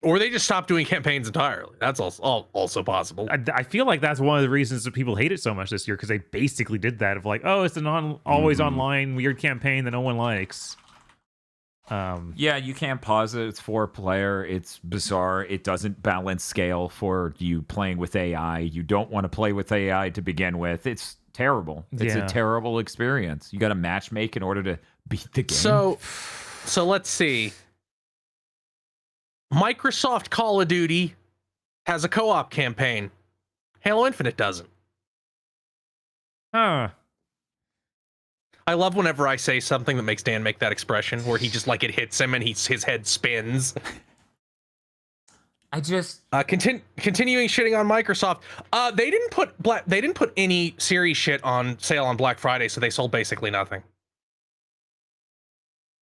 Or they just stop doing campaigns entirely. That's also possible. I feel like that's one of the reasons that people hate it so much this year, because they basically did that of like, oh, it's an always online weird campaign that no one likes. Yeah, you can't pause it. It's 4-player. It's bizarre. It doesn't balance scale for you playing with AI. You don't want to play with AI to begin with. It's terrible. It's Yeah. a terrible experience. You got to matchmake in order to beat the game. So let's see. Microsoft Call of Duty has a co-op campaign. Halo Infinite doesn't. Huh. I love whenever I say something that makes Dan make that expression where he just like it hits him and his head spins. Continuing shitting on Microsoft. They didn't put any Series shit on sale on Black Friday, so they sold basically nothing.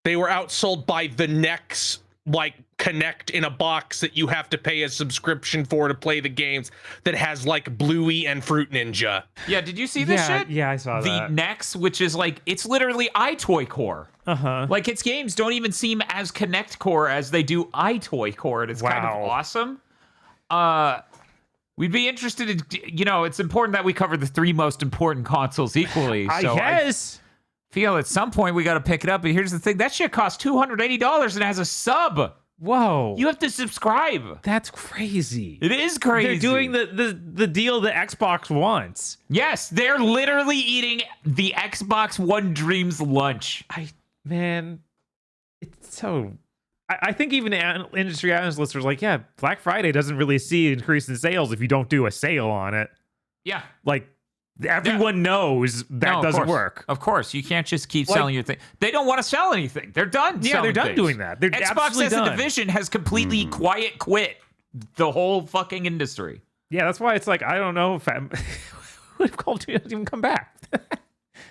They were outsold by the next like Connect in a box that you have to pay a subscription for to play the games that has like Bluey and Fruit Ninja. Yeah, did you see this shit? Yeah, I saw that. The Nex, which is like, it's literally iToy Core. Uh-huh. Like, its games don't even seem as Connect Core as they do iToy Core, and it's kind of awesome. We'd be interested in, it's important that we cover the 3 most important consoles equally. So I feel at some point we got to pick it up. But here's the thing. That shit costs $280 and has a sub. Whoa. You have to subscribe. That's crazy. It is crazy. They're doing the deal that Xbox wants. Yes, they're literally eating the Xbox One Dreams lunch. It's so... I think even industry analysts are like, yeah, Black Friday doesn't really see an increase in sales if you don't do a sale on it. Yeah. Like, everyone knows that doesn't work. Of course. You can't just keep selling your thing. They don't want to sell anything. They're done they're done things. doing that. They're Xbox as done. a division has completely quiet quit the whole fucking industry. Yeah, that's why it's like, I don't know if Call of Duty doesn't even come back.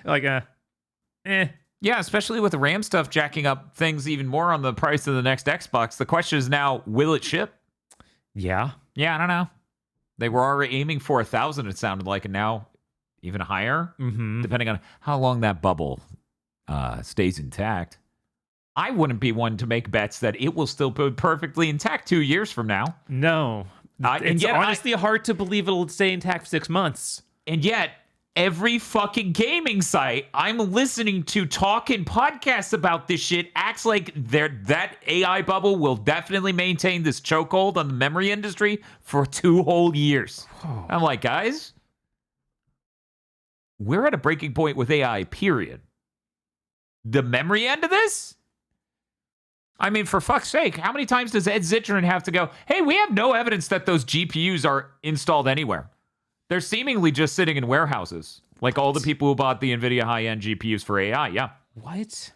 Like, Yeah, especially with the RAM stuff jacking up things even more on the price of the next Xbox. The question is now, will it ship? Yeah. Yeah, I don't know. They were already aiming for 1,000, it sounded like, and now even higher, depending on how long that bubble stays intact. I wouldn't be one to make bets that it will still be perfectly intact 2 years from now. No. It's honestly hard to believe it'll stay intact for 6 months. And yet, every fucking gaming site I'm listening to talk in podcasts about this shit acts like that AI bubble will definitely maintain this chokehold on the memory industry for 2 whole years. Oh. I'm like, guys, we're at a breaking point with AI, period. The memory end of this? I mean, for fuck's sake, how many times does Ed Zitron have to go, hey, we have no evidence that those GPUs are installed anywhere? They're seemingly just sitting in warehouses, like all the people who bought the NVIDIA high-end GPUs for AI. Yeah. What?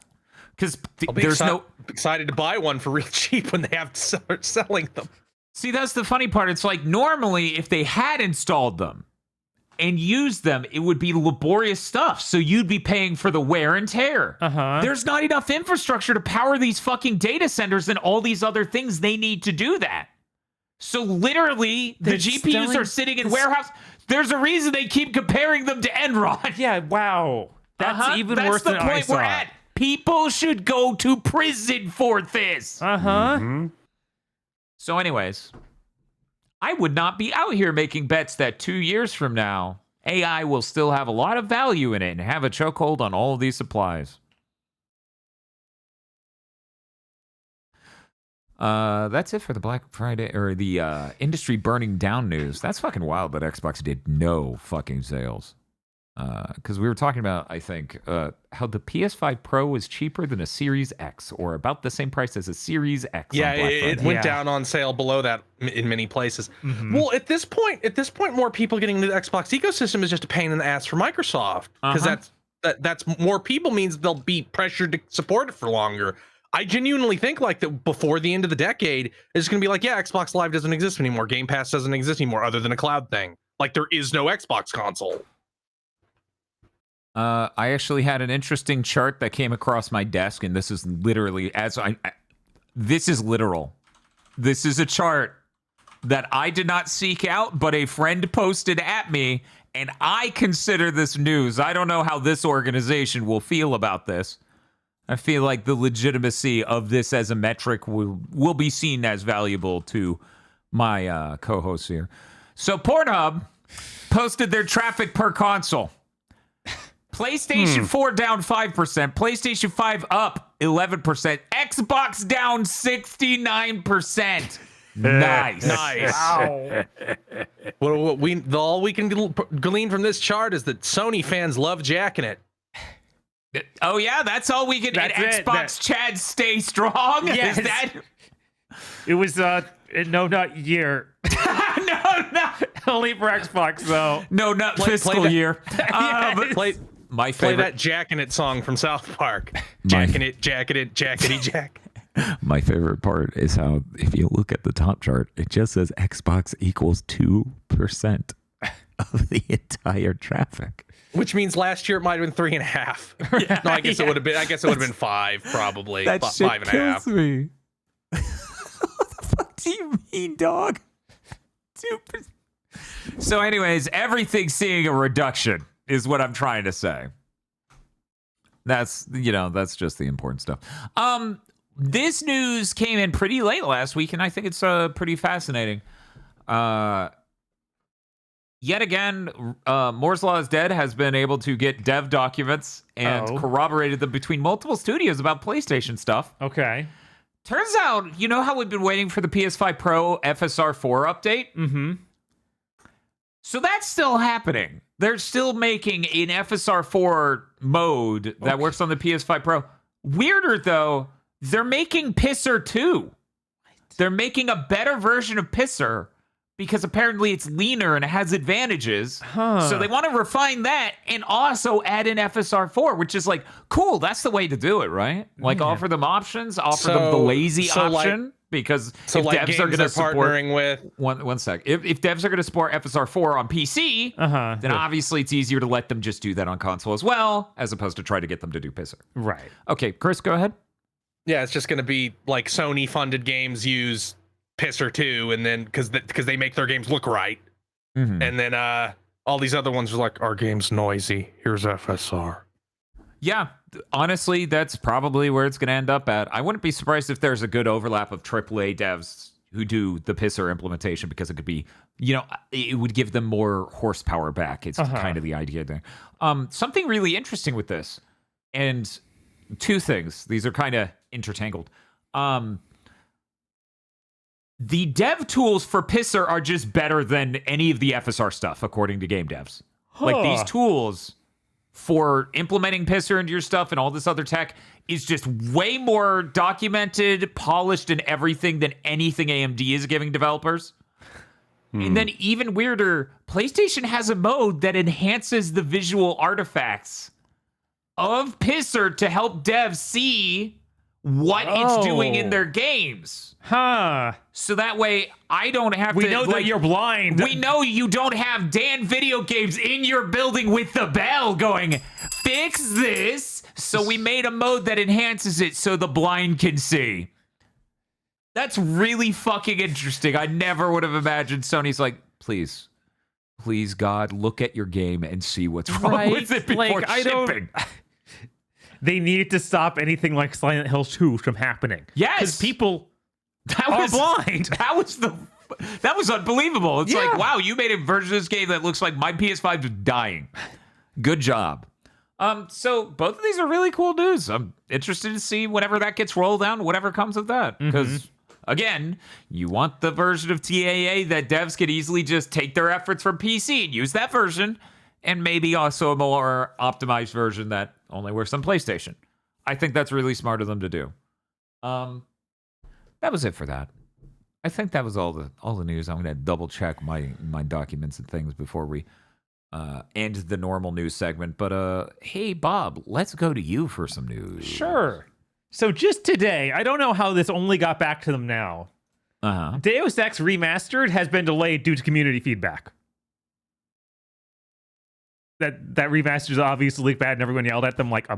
Because there's excited to buy one for real cheap when they have to start selling them. See, that's the funny part. It's like normally if they had installed them and used them, it would be laborious stuff. So you'd be paying for the wear and tear. There's not enough infrastructure to power these fucking data centers and all these other things they need to do that. So literally, the GPUs are sitting in warehouse. There's a reason they keep comparing them to Enron. Yeah, wow. That's even worse than I thought. That's the point we're at. People should go to prison for this. So anyways, I would not be out here making bets that 2 years from now, AI will still have a lot of value in it and have a chokehold on all of these supplies. That's it for the Black Friday or the industry burning down news. That's fucking wild that Xbox did no fucking sales. Because we were talking about, I think, how the PS5 Pro is cheaper than a Series X, or about the same price as a Series X. Yeah, it went down on sale below that in many places. Well, at this point, more people getting into the Xbox ecosystem is just a pain in the ass for Microsoft, because that's more people means they'll be pressured to support it for longer. I genuinely think like that before the end of the decade, it's going to be like, yeah, Xbox Live doesn't exist anymore. Game Pass doesn't exist anymore other than a cloud thing. Like there is no Xbox console. I actually had an interesting chart that came across my desk, and this is literally this is literal. This is a chart that I did not seek out, but a friend posted at me, and I consider this news. I don't know how this organization will feel about this. I feel like the legitimacy of this as a metric will be seen as valuable to my co-hosts here. So Pornhub posted their traffic per console. PlayStation 4 down 5%, PlayStation 5 up 11%, Xbox down 69%. Nice. Wow. All we can glean from this chart is that Sony fans love jacking it. Oh yeah, that's all we can. Xbox Chad stay strong. Yes. Is that? It was not year. No, only for Xbox though. No, not fiscal year. Play that jacking it song from South Park. Jacking it, jackety jack. My favorite part is how, if you look at the top chart, it just says Xbox equals 2% of the entire traffic. Which means last year it might have been 3.5. No, I guess it would have been. I guess it would have been 5 probably. That shit 5.5. kills me. What the fuck do you mean, dog? 2%. So, anyways, everything's seeing a reduction, is what I'm trying to say. That's just the important stuff. This news came in pretty late last week, and I think it's pretty fascinating. Yet again, Moore's Law is Dead has been able to get dev documents and corroborated them between multiple studios about PlayStation stuff. Okay. Turns out, you know how we've been waiting for the PS5 Pro FSR4 update? Mm-hmm. So that's still happening. They're still making an FSR4 mode that works on the PS5 Pro. Weirder, though, they're making Pisser 2. They're making a better version of Pisser because apparently it's leaner and it has advantages. So they want to refine that and also add in FSR4, which is like, cool, that's the way to do it, right? Like, offer them options, offer them the lazy option. Because if devs are going to support, partnering with one sec, if devs are going to support FSR4 on PC, then obviously it's easier to let them just do that on console as well, as opposed to try to get them to do Pisser. Right. Okay, Chris, go ahead. Yeah, it's just going to be like Sony funded games use Pisser 2, and then because they make their games look right, and then all these other ones are like, our game's noisy. Here's FSR. Yeah, honestly, that's probably where it's going to end up at. I wouldn't be surprised if there's a good overlap of AAA devs who do the Pisser implementation, because it could be, it would give them more horsepower back. It's kind of the idea there. Something really interesting with this, and two things. These are kind of intertangled. The dev tools for Pisser are just better than any of the FSR stuff, according to game devs. Like, these tools for implementing Pisser into your stuff and all this other tech is just way more documented, polished, and everything than anything AMD is giving developers. And then even weirder, PlayStation has a mode that enhances the visual artifacts of Pisser to help devs see what it's doing in their games. So that way I don't have to... We know that you're blind. We know you don't have Dan Video Games in your building with the bell going, fix this. So we made a mode that enhances it so the blind can see. That's really fucking interesting. I never would have imagined Sony's like, please, God, look at your game and see what's wrong with it before shipping. They need to stop anything like Silent Hill 2 from happening. Yes. Because people are blind. That was unbelievable. It's like, wow, you made a version of this game that looks like my PS5 is dying. Good job. So both of these are really cool news. I'm interested to see whenever that gets rolled down, whatever comes of that. Because, again, you want the version of TAA that devs could easily just take their efforts from PC and use that version, and maybe also a more optimized version that only works on PlayStation. I think that's really smart of them to do. That was it for that. I think that was all the news. I'm going to double check my documents and things before we end the normal news segment. But hey, Bob, let's go to you for some news. Sure. So just today, I don't know how this only got back to them now. Deus Ex Remastered has been delayed due to community feedback. That remaster is obviously bad, and everyone yelled at them like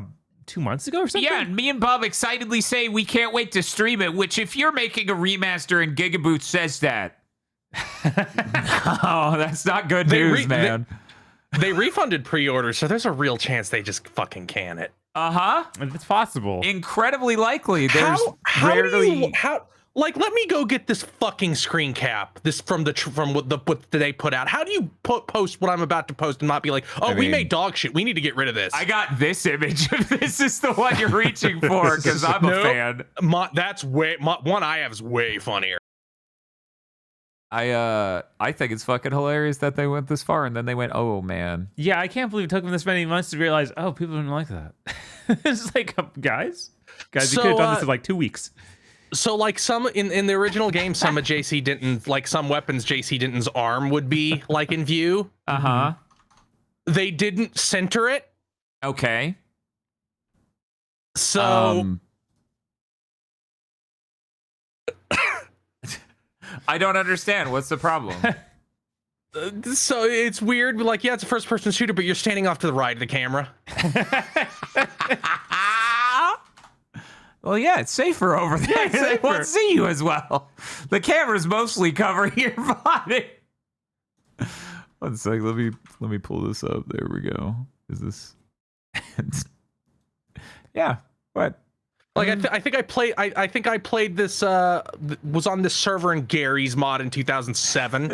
2 months ago or something. Yeah, and me and Bob excitedly say we can't wait to stream it, which if you're making a remaster and GigaBoots says that, oh, that's not good news, man. They refunded pre-orders, so there's a real chance they just fucking can it. It's possible. Incredibly likely. There's let me go get this fucking screen cap. This from what they put out. How do you post what I'm about to post and not be like, we made dog shit. We need to get rid of this. I got this image. This is the one you're reaching for because I'm a fan. One I have is way funnier. I think it's fucking hilarious that they went this far and then they went, oh man. Yeah, I can't believe it took them this many months to realize, people didn't like that. It's like, guys, you could have done this in like 2 weeks. So like some in the original game, some of JC Denton's, like some weapons JC Denton's arm would be like in view. They didn't center it. Okay. So I don't understand. What's the problem? So it's weird. Like, yeah, it's a first-person shooter, but you're standing off to the right of the camera. Well, yeah, it's safer over there. it's They safer. won't see you as well. The camera's mostly covering your body. One sec. Let me pull this up. There we go. Is this? Yeah. What? Like, I think I played this. Was on this server in Gary's mod in 2007.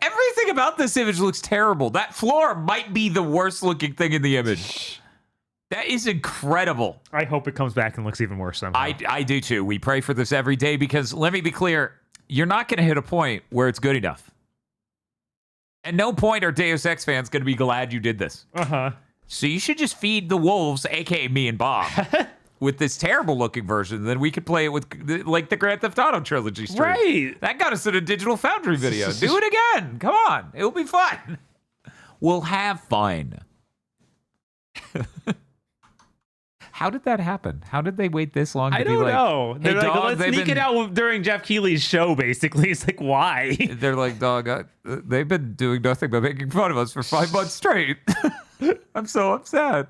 Everything about this image looks terrible. That floor might be the worst looking thing in the image. That is incredible. I hope it comes back and looks even worse somehow. I do too. We pray for this every day because let me be clear, you're not going to hit a point where it's good enough. At no point are Deus Ex fans going to be glad you did this. Uh-huh. So you should just feed the wolves, aka me and Bob, with this terrible looking version. Then we could play it with like the Grand Theft Auto trilogy stream. Right. That got us in a Digital Foundry video. Do it again. Come on. It'll be fun. We'll have fun. How did that happen? How did they wait this long to I be don't like, know. Hey, They're like, dog, let's they've sneak been- it out during Jeff Keighley's show, basically. It's like, why? They're like, dog, they've been doing nothing but making fun of us for 5 months straight. I'm so upset.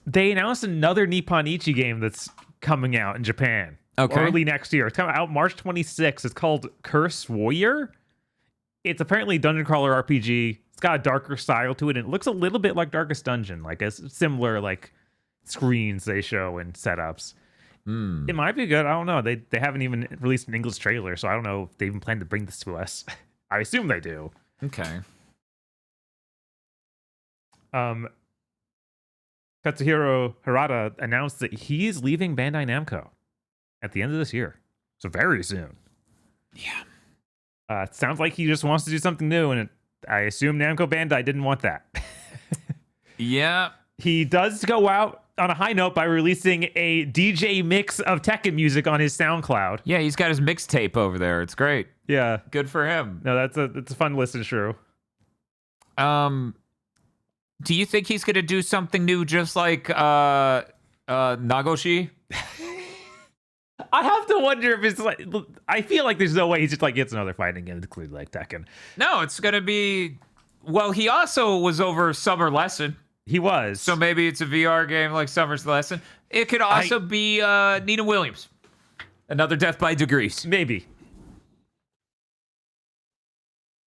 They announced another Nipponichi game that's coming out in Japan. Okay. Early next year. It's coming out March 26th. It's called Curse Warrior. It's apparently a dungeon crawler RPG. It's got a darker style to it, and it looks a little bit like Darkest Dungeon, like a similar like screens they show and setups. It might be good. I don't know. They haven't even released an English trailer, so I don't know if they even plan to bring this to us. I assume they do. Okay. Katsuhiro Harada announced that he's leaving Bandai Namco at the end of this year. So very soon. Yeah. It sounds like he just wants to do something new, and I assume Namco Bandai didn't want that. Yeah. He does go out on a high note by releasing a DJ mix of Tekken music on his SoundCloud. Yeah, he's got his mixtape over there. It's great. Yeah. Good for him. No, that's a fun listen, true. Do you think he's gonna do something new just like Nagoshi? I have to wonder if it's like, I feel like there's no way he's just like gets another fighting game included like Tekken. No, it's gonna be. Well, he also was over Summer Lesson, He was. so maybe it's a VR game like Summer's Lesson. It could also be Nina Williams, another Death by Degrees. Maybe.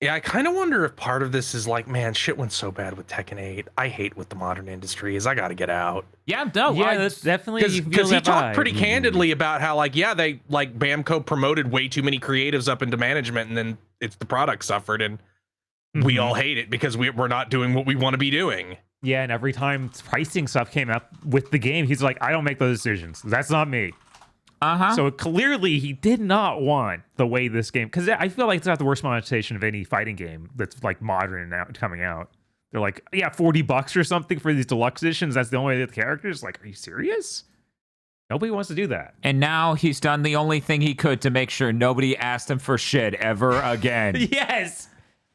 Yeah, I kind of wonder if part of this is like, man, shit went so bad with Tekken 8. I hate what the modern industry is. I got to get out. Yeah, no, Yeah, that's definitely Because he talked pretty candidly about how, like, yeah, they like Bamco promoted way too many creatives up into management, and then it's the product suffered, and we all hate it because we're not doing what we want to be doing. Yeah, and every time pricing stuff came up with the game, he's like, I don't make those decisions. That's not me. Uh-huh. So clearly he did not want the way this game, because I feel like it's not the worst monetization of any fighting game that's like modern and now coming out. They're like, yeah, $40 or something for these deluxe editions. That's the only way that the characters. Like, are you serious? Nobody wants to do that. And now he's done the only thing he could to make sure nobody asked him for shit ever again. Yes,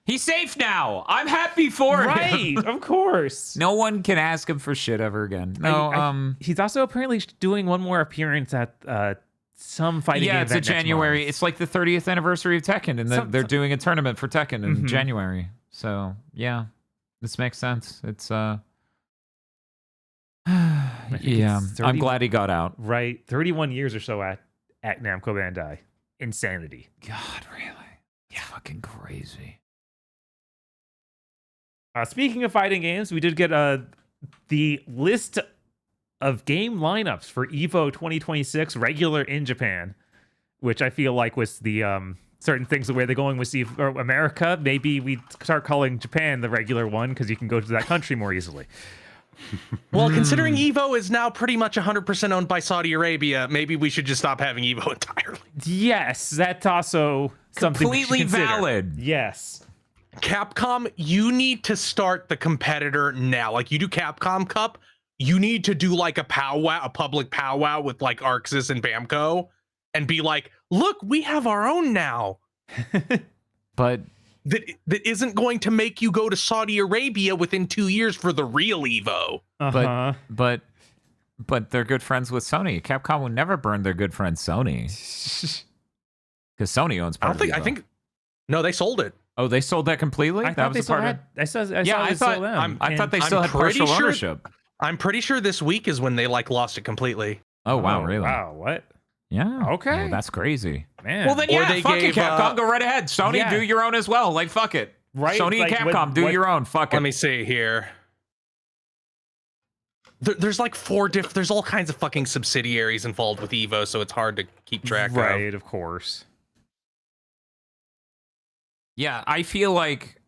He's safe now. I'm happy for him. right. Of course. No one can ask him for shit ever again. No, He's also apparently doing one more appearance at some fighting game yeah, it's a event next January. month. It's like the 30th anniversary of Tekken, and they're doing a tournament for Tekken in January. So yeah, this makes sense. It's yeah, it's 30 I'm glad he got out. Right, 31 years or so at Namco Bandai. Insanity. God, really? Yeah, fucking crazy. Speaking of fighting games, we did get the list of game lineups for EVO 2026 regular in Japan, which I feel like was the certain things the way they're going with America. Maybe we start calling Japan the regular one because you can go to that country more easily. Well, considering Evo is now pretty much 100% owned by Saudi Arabia, maybe we should just stop having Evo entirely. Yes, that's also something we should Completely consider. valid. Yes. Capcom, you need to start the competitor now. Like, you do Capcom Cup, you need to do like a powwow, a public powwow with like Arxis and Bamco, and be like, look, we have our own now. But That isn't going to make you go to Saudi Arabia within 2 years for the real Evo. Uh-huh. but But they're good friends with Sony. Capcom would never burn their good friend Sony. Because Sony owns part of Evo. No, they sold it. Oh, they sold that completely? I that thought was they a still part had. of... I saw Yeah, they I still them. thought, I thought they I'm still had pretty partial sure- ownership. I'm pretty sure this week is when they lost it completely. Oh, wow, really? Wow, what? Yeah. Okay. Oh, that's crazy. Man. Well, then, Or yeah, they fuck it, gave, Capcom. Go right ahead. Sony, yeah. do your own as well. Like, fuck it. Right? Sony Like, and Capcom, do what- your own. Fuck it. Let me see here. There's like there's all kinds of fucking subsidiaries involved with Evo, so it's hard to keep track of. Right, of course. Yeah, I feel like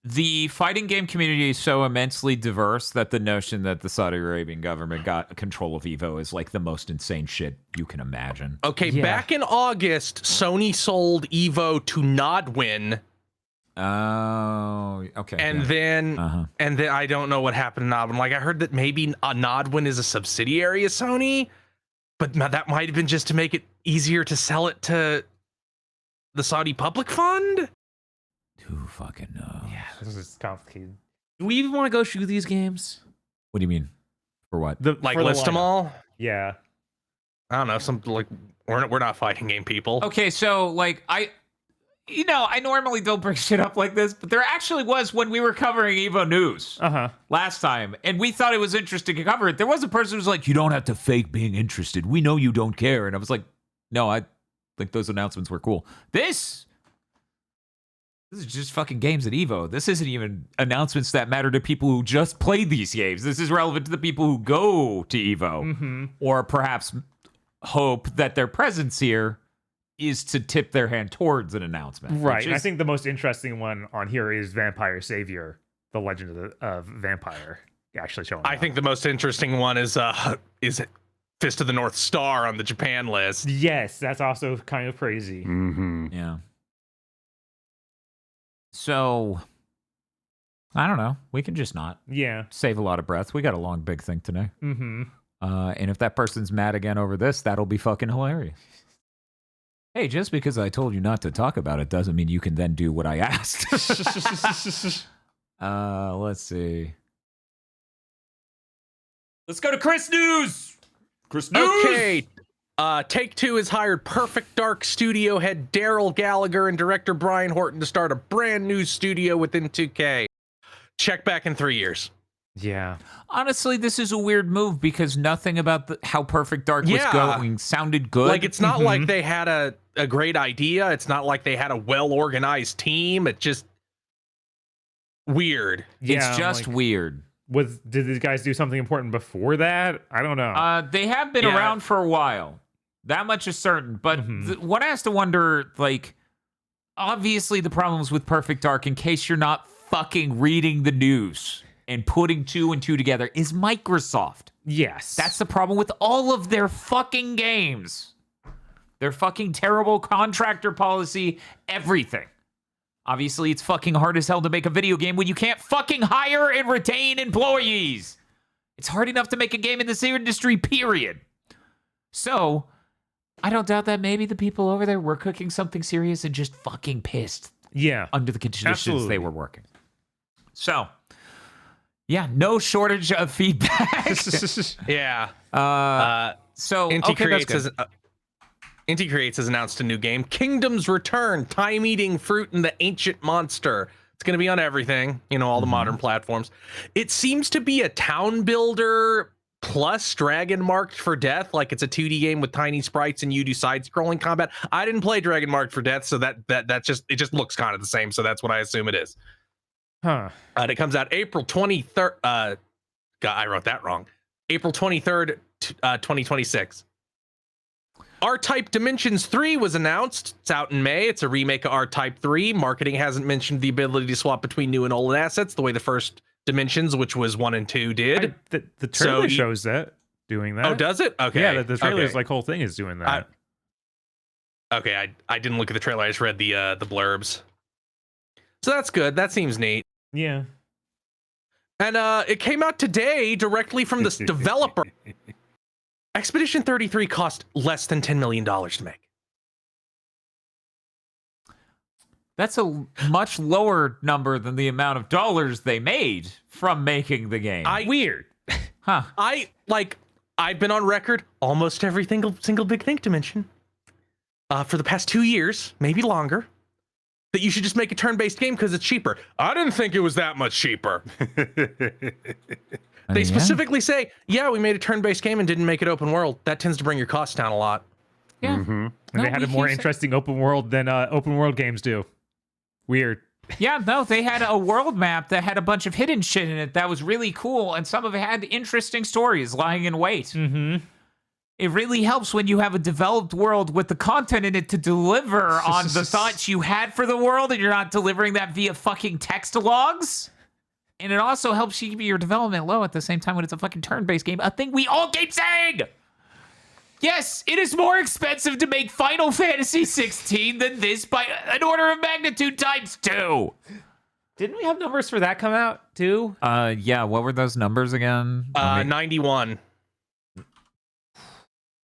the fighting game community is so immensely diverse that the notion that the Saudi Arabian government got control of Evo is like the most insane shit you can imagine. Okay, Yeah. back in August, Sony sold Evo to Nodwin, Oh, okay. and yeah. then I don't know what happened to Nodwin. Like I heard that maybe Nodwin is a subsidiary of Sony, but that might have been just to make it easier to sell it to the Saudi Public Fund. Who fucking knows? Yeah, this is complicated. Do we even want to go shoot these games? What do you mean? For what? Like For the list them lineup. all. Yeah. I don't know. Some like we're not fighting game people. Okay, so like I normally don't bring shit up like this, but there actually was when we were covering Evo News last time, and we thought it was interesting to cover it. There was a person who was like, "You don't have to fake being interested. We know you don't care." And I was like, "No, I think those announcements were cool." This is just fucking games at Evo. This isn't even announcements that matter to people who just played these games. This is relevant to the people who go to Evo, or perhaps hope that their presence here is to tip their hand towards an announcement. Right. which And I is- think the most interesting one on here is Vampire Savior, the Legend of Vampire, actually showing I up. think the most interesting one is Fist of the North Star on the Japan list. Yes, that's also kind of crazy. Mm-hmm. Yeah. So, I don't know. We can just not Yeah. save a lot of breath. We got a long, big thing today. Mm-hmm. And if that person's mad again over this, that'll be fucking hilarious. Hey, just because I told you not to talk about it doesn't mean you can then do what I asked. Let's see. Let's go to Chris News. Chris News. Okay. Take-Two has hired Perfect Dark studio head Daryl Gallagher and director Brian Horton to start a brand new studio within 2K. Check back in 3 years. Yeah. Honestly, this is a weird move because nothing about how Perfect Dark was Yeah. going sounded good. Like, it's not like they had a great idea. It's not like they had a well-organized team. It's just weird. Yeah, It's just like, weird. did these guys do something important before that? I don't know. They have been Yeah. around for a while. That much is certain. But one has to wonder, like, obviously the problems with Perfect Dark, in case you're not fucking reading the news and putting two and two together, is Microsoft. Yes. That's the problem with all of their fucking games. Their fucking terrible contractor policy, everything. Obviously, it's fucking hard as hell to make a video game when you can't fucking hire and retain employees. It's hard enough to make a game in this industry, period. So, I don't doubt that maybe the people over there were cooking something serious and just fucking pissed yeah. under the conditions Absolutely. they were working. So, yeah, no shortage of feedback. Yeah. So, Inti okay, that's good. Inti Creates has announced a new game, Kingdom's Return, Time-Eating Fruit and the Ancient Monster. It's going to be on everything, all the modern platforms. It seems to be a town builder plus Dragon Marked for Death, like it's a 2D game with tiny sprites and you do side-scrolling combat. I didn't play Dragon Marked for Death, so that just looks kind of the same, so that's what I assume it is. Huh. And it comes out April 23rd. God, I wrote that wrong. April 23rd, 2026. R-Type Dimensions 3 was announced. It's out in May. It's a remake of R-Type 3. Marketing hasn't mentioned the ability to swap between new and old assets the way the first Dimensions, which was 1 and 2, did. The trailer So shows that doing that. Oh, does it? Okay. Yeah, the trailer's Okay. like whole thing is doing that. Okay, I didn't look at the trailer. I just read the blurbs. So that's good. That seems neat. Yeah. And it came out today directly from this developer. Expedition 33 cost less than $10 million to make. That's a much lower number than the amount of dollars they made from making the game. Weird. Huh. I've been on record almost every single Big Think Dimension for the past 2 years, maybe longer, that you should just make a turn-based game because it's cheaper. I didn't think it was that much cheaper. They specifically say, yeah, we made a turn-based game and didn't make it open world. That tends to bring your costs down a lot. Yeah. And they had a more interesting open world than open world games do. Weird. Yeah, no, they had a world map that had a bunch of hidden shit in it that was really cool, and some of it had interesting stories lying in wait. Mm-hmm. It really helps when you have a developed world with the content in it to deliver on the thoughts you had for the world, and you're not delivering that via fucking text logs. And it also helps you keep your development low at the same time when it's a fucking turn-based game, a thing we all keep saying! Yes, it is more expensive to make Final Fantasy 16 than this by an order of magnitude times 2. Didn't we have numbers for that come out too? Yeah, what were those numbers again? 91.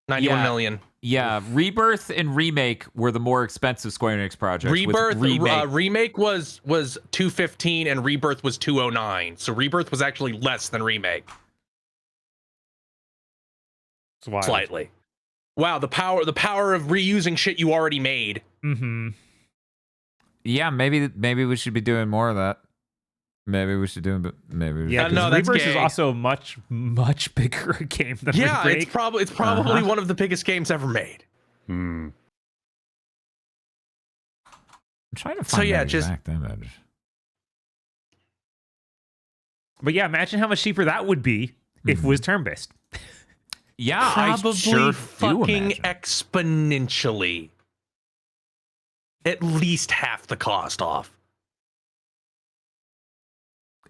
91 million. Yeah, Rebirth and Remake were the more expensive Square Enix projects. Remake was 215 and Rebirth was 209. So Rebirth was actually less than Remake. Slightly. Wow, the power of reusing shit you already made. Mm-hmm. Yeah, maybe we should be doing more of that. Maybe we should do it. Maybe. Yeah, no, that's Rebirth gay. is also a much bigger game than Yeah, Remake. it's probably one of the biggest games ever made. Hmm. I'm trying to find that exact image. But yeah, imagine how much cheaper that would be if it was turn-based. Yeah, Probably I sure fucking do imagine. exponentially. At least half the cost off.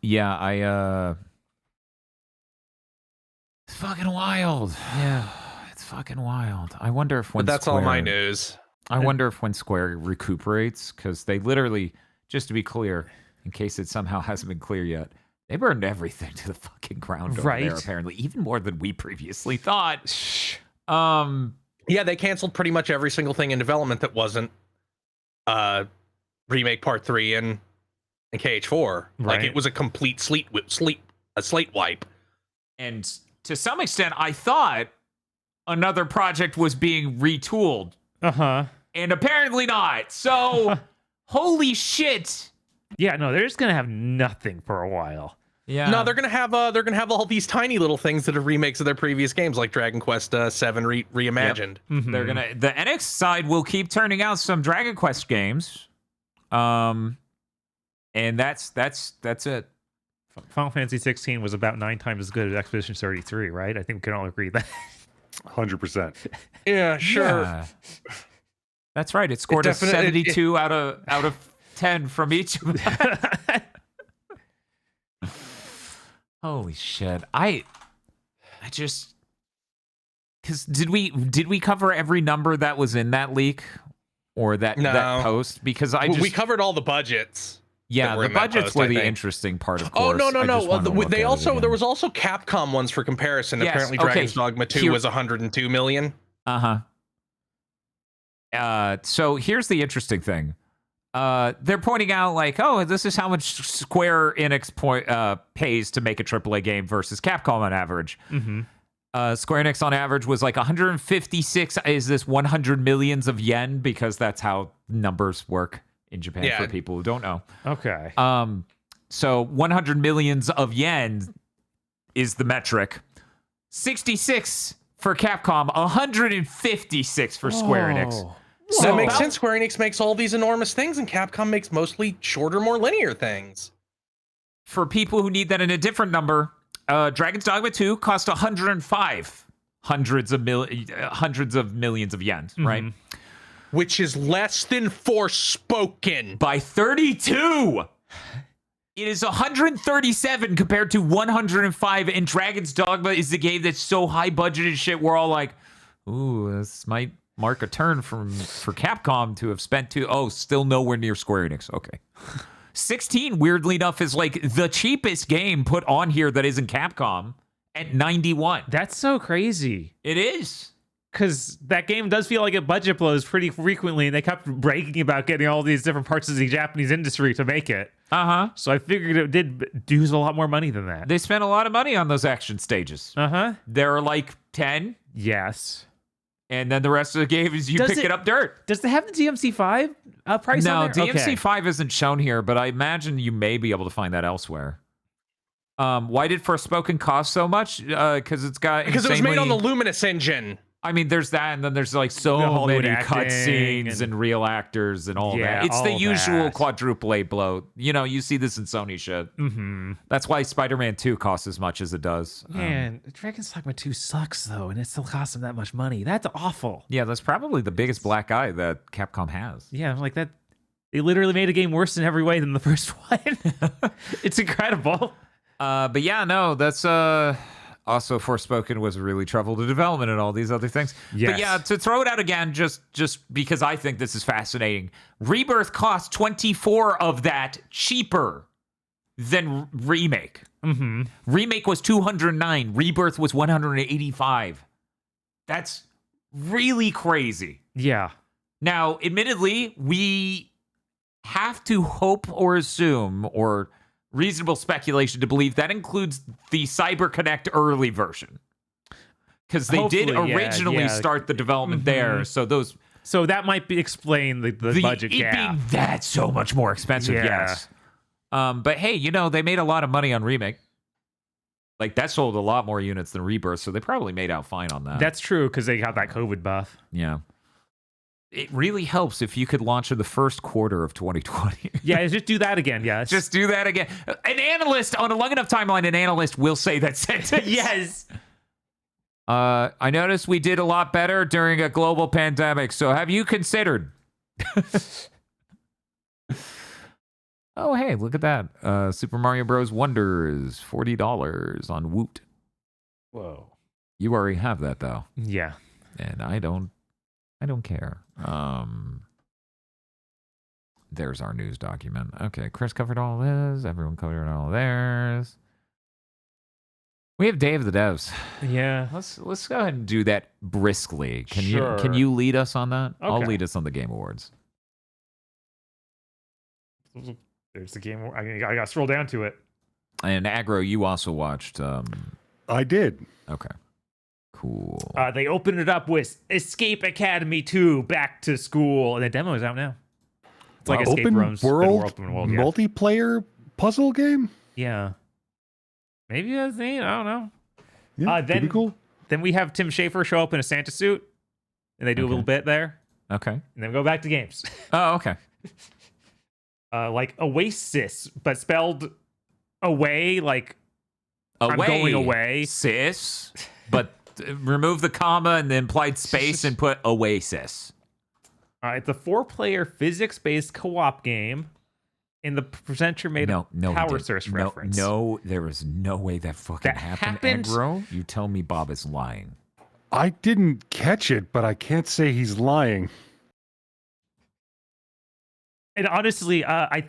Yeah, it's fucking wild. Yeah. It's fucking wild. I wonder if when But that's all my news. I wonder if when Square recuperates, because they literally, just to be clear, in case it somehow hasn't been clear yet, they burned everything to the fucking ground over there, apparently, even more than we previously thought. Yeah, they canceled pretty much every single thing in development that wasn't Remake Part 3 and KH4. Like, it was a complete slate wipe. And to some extent, I thought another project was being retooled. Uh-huh. And apparently not. So, holy shit. Yeah, no, they're just gonna have nothing for a while. Yeah. No, they're gonna have all these tiny little things that are remakes of their previous games, like Dragon Quest VII reimagined. Yep. Mm-hmm. They're gonna. The NX side will keep turning out some Dragon Quest games. And that's it. Final Fantasy 16 was about 9 times as good as Expedition 33, right? I think we can all agree that. 100%. Yeah, sure. Yeah. That's right. It scored a 72 out of 10 from each of them. Holy shit. I just, because did we cover every number that was in that leak or that post? Because we covered all the budgets. Yeah, the budgets were the interesting part, of course. Oh, no. There was also Capcom ones for comparison. Yes, apparently Dragon's Dogma 2 was 102 million. So here's the interesting thing. They're pointing out like, oh, this is how much Square Enix pays to make a AAA game versus Capcom on average. Mm-hmm. Square Enix on average was like 156. Is this 100 millions of yen? Because that's how numbers work in Japan for people who don't know. Okay. So 100 millions of yen is the metric. 66 for Capcom, 156 for Square Enix. So that makes sense. Square Enix makes all these enormous things, and Capcom makes mostly shorter, more linear things. For people who need that in a different number, Dragon's Dogma 2 cost 105, hundreds of millions of yen, right? Which is less than Forspoken. By 32! It is 137 compared to 105, and Dragon's Dogma is the game that's so high budgeted shit, we're all like, ooh, this might mark a turn for Capcom to have spent still nowhere near Square Enix. Okay. 16, weirdly enough, is like the cheapest game put on here that isn't Capcom at 91. That's so crazy. It is. because that game does feel like it budget blows pretty frequently, and they kept bragging about getting all these different parts of the Japanese industry to make it. So I figured it did use a lot more money than that. They spent a lot of money on those action stages. There are like 10. Yes. And then the rest of the game is you pick it up dirt. Does it have the DMC5 price on there? No, DMC5 isn't shown here, but I imagine you may be able to find that elsewhere. Why did Forspoken cost so much? Because it was made on the Luminous engine. I mean, there's that, and then there's like so many cutscenes and real actors and all that. It's the usual quadruple A blow. You know, you see this in Sony shit. That's why Spider-Man 2 costs as much as it does. Man, Dragon's Dogma 2 sucks, though, and it still costs them that much money. That's awful. Yeah, that's probably the biggest black eye that Capcom has. Yeah, like that. They literally made a game worse in every way than the first one. It's incredible. But yeah, no, that's... Also, Forspoken was really troubled in development and all these other things. Yes. But yeah, to throw it out again, just because I think this is fascinating. Rebirth cost 24 of that cheaper than Remake. Remake was 209. Rebirth was 185. That's really crazy. Yeah. Now, admittedly, we have to hope or assume or... reasonable speculation to believe that includes the CyberConnect early version, because they did originally start the development there. So that might explain the budget gap. Being that so much more expensive. Yes. But hey, you know, they made a lot of money on Remake. Like that sold a lot more units than Rebirth, so they probably made out fine on that. That's true, because they got that COVID buff. Yeah. It really helps if you could launch in the first quarter of 2020. Yeah, just do that again. Yes. Just do that again. An analyst on a long enough timeline, an analyst will say that sentence. Yes. I noticed we did a lot better during a global pandemic. So have you considered? Oh, hey, look at that. Super Mario Bros. Wonder is $40 on Woot. Whoa. You already have that though. Yeah. And I don't care. There's our news document. Okay, Chris covered all this. Everyone covered all theirs. We have Day of the Devs. Yeah. Let's go ahead and do that briskly. Can you lead us on that? Okay. I'll lead us on the Game Awards. There's the Game Awards. I got to scroll down to it. And Aggro, you also watched. I did. Okay. Cool. They opened it up with Escape Academy 2 Back to School, and the demo is out now. It's like Escape Rooms, open world, yeah. Multiplayer puzzle game. Yeah, maybe that's neat. I don't know. Yeah, then be cool. Then we have Tim Schafer show up in a Santa suit, and they do a little bit there. Okay, and then go back to games. Oh, okay. Like Oasis, but spelled away, like away. I'm going away, sis, but. Remove the comma and the implied space and put Oasis. It's a 4-player physics-based co-op game, and the presenter made a Power Source reference. No, there was no way that fucking happened. Aggro? You tell me Bob is lying. I didn't catch it, but I can't say he's lying. And honestly, I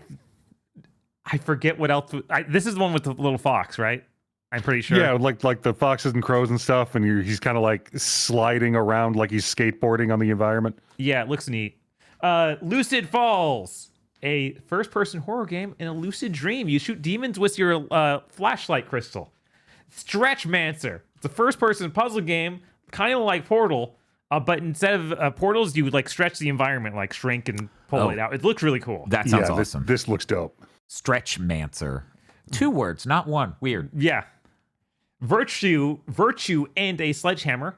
forget what else. This is the one with the little fox, right? I'm pretty sure. Yeah, like the foxes and crows and stuff, and he's kind of like sliding around like he's skateboarding on the environment. Yeah, it looks neat. Lucid Falls, a first-person horror game in a lucid dream. You shoot demons with your flashlight crystal. Stretchmancer. It's a first-person puzzle game, kind of like Portal, but instead of portals, you would like stretch the environment, like shrink and pull it out. It looks really cool. That sounds awesome. This looks dope. Stretchmancer. 2 words, not one. Weird. Yeah. Virtue, and a sledgehammer.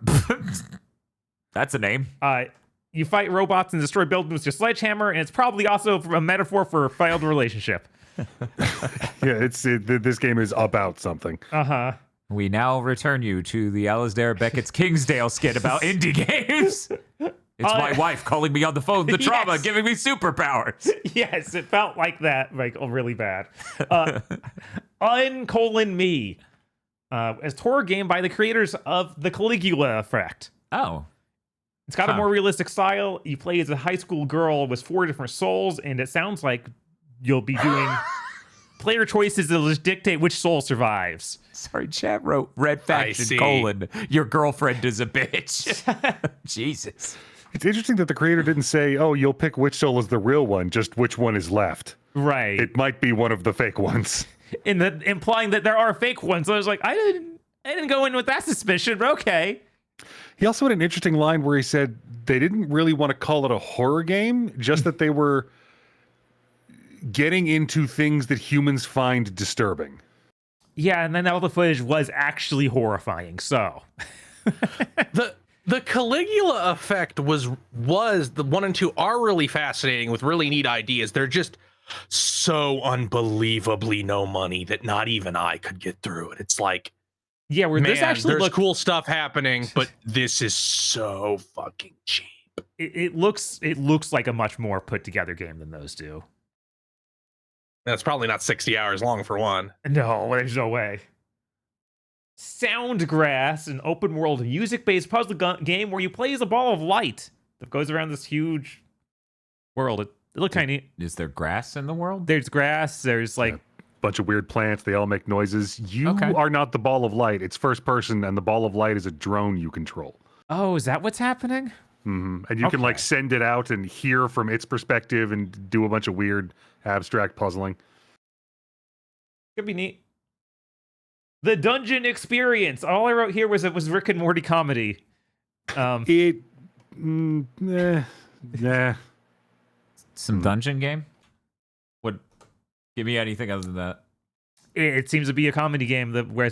That's a name. You fight robots and destroy buildings with your sledgehammer, and it's probably also a metaphor for a failed relationship. Yeah, this game is about something. We now return you to the Alasdair Beckett's Kingsdale skit about indie games. It's my wife calling me on the phone. The trauma giving me superpowers. Yes, it felt like that, like really bad. Me. A horror game by the creators of the Caligula Effect. Oh. It's got a more realistic style. You play as a high school girl with 4 different souls, and it sounds like you'll be doing player choices will just dictate which soul survives. Sorry, chat wrote red I faction see. your girlfriend is a bitch. Jesus. It's interesting that the creator didn't say, "Oh, you'll pick which soul is the real one," just which one is left. Right. It might be one of the fake ones. Implying that there are fake ones. I was like, I didn't go in with that suspicion, but okay. He also had an interesting line where he said they didn't really want to call it a horror game, just that they were getting into things that humans find disturbing. Yeah, and then all the footage was actually horrifying. So The Caligula effect was the 1 and 2 are really fascinating with really neat ideas. They're just so unbelievably no money that not even I could get through it. It's like, yeah, where man, this actually there's looked cool stuff happening, but this is so fucking cheap. it looks like a much more put together game than those do. That's probably not 60 hours long for one. No, there's no way. Soundgrass, an open world music based puzzle game where you play as a ball of light that goes around this huge world. It looked kind of neat. Is there grass in the world? There's grass. There's like Bunch of weird plants. They all make noises. You Okay. are not the ball of light. It's first person, and the ball of light is a drone you control. oh, is that what's happening? And you can like Okay. send it out and hear from its perspective and do a bunch of weird abstract puzzling. Could be neat. The Dungeon Experience. All I wrote here was it was Rick and Morty comedy. It, nah. Some dungeon game? What? Give me anything other than that. It seems to be a comedy game that where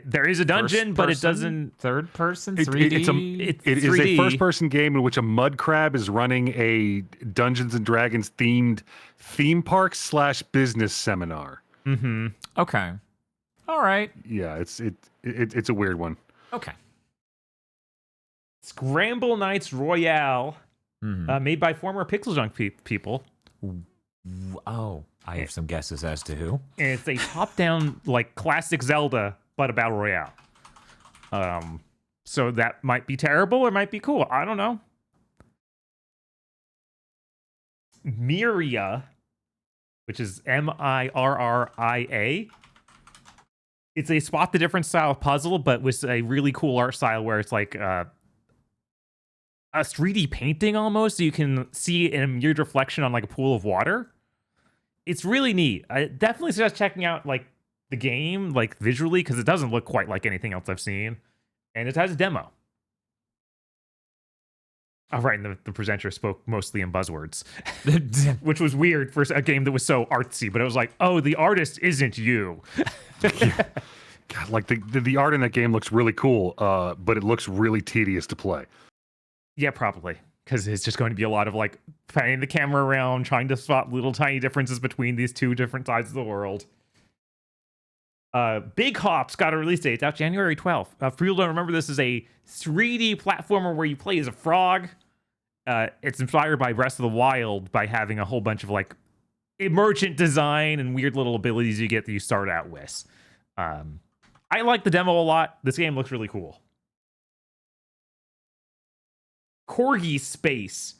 there is a dungeon, First but it person? doesn't. Third person? It 3D? is a 3D. first-person game in which a mud crab is running a Dungeons and Dragons themed theme park / business seminar. Mm-hmm. Okay. All right. Yeah, it's a weird one. Okay. Scramble Knights Royale, Mhm. made by former Pixel Junk people. Oh, I have some guesses as to who. And it's a top-down like classic Zelda, but a battle royale. So that might be terrible or might be cool. I don't know. Miria, which is Mirria. It's a spot the difference style puzzle, but with a really cool art style where it's like a 3D painting almost, so you can see a mirrored reflection on like a pool of water. It's really neat. I definitely suggest checking out like the game, like visually, because it doesn't look quite like anything else I've seen. And it has a demo. Oh, right, and the presenter spoke mostly in buzzwords, which was weird for a game that was so artsy, but it was like, oh, the artist isn't you. God, like the art in that game looks really cool, but it looks really tedious to play. Yeah, probably. Because it's just going to be a lot of like panning the camera around, trying to spot little tiny differences between these two different sides of the world. Big Hops got a release date. It's out January 12th. For people who don't remember, this is a 3D platformer where you play as a frog. It's inspired by Breath of the Wild by having a whole bunch of like emergent design and weird little abilities you get that you start out with. I like the demo a lot. This game looks really cool. Corgi Space.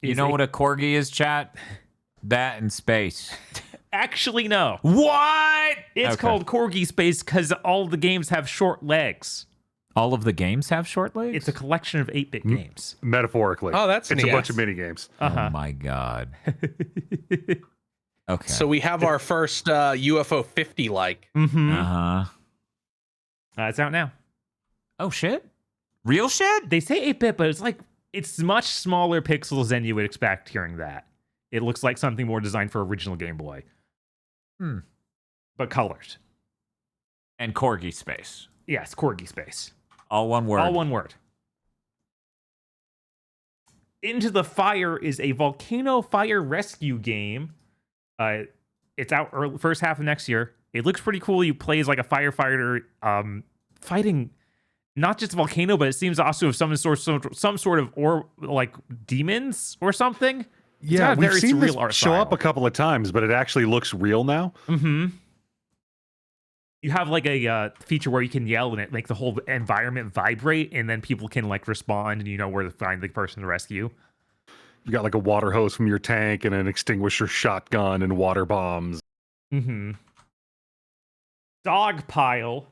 You know what a corgi is, chat? That in space. Actually, no. What? It's Okay. called Corgi Space because all the games have short legs. All of the games have short legs? It's a collection of 8-bit games. Metaphorically. Oh, that's it's a neat. bunch of mini games. Oh my god. Okay. So we have our first UFO 50 like. Mm-hmm. Uh-huh. It's out now. Oh shit? Real shit? They say 8-bit, but it's much smaller pixels than you would expect hearing that. It looks like something more designed for original Game Boy. But colored. And corgi space. Yes, Corgi Space. All one word. All one word. Into the Fire is a volcano fire rescue game. It's out first half of next year. It looks pretty cool. You play as like a firefighter fighting not just a volcano, but it seems also of some sort of or like demons or something. It's got Yeah, a we've very seen this surreal art show up style. a couple of times, but it actually looks real now. Mm-hmm. You have like a feature where you can yell and it make the whole environment vibrate, and then people can like respond, and you know where to find the person to rescue. You got like a water hose from your tank and an extinguisher shotgun and water bombs. Mm-hmm. Dogpile,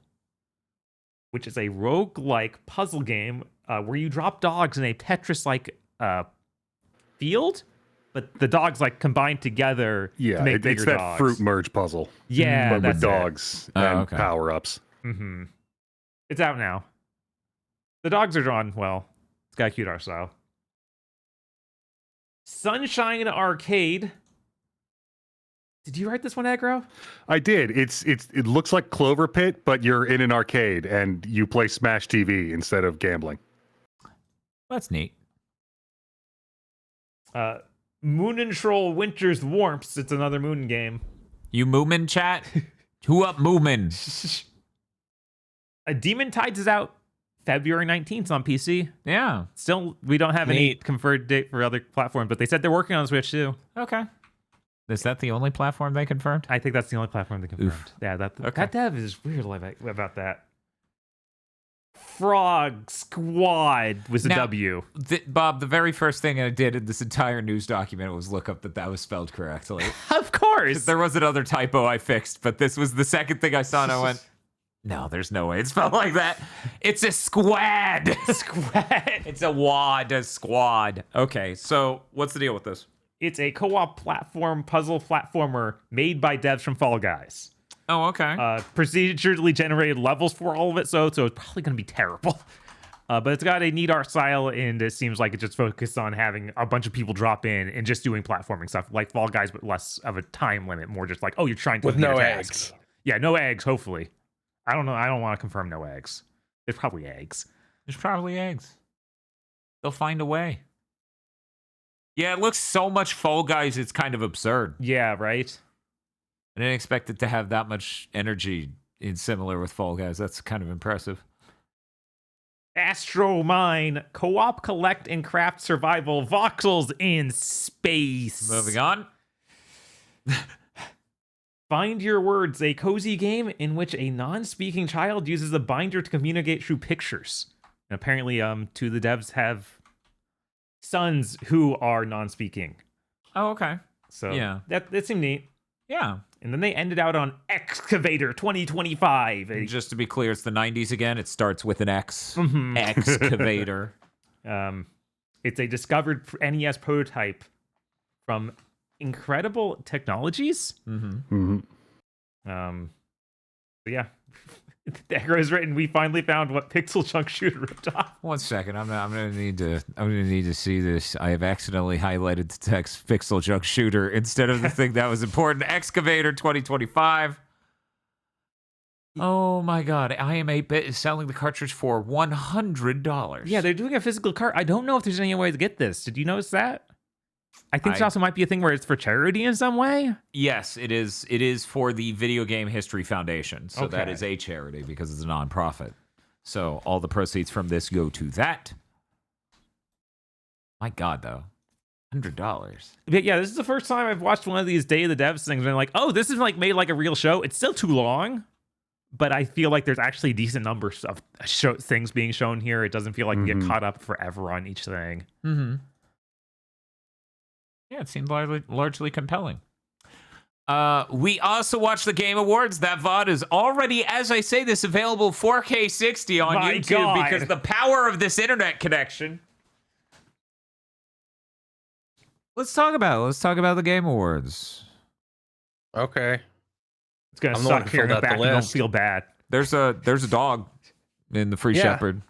which is a roguelike puzzle game where you drop dogs in a Tetris-like field, but the dogs like combine together to make bigger it's that dogs. fruit merge puzzle. Yeah, but that's with dogs and power-ups. Mm-hmm. It's out now. The dogs are drawn well. It's got cute art style. Sunshine Arcade. Did you write this one, Aggro? I did. It looks like Clover Pit, but you're in an arcade and you play Smash TV instead of gambling. That's neat. Moon and Troll Winter's Warmths. It's another Moon game. You Moomin chat? Who up Moomin? Demon Tides is out February 19th on PC. Yeah. Still, we don't have any confirmed date for other platforms, but they said they're working on Switch too. Okay. Is that the only platform they confirmed? I think that's the only platform they confirmed. Oof. Yeah, that dev is weird about that. Frog Squad was a Now, W. Bob, the very first thing I did in this entire news document was look up that was spelled correctly. Of course. There was another typo I fixed, but this was the second thing I saw, and I went, no, there's no way it's spelled like that. It's a squad. Squad. It's a squad. Okay, so what's the deal with this? It's a co-op platform puzzle platformer made by devs from Fall Guys. Oh, okay. Procedurally generated levels for all of it, so it's probably going to be terrible. But it's got a neat art style, and it seems like it just focused on having a bunch of people drop in and just doing platforming stuff like Fall Guys, but less of a time limit. More just like, oh, you're trying to with no eggs. Yeah, no eggs. Hopefully, I don't know. I don't want to confirm no eggs. There's probably eggs. There's probably eggs. They'll find a way. Yeah, it looks so much Fall Guys, it's kind of absurd. Yeah, right. I didn't expect it to have that much energy in similar with Fall Guys. That's kind of impressive. Astro Mine, co-op collect and craft survival voxels in space. Moving on. Find Your Words, a cozy game in which a non-speaking child uses a binder to communicate through pictures. And apparently, two of the devs have sons who are non-speaking. Oh, okay. So yeah, that seemed neat. Yeah. And then they ended out on Excavator 2025. And just to be clear, it's the 90s again. It starts with an X. Mhm. Excavator. It's a discovered NES prototype from Incredible Technologies. Mm-hmm. So yeah. Aggro has written, we finally found what Pixel Junk Shooter ripped off. 1 second. I'm gonna need to see this. I have accidentally highlighted the text Pixel Junk Shooter instead of the thing that was important. Excavator 2025. Oh my god. I am 8-bit is selling the cartridge for $100. Yeah, they're doing a physical cart. I don't know if there's any way to get this. Did you notice that? I think it also might be a thing where it's for charity in some way. Yes, it is. It is for the Video Game History Foundation. So that Okay. is a charity because it's a nonprofit. So all the proceeds from this go to that. My God, though. $100. Yeah, this is the first time I've watched one of these Day of the Devs things and I'm like, oh, this is like made like a real show. It's still too long, but I feel like there's actually decent numbers of things being shown here. It doesn't feel like you get caught up forever on each thing. Mm-hmm. Yeah, it seemed largely compelling. We also watched the Game Awards. That VOD is already, as I say this, available 4K 60 on My YouTube God. because the power of this internet connection. Let's talk about the Game Awards. Okay. It's gonna I'm the one suck who here in filled the out back. the You don't list. feel bad. There's a dog in the Free Yeah. Shepherd.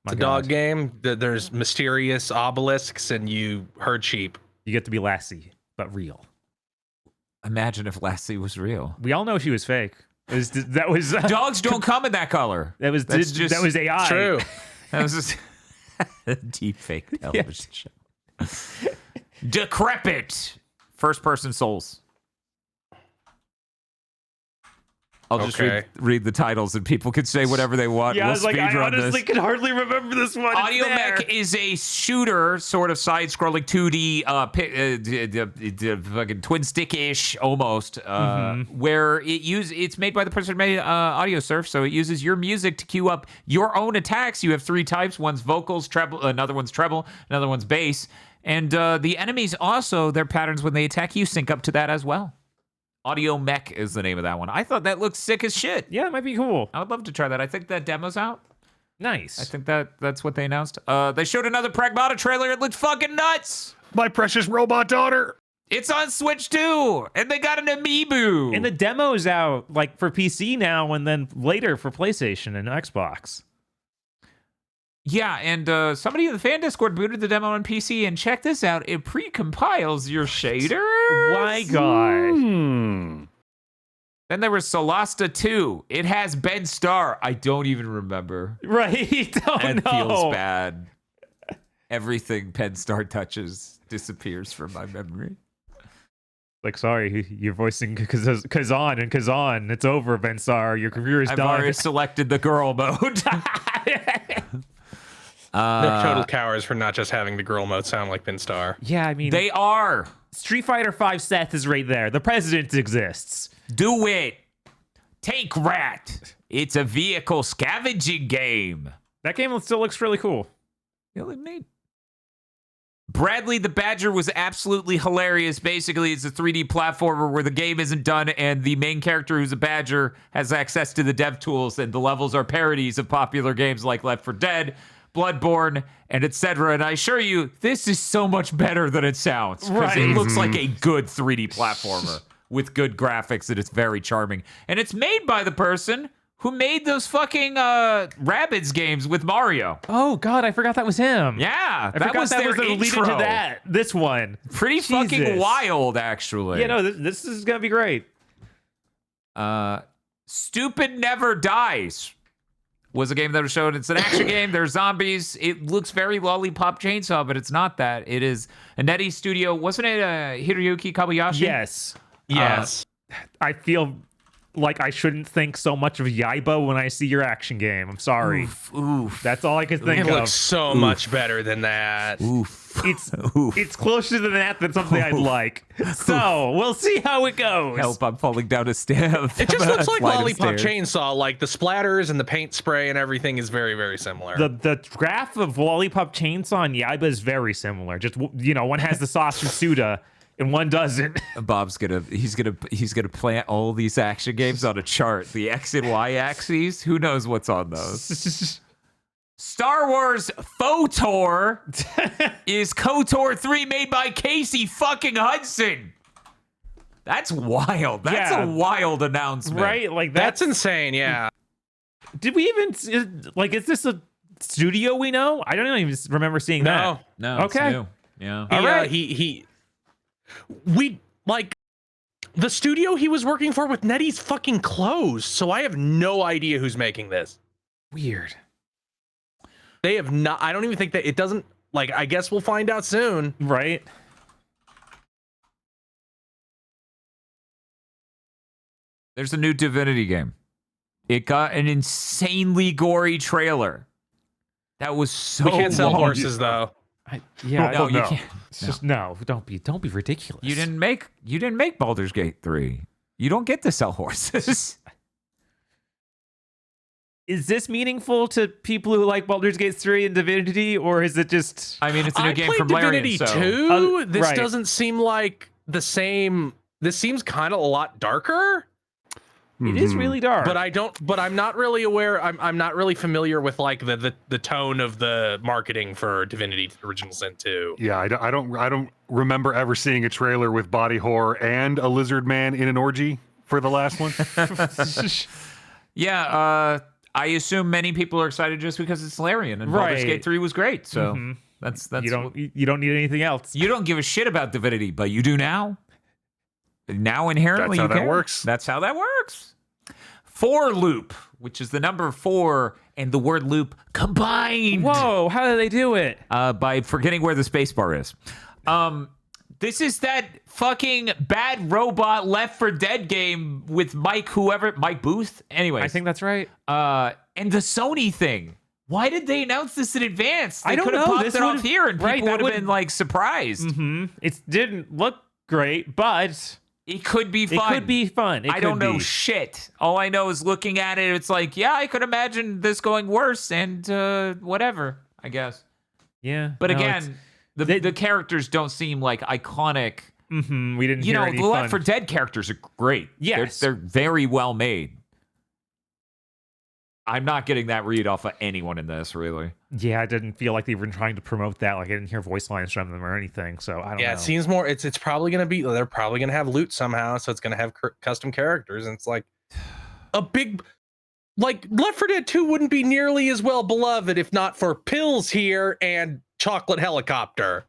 It's a dog game. There's mysterious obelisks and you herd sheep. You get to be Lassie, but real. Imagine if Lassie was real. We all know she was fake. That was Dogs don't come in that color. that was That's just that was AI. True. That was just a deep fake television show. Decrepit. First person souls. I'll just Okay. read the titles and people can say whatever they want. Yeah, I We'll was like, I speedrun honestly this. can hardly remember this one. It's Audio there. Mech is a shooter, sort of side-scrolling 2D, fucking twin stick-ish almost, where it's made by the person who made Audio Surf, so it uses your music to queue up your own attacks. You have 3 types: one's vocals, treble, another one's treble, another one's bass, and the enemies also their patterns when they attack you sync up to that as well. Audio Mech is the name of that one. I thought that looked sick as shit. Yeah, it might be cool. I would love to try that. I think that demo's out. Nice. I think that's what they announced. They showed another Pragmata trailer. It looked fucking nuts. My precious robot daughter. It's on Switch too, and they got an amiibo. And the demo's out like for PC now, and then later for PlayStation and Xbox. Yeah, and somebody in the fan Discord booted the demo on PC, and check this out. It pre-compiles your shaders. My God. Then there was Solasta 2. It has Ben Starr. I don't even remember. Right? Oh, And no. feels bad. Everything Ben Starr touches disappears from my memory. Like, sorry, you're voicing Kazan and Kazan. It's over, Ben Sar. Your career is I've done. already selected the girl mode. They're total cowards for not just having the girl mode sound like Ben Starr. Yeah, I mean, They are. Street Fighter V Seth is right there. The president exists. Do it. Take Rat. It's a vehicle scavenging game. That game still looks really cool. It looked neat. Bradley the Badger was absolutely hilarious. Basically, it's a 3D platformer where the game isn't done and the main character, who's a badger, has access to the dev tools, and the levels are parodies of popular games like Left 4 Dead, Bloodborne, and etc. And I assure you, this is so much better than it sounds, because it looks like a good 3D platformer with good graphics, and it's very charming. And it's made by the person who made those fucking Rabbids games with Mario. Oh, God, I forgot that was him. Yeah, I forgot was that their was the lead intro. into that. This one. Pretty fucking Jesus. wild, actually. Yeah, no, this is going to be great. Stupid Never Dies was a game that was shown. It's an action game. There's zombies. It looks very Lollipop Chainsaw, but it's not that. It is a NetEase studio. Wasn't it Hiroyuki Kobayashi? Yes. Yes. I feel like I shouldn't think so much of Yaiba when I see your action game. I'm sorry. Oof. That's all I can It think looks of. so much better than that. Oof. It's closer than that than something I'd like. So we'll see how it goes. Help, I'm falling down a stair. It just looks like Flight of Lollipop stairs. Chainsaw. Like the splatters and the paint spray and everything is very, very similar. The graph of Lollipop Chainsaw and Yaiba is very similar. Just, one has the sauce and Suda and one doesn't. Bob's gonna plant all these action games on a chart. The X and Y axes. Who knows what's on those? Star Wars FOTOR is KOTOR 3 made by Casey fucking Hudson. That's wild. That's Yeah. a wild announcement. Right? Like That's insane, yeah. Did we even is this a studio we know? I don't even remember seeing that. No. Okay. It's new. Yeah. All right. We like the studio he was working for with NetEase fucking closed, so I have no idea who's making this. Weird. They have not. I don't even think that it doesn't. Like, I guess we'll find out soon. Right? There's a new Divinity game. It got an insanely gory trailer. That was so We can't sell long. horses though. Yeah. No, you no. can't. It's just no. Don't be ridiculous. You didn't make Baldur's Gate 3. You don't get to sell horses. Is this meaningful to people who like Baldur's Gate 3 and Divinity, or is it just? I mean, it's a new I game played from Divinity Larian, so 2. This right. doesn't seem like the same. This seems kind of a lot darker. It is really dark. But I'm not really aware. I'm not really familiar with like the tone of the marketing for Divinity Original Sin 2. Yeah, I don't remember ever seeing a trailer with body horror and a lizard man in an orgy for the last one. yeah, I assume many people are excited just because it's Larian, and Baldur's Right. Gate 3 was great. So that's you don't need anything else. you don't give a shit about Divinity, but you do now. Now inherently, That's how you that care. works. That's how that works. For loop, which is the number 4 and the word loop combined. Whoa! How do they do it? By forgetting where the space bar is. This is that fucking bad robot Left 4 Dead game with Mike Booth. Anyways, I think that's right. and the Sony thing. Why did they announce this in advance? They I don't could have know. popped This it off would've- here, and right, people that would have would- been like surprised. It didn't look great, but It could be it fun. could be fun. I don't know shit. All I know is looking at it, it's like, yeah, I could imagine this going worse, and whatever, I guess. Yeah, But no, again, the characters don't seem like iconic We didn't You hear know, any the Left 4 fun. Dead characters are great. Yes. They're very well made. I'm not getting that read off of anyone in this, really. Yeah, I didn't feel like they were trying to promote that. Like I didn't hear voice lines from them or anything. So I don't know. Yeah, it seems more. It's probably gonna be. They're probably gonna have loot somehow, so it's gonna have custom characters, and it's like a big. Like Left 4 Dead 2 wouldn't be nearly as well beloved if not for pills here and chocolate helicopter.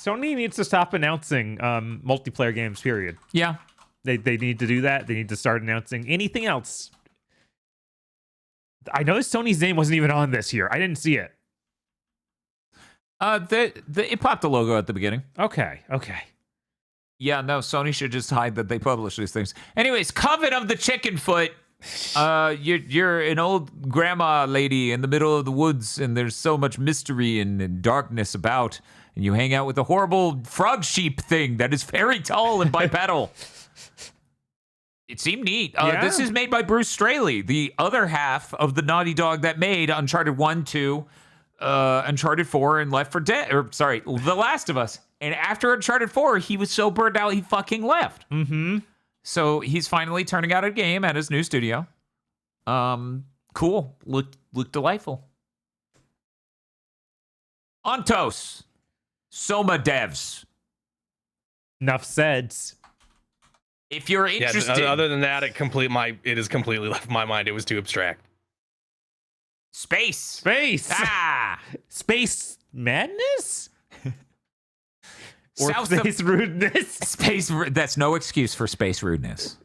Sony needs to stop announcing multiplayer games. Period. Yeah. They need to do that. They need to start announcing anything else. I know Sony's name wasn't even on this here. I didn't see it. It popped the logo at the beginning. Okay. Yeah, no, Sony should just hide that they publish these things. Anyways, Coven of the Chicken Foot. You're an old grandma lady in the middle of the woods, and there's so much mystery and darkness about. And you hang out with a horrible frog sheep thing that is very tall and bipedal. It seemed neat. This is made by Bruce Straley, the other half of the Naughty Dog that made Uncharted 1, 2, Uncharted 4, and Left 4 Dead. The Last of Us. And after Uncharted 4, he was so burned out he fucking left. Mm-hmm. So he's finally turning out a game at his new studio. Cool. Looked delightful. Ontos. Soma devs. Enough said. If you're interested, other than that, it has completely left my mind. It was too abstract. Space. Space madness. Or space rudeness. That's no excuse for space rudeness.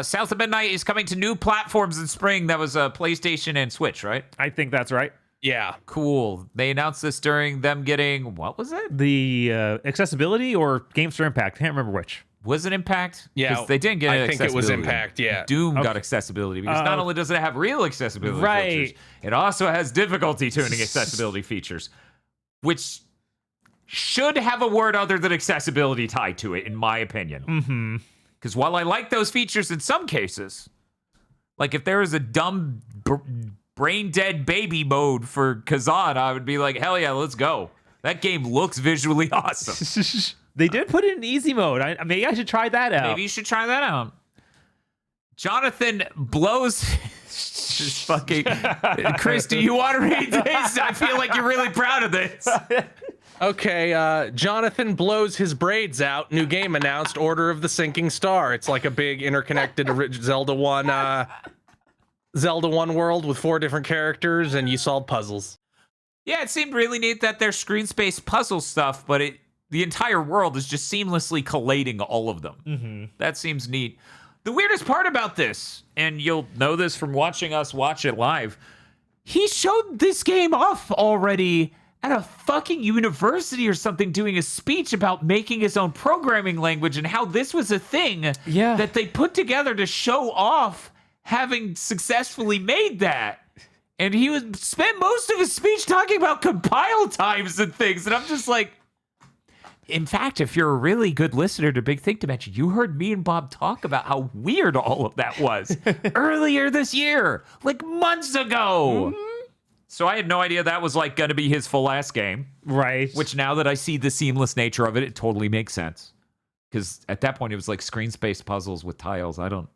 South of Midnight is coming to new platforms in spring. That was PlayStation and Switch, right? I think that's right. Yeah. Cool. They announced this during them getting, what was it? The accessibility or Games for Impact. Can't remember which. Was it Impact? Yeah. 'Cause they didn't get I think it was accessibility. Impact, yeah. Doom got accessibility because not only does it have real accessibility features, it also has difficulty tuning accessibility features, which should have a word other than accessibility tied to it, in my opinion. Because while I like those features in some cases, like if there was a dumb brain dead baby mode for Kazan, I would be like, hell yeah, let's go. That game looks visually awesome. They did put it in easy mode. Maybe I should try that out. Maybe you should try that out. Jonathan blows his fucking... Chris, do you want to read this? I feel like you're really proud of this. Okay, Jonathan blows his braids out. New game announced, Order of the Sinking Star. It's like a big interconnected Zelda 1 world with 4 different characters, and you solve puzzles. Yeah, it seemed really neat that there's screen space puzzle stuff, but the entire world is just seamlessly collating all of them. That seems neat. The weirdest part about this, and you'll know this from watching us watch it live, he showed this game off already at a fucking university or something, doing a speech about making his own programming language and how this was a thing that they put together to show off having successfully made that. And he would spend most of his speech talking about compile times and things. And I'm just like, in fact, if you're a really good listener to Big Think Dimension, you heard me and Bob talk about how weird all of that was earlier this year, like months ago. So I had no idea that was like going to be his full ass game. Right. Which now that I see the seamless nature of it, it totally makes sense. Because at that point it was like screen space puzzles with tiles. I don't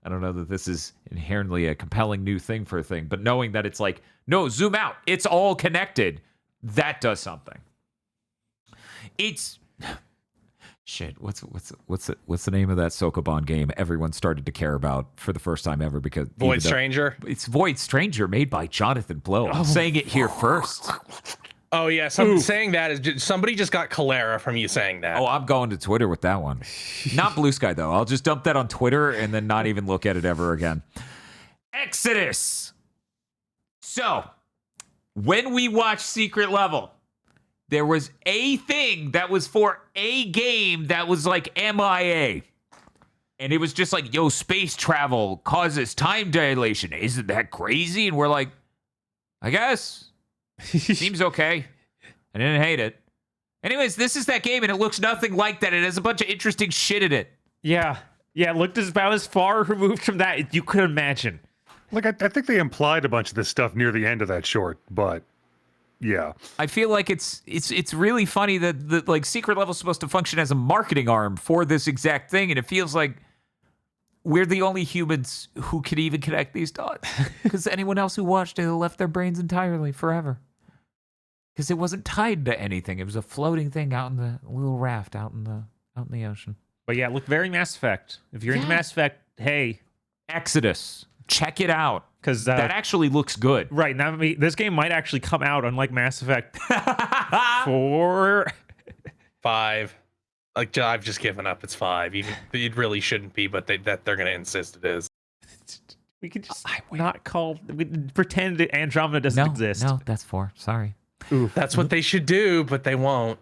know that this is inherently a compelling new thing for a thing, but knowing that it's like, no, zoom out, it's all connected, that does something. It's shit. What's the name of that Sokoban game everyone started to care about for the first time ever? Because Void Stranger. It's Void Stranger, made by Jonathan Blow. I'm saying it here first. Oh yeah, saying that is just, somebody just got cholera from you saying that. Oh, I'm going to Twitter with that one. Not Blue Sky though. I'll just dump that on Twitter and then not even look at it ever again. Exodus. So, when we watched Secret Level, there was a thing that was for a game that was like MIA. And it was just like, yo, space travel causes time dilation. Isn't that crazy? And we're like, I guess. Seems okay. I didn't hate it. Anyways, this is that game, and it looks nothing like that. It has a bunch of interesting shit in it. Yeah. Yeah, it looked about as far removed from that you could imagine. Like, I think they implied a bunch of this stuff near the end of that short, but Yeah. I feel like it's really funny that the like secret level is supposed to function as a marketing arm for this exact thing, and it feels like we're the only humans who can even connect these dots. Because anyone else who watched it left their brains entirely forever. Because it wasn't tied to anything. It was a floating thing out in the little raft out in the ocean. But yeah, look very Mass Effect. If you're into Mass Effect, hey, Exodus, check it out. because That actually looks good. right now this game might actually come out, unlike Mass Effect 4. 5. Like I've just given up. It's 5. Even it really shouldn't be, but they're gonna insist it is. We could just not call, we pretend that Andromeda doesn't exist. No, that's 4. Sorry. That's what they should do, but they won't.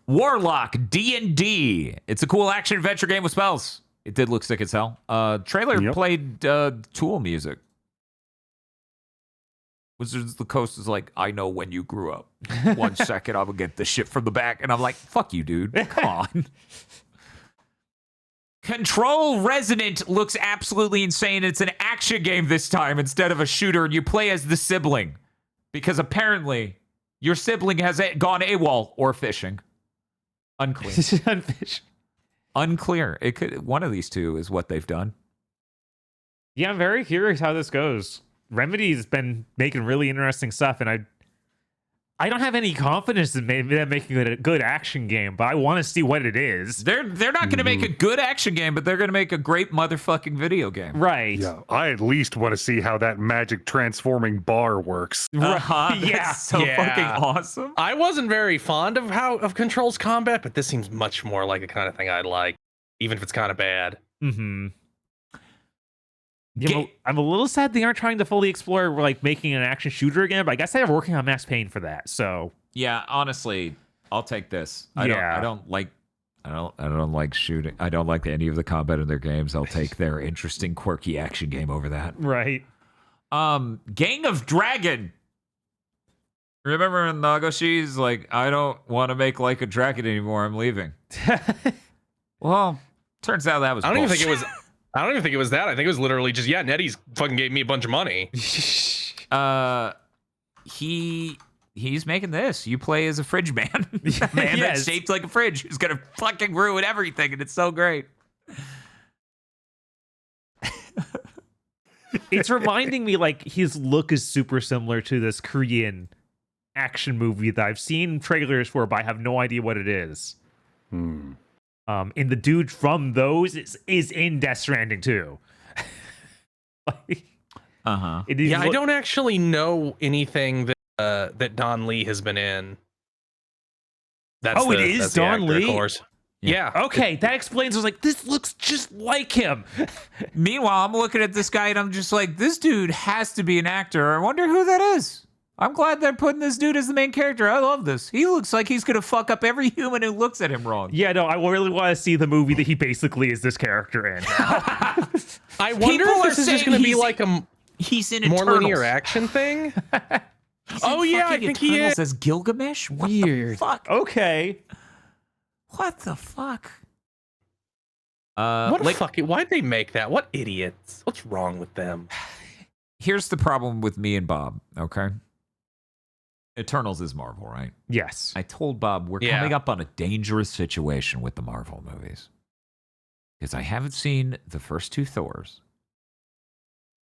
Warlock D&D. It's a cool action adventure game with spells. It did look sick as hell. Trailer played Tool music. Wizards of the Coast is like, I know when you grew up. 1 second, I will get the shit from the back. And I'm like, fuck you, dude. Come on. Control Resonant looks absolutely insane. It's an action game this time instead of a shooter. And you play as the sibling. Because apparently, your sibling has gone AWOL or fishing. Unclear. Unclear. It could, one of these two is what they've done. Yeah, I'm very curious how this goes. Remedy's been making really interesting stuff, and I don't have any confidence in them making a good action game, but I want to see what it is. They're not going to make a good action game, but they're going to make a great motherfucking video game. Right. Yeah. I at least want to see how that magic transforming bar works. Yeah. So fucking awesome. I wasn't very fond of Control's combat, but this seems much more like a kind of thing I'd like, even if it's kind of bad. Mm-hmm. Yeah, I'm a little sad they aren't trying to fully explore like making an action shooter again, but I guess they're working on Max Payne for that. So yeah, honestly, I'll take this. I don't like shooting. I don't like any of the combat in their games. I'll take their interesting, quirky action game over that. Right. Gang of Dragon. Remember when Nagoshi's like, I don't want to make Like a Dragon anymore. I'm leaving. Well, turns out that was I don't even bullshit. think it was that. I think it was literally just, Nettie's fucking gave me a bunch of money. He's making this. You play as a fridge man. A man that's shaped like a fridge who's gonna fucking ruin everything, and it's so great. It's reminding me like his look is super similar to this Korean action movie that I've seen trailers for, but I have no idea what it is. And the dude from those is in Death Stranding too. Uh-huh. I don't actually know anything that Don Lee has been in. It is Don Lee? Of course. Yeah. Okay, that explains. I was like, this looks just like him. Meanwhile, I'm looking at this guy and I'm just like, this dude has to be an actor. I wonder who that is. I'm glad they're putting this dude as the main character. I love this. He looks like he's gonna fuck up every human who looks at him wrong. Yeah, no, I really want to see the movie that he basically is this character in. I wonder if this is just gonna be like he's in more Eternals. linear action thing. Oh yeah, I think he is. As Gilgamesh. What the fuck? Okay. What the fuck? What the fuck? Why'd they make that? What idiots? What's wrong with them? Here's the problem with me and Bob. Okay. Eternals is Marvel, right? Yes. I told Bob we're coming up on a dangerous situation with the Marvel movies. Because I haven't seen the first 2 Thors.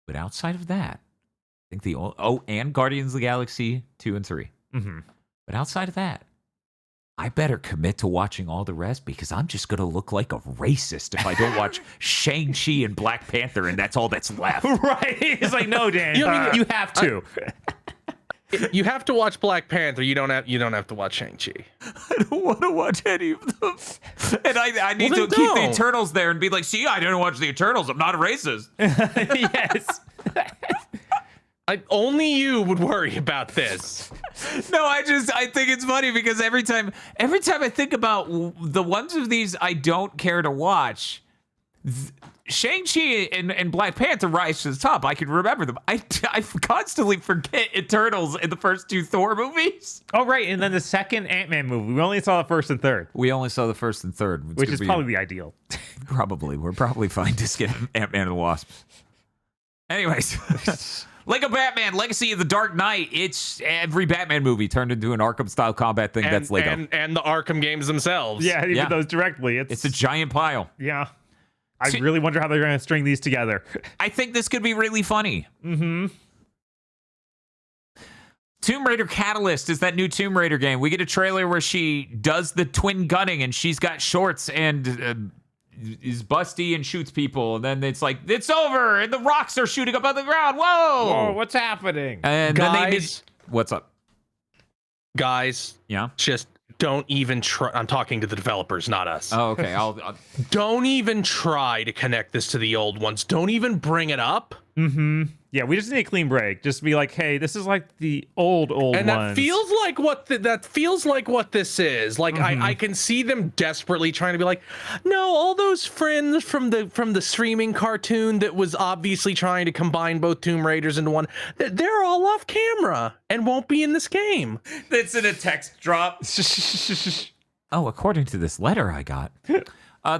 But outside of that, I think and Guardians of the Galaxy 2 and 3. Mm-hmm. But outside of that, I better commit to watching all the rest because I'm just going to look like a racist if I don't watch Shang-Chi and Black Panther and that's all that's left. Right. It's like, no, Dan, you have to. You have to watch Black Panther. You don't have to watch Shang-Chi. I don't want to watch any of them. And I need to keep the Eternals there and be like, see, I didn't watch the Eternals. I'm not a racist. Yes. Only you would worry about this. No, I think it's funny because every time I think about the ones of these I don't care to watch, Shang-Chi and Black Panther rise to the top. I can remember them. I constantly forget Eternals in the first 2 Thor movies. Oh, right. And then the second Ant-Man movie. We only saw the first and third. We only saw the first and third. Which is probably the ideal. Probably. We're probably fine to skip Ant-Man and the Wasp. Anyways. Lego Batman Legacy of the Dark Knight. It's every Batman movie turned into an Arkham-style combat thing. That's Lego. And the Arkham games themselves. Yeah, even Yeah. those directly. It's a giant pile. Yeah. I really wonder how they're going to string these together. I think this could be really funny. Mm-hmm. Tomb Raider Catalyst is that new Tomb Raider game. We get a trailer where she does the twin gunning and she's got shorts and is busty and shoots people. And then it's like, it's over and the rocks are shooting up on the ground. Whoa! Whoa, what's happening? And Guys, what's up? Guys, Yeah. just don't even try. I'm talking to the developers, not us. Oh, okay. I'll Don't even try to connect this to the old ones. Don't even bring it up. Yeah, we just need a clean break. Just be like, hey, this is like the old And ones. that feels like what this is. Like I can see them desperately trying to be like, no, all those friends from the streaming cartoon that was obviously trying to combine both Tomb Raiders into one, they're all off camera and won't be in this game. It's in a text drop. Oh, according to this letter I got.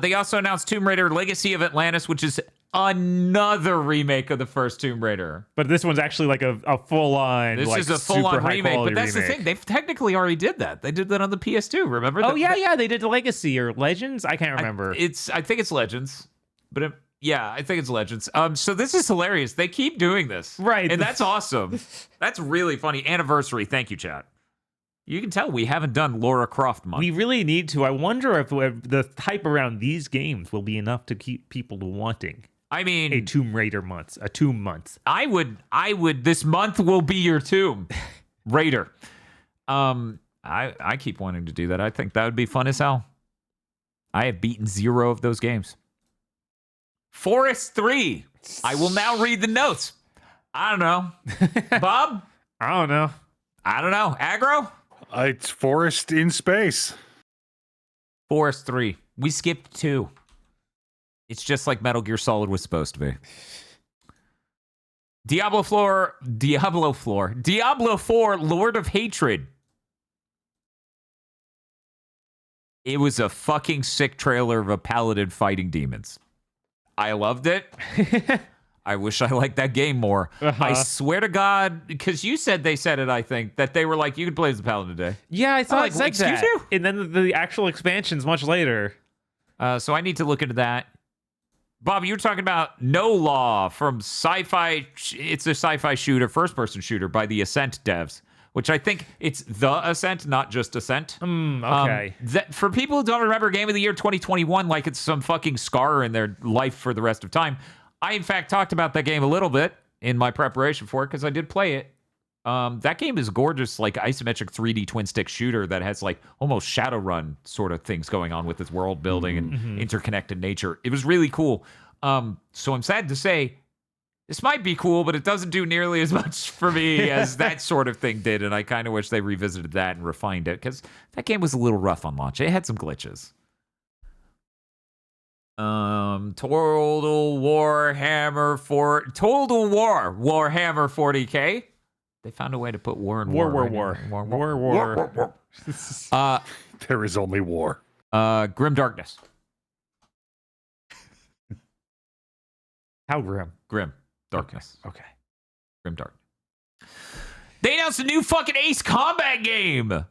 They also announced Tomb Raider Legacy of Atlantis, which is another remake of the first Tomb Raider. But this one's actually like a full-on, This like, is a full-on super remake, but high-quality that's the remake. thing. They technically already did that. They did that on the PS2, remember? Oh, yeah, they did Legacy or Legends? I can't remember. I think it's Legends, but yeah, I think it's Legends. So this is hilarious. They keep doing this. Right. And that's awesome. That's really funny. Anniversary. Thank you, chat. You can tell we haven't done Lara Croft month. We really need to. I wonder if the hype around these games will be enough to keep people wanting I mean, a Tomb Raider month, a Tomb month. I would, this month will be your Tomb Raider. I keep wanting to do that. I think that would be fun as hell. I have beaten 0 of those games. Forest 3. I will now read the notes. I don't know. Bob? I don't know. I don't know. Aggro? It's Forest in space. Forest 3. We skipped 2. It's just like Metal Gear Solid was supposed to be. Diablo 4, Lord of Hatred. It was a fucking sick trailer of a paladin fighting demons. I loved it. I wish I liked that game more. I swear to God, because you said they said it, I think, that they were like, you could play as the paladin today. Yeah, I thought like, it said excuse that. you? And then the actual expansion's much later. So I need to look into that. Bob, you were talking about No Law from Sci-Fi. It's a sci-fi shooter, first-person shooter by the Ascent devs, which I think it's the Ascent, not just Ascent. Okay. For people who don't remember Game of the Year 2021, like it's some fucking scar in their life for the rest of time, I, in fact, talked about that game a little bit in my preparation for it because I did play it. That game is gorgeous, like isometric 3D twin stick shooter that has like almost Shadowrun sort of things going on with its world building and interconnected nature. It was really cool. So I'm sad to say this might be cool, but it doesn't do nearly as much for me as that sort of thing did. And I kind of wish they revisited that and refined it because that game was a little rough on launch. It had some glitches. Total War Warhammer 40K. They found a way to put war in war. War. There is only war. Grim Darkness. How grim? Grim Darkness. Okay. Grim Dark. They announced a new fucking Ace Combat game.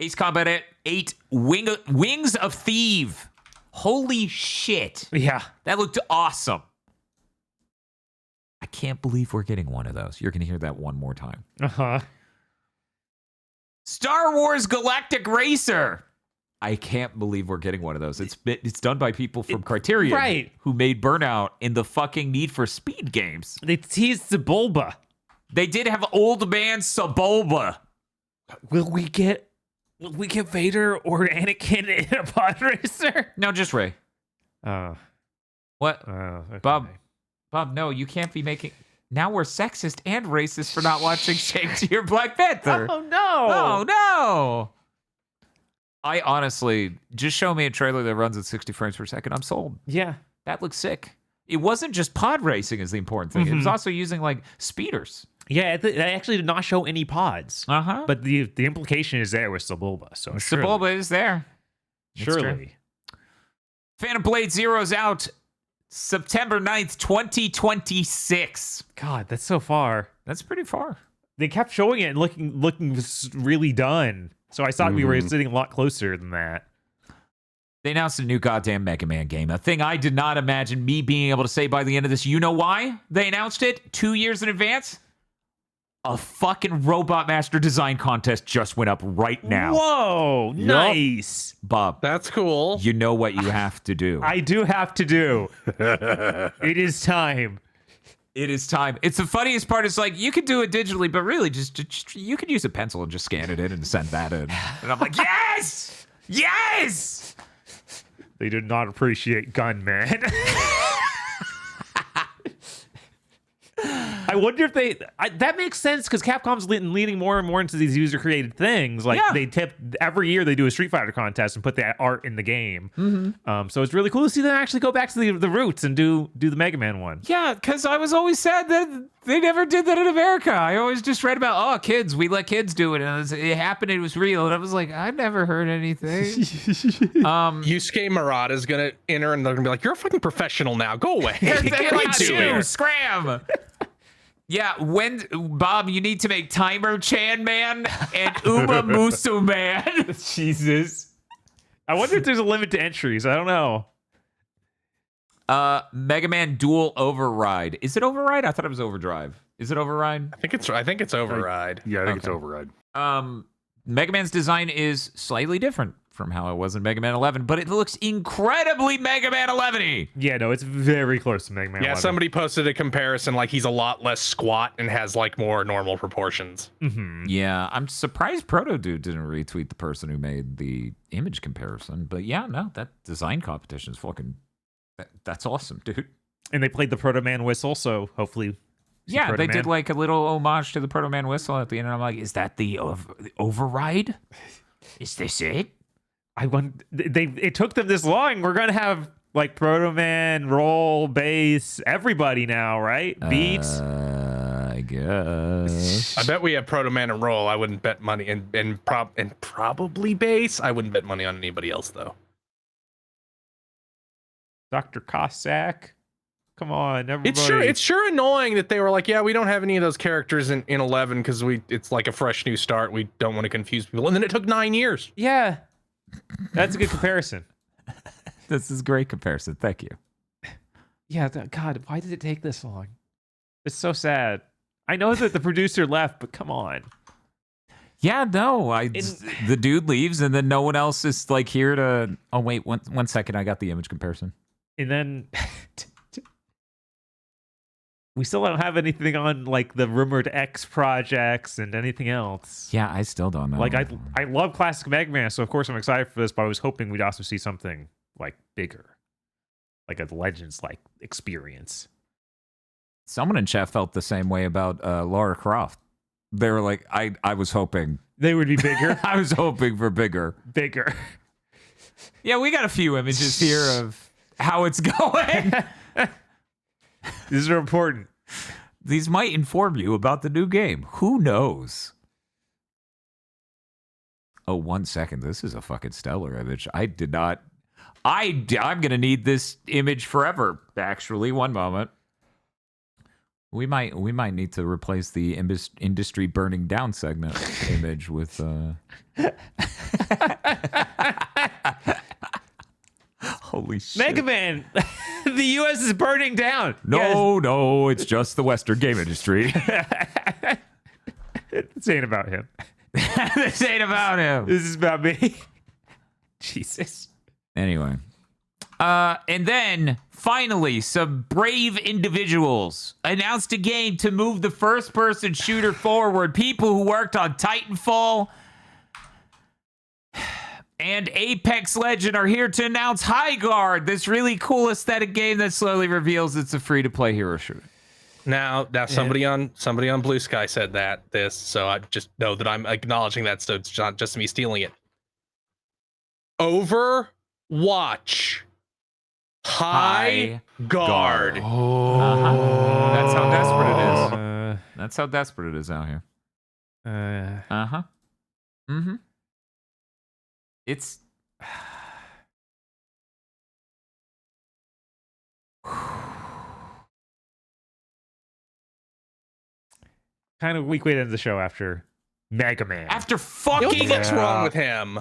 Ace Combat 8 Wings of Thief. Holy shit. Yeah. That looked awesome. I can't believe we're getting one of those. You're going to hear that one more time. Uh-huh. Star Wars Galactic Racer. I can't believe we're getting one of those. It's done by people from Criterion, right, who made Burnout in the fucking Need for Speed games. They teased Sebulba. They did have old man Sebulba. Will we get Vader or Anakin in a pod racer? No, just Ray. What? Okay. Bob, no, you can't be making... Now we're sexist and racist for not watching Shang-Chi or Black Panther. Oh, no. Oh, no. I honestly, just show me a trailer that runs at 60 frames per second. I'm sold. Yeah. That looks sick. It wasn't just pod racing is the important thing. It was also using, like, speeders. Yeah, they actually did not show any pods. Uh-huh. But the implication is there with Sebulba. So Sebulba is there. Surely. Phantom Blade Zero's out September 9th, 2026. God, that's so far. That's pretty far. They kept showing it and looking really done. So I thought we were sitting a lot closer than that. They announced a new goddamn Mega Man game, a thing I did not imagine me being able to say by the end of this. You know why they announced it 2 years in advance? A fucking Robot Master design contest just went up right now. Whoa, nice. Bob, That's cool. you know what you have to do. I do have to do. It is time. It is time. It's the funniest part. It's like, you could do it digitally, but really just you could use a pencil and just scan it in and send that in. And I'm like, yes! Yes! They did not appreciate Gunman. I wonder if that makes sense because Capcom's leaning more and more into these user created things. Like they every year they do a Street Fighter contest and put that art in the game. So it's really cool to see them actually go back to the roots and do the Mega Man one. Yeah, because I was always sad that they never did that in America. I always just read about, kids, we let kids do it. And it happened, it was real. And I was like, I've never heard anything. Yusuke Murata is going to enter and they're going to be like, you're a fucking professional now. Go away. Get like you, scram. Yeah, Bob, you need to make Timer Chan Man and Uma Musu Man. Jesus. I wonder if there's a limit to entries. I don't know. Mega Man Dual Override. Is it Override? I thought it was Overdrive. Is it Override? I think it's Override. Yeah, I think it's Override. Mega Man's design is slightly different from how it was in Mega Man 11, but it looks incredibly Mega Man 11-y. Yeah, no, it's very close to Mega Man 11. Somebody posted a comparison, like he's a lot less squat and has like more normal proportions. Yeah, I'm surprised Proto Dude didn't retweet the person who made the image comparison, but yeah, no, that design competition is fucking, that's awesome, dude. And they played the Proto Man whistle, so hopefully... Yeah, Proto they Man. did like a little homage to the Proto Man whistle at the end, and I'm like, is that the Override? Is this it? It took them this long. We're gonna have like Proto Man, Roll, Bass, everybody now, right? Beats. I guess. I bet we have Proto Man and Roll. I wouldn't bet money and probably Bass. I wouldn't bet money on anybody else though. Dr. Cossack. Come on, everybody. It's sure annoying that they were like, yeah, we don't have any of those characters in 11 because it's like a fresh new start. We don't want to confuse people. And then it took 9 years. Yeah. That's a good comparison. This is a great comparison. Thank you. Yeah, God, why did it take this long? It's so sad. I know that the producer left, but come on. Yeah, no, the dude leaves, and then no one else is like here to. Oh wait, one second, I got the image comparison. And then we still don't have anything on like the rumored X projects and anything else. Yeah, I still don't know. Like I love classic Mega Man, so of course I'm excited for this, but I was hoping we'd also see something like bigger, like a Legends like experience. Someone in chat felt the same way about Lara Croft. They were like, I was hoping they would be bigger. I was hoping for bigger. Yeah, we got a few images here of how it's going. These are important. These might inform you about the new game. Who knows? Oh, 1 second. This is a fucking stellar image. I'm going to need this image forever, actually. One moment. We might need to replace the industry burning down segment image with holy shit. Mega Man, the US is burning down. No, it's just the Western game industry. This ain't about him. This ain't about him. This is about me. Jesus. Anyway. And then, finally, some brave individuals announced a game to move the first-person shooter forward. People who worked on Titanfall and Apex Legend are here to announce High Guard, this really cool aesthetic game that slowly reveals it's a free-to-play hero shooter. Now somebody on Blue Sky said this, so I just know that I'm acknowledging that, so it's not just me stealing it. Overwatch. High Guard. Uh-huh. That's how desperate it is. That's how desperate it is out here. Uh-huh. Mm-hmm. It's... Kind of weak way to end the show after Mega Man. After Yo, what the fucking, fuck's wrong with him?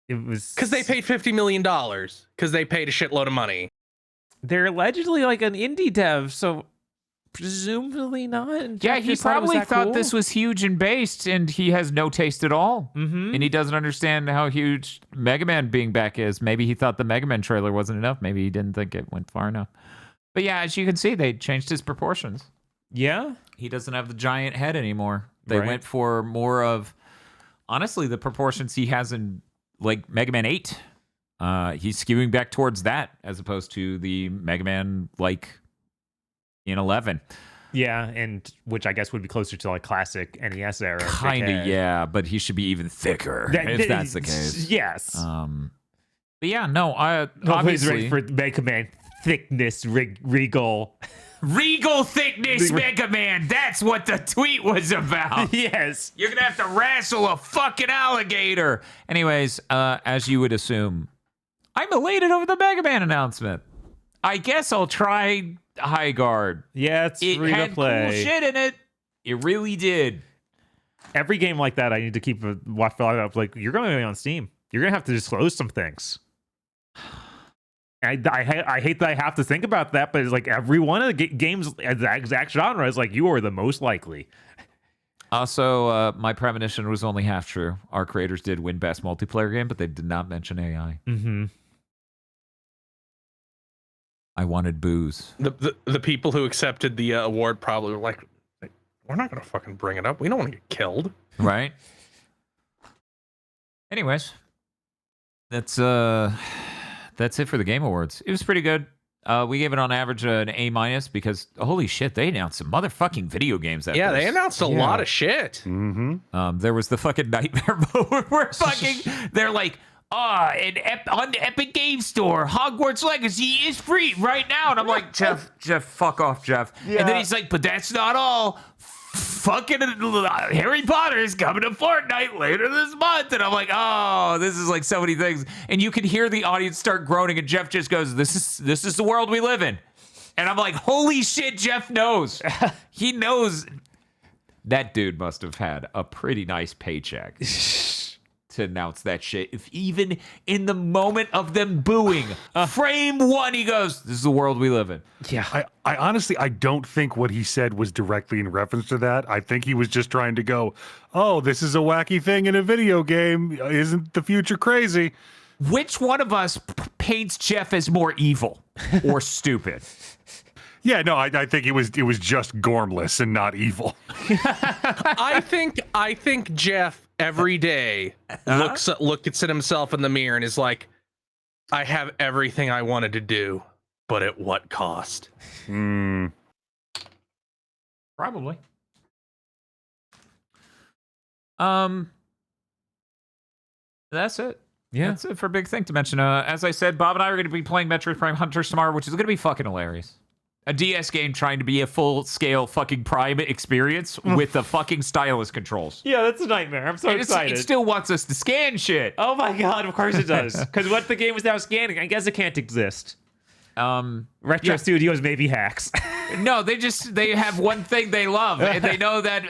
It was Because they paid $50 million. Because they paid a shitload of money. They're allegedly like an indie dev, so presumably not. And yeah, Jeff he just thought it was probably that thought cool. this was huge and based, and he has no taste at all. Mm-hmm. And he doesn't understand how huge Mega Man being back is. Maybe he thought the Mega Man trailer wasn't enough. Maybe he didn't think it went far enough. But yeah, as you can see, they changed his proportions. Yeah. He doesn't have the giant head anymore. They Right. went for more of, honestly, the proportions he has in like Mega Man 8. He's skewing back towards that as opposed to the Mega Man like in 11. Yeah, and which I guess would be closer to like classic NES era. Kind big of, head. yeah, but he should be even thicker if that's the case. Yes. But yeah, no, Nobody's obviously ready for Mega Man thickness, regal. regal thickness Mega Man. That's what the tweet was about. Yes. You're gonna have to wrestle a fucking alligator. Anyways, as you would assume, I'm elated over the Mega Man announcement. I guess I'll try High Guard. Yeah, it's It free to had play. cool shit in it. It really did. Every game like that, I need to keep a watchful eye up. Like, you're going to be on Steam. You're going to have to disclose some things. And I hate that I have to think about that, but it's like every one of the games, the exact genre is like, you are the most likely. Also, my premonition was only half true. Our creators did win Best Multiplayer Game, but they did not mention AI. Mm-hmm. I wanted booze. The people who accepted the award probably were like, we're not going to fucking bring it up. We don't want to get killed. Right? Anyways, that's it for the Game Awards. It was pretty good. We gave it on average an A- because holy shit, they announced some motherfucking video games. Yeah, they announced a lot of shit. Mm-hmm. There was the fucking nightmare mode where they're like, on the Epic Game Store, Hogwarts Legacy is free right now. And I'm like, Jeff, fuck off, Jeff. Yeah. And then he's like, but that's not all. Fucking Harry Potter is coming to Fortnite later this month. And I'm like, oh, this is like so many things. And you can hear the audience start groaning, and Jeff just goes, this is the world we live in. And I'm like, holy shit, Jeff knows. He knows. That dude must have had a pretty nice paycheck to announce that shit. If even in the moment of them booing, frame one, he goes, this is the world we live in. Yeah. I honestly, I don't think what he said was directly in reference to that. I think he was just trying to go, oh, this is a wacky thing in a video game. Isn't the future crazy? Which one of us paints Jeff as more evil or stupid? Yeah, no, I think it was just gormless and not evil. I think Jeff every day looks at himself in the mirror and is like, I have everything I wanted to do, but at what cost? Probably. That's it. Yeah. That's it for Big Thing to mention. As I said, Bob and I are going to be playing Metroid Prime Hunters tomorrow, which is going to be fucking hilarious. A DS game trying to be a full-scale fucking Prime experience with the fucking stylus controls. Yeah, that's a nightmare. I'm so And excited. it still wants us to scan shit. Oh my god, of course it does. Because what the game is now scanning, I guess it can't exist. Retro Studios maybe hacks. No, they have one thing they love, and they know that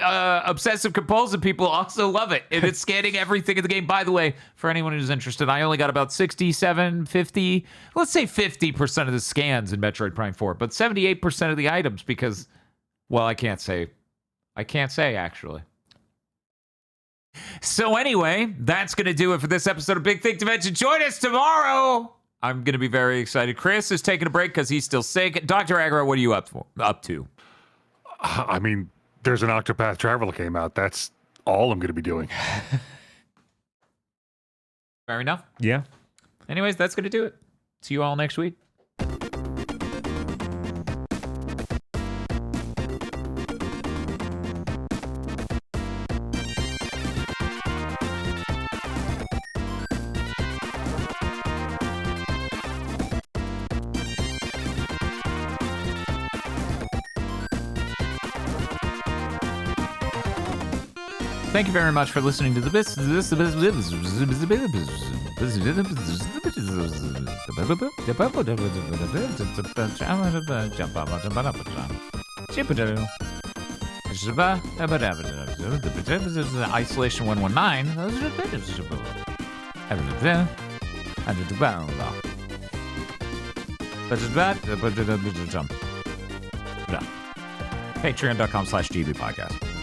obsessive compulsive people also love it. And it's scanning everything in the game. By the way, for anyone who's interested, I only got about 67, 50, let's say 50% of the scans in Metroid Prime 4, but 78% of the items because, well, I can't say actually. So anyway, that's going to do it for this episode of Big Thing to Mention. Join us tomorrow. I'm going to be very excited. Chris is taking a break because he's still sick. Dr. Aggro, what are you up to? I mean, there's an Octopath Traveler came out. That's all I'm going to be doing. Fair enough. Yeah. Anyways, that's going to do it. See you all next week. Thank you very much for listening to the Isolation 119. Patreon.com/GBpodcast.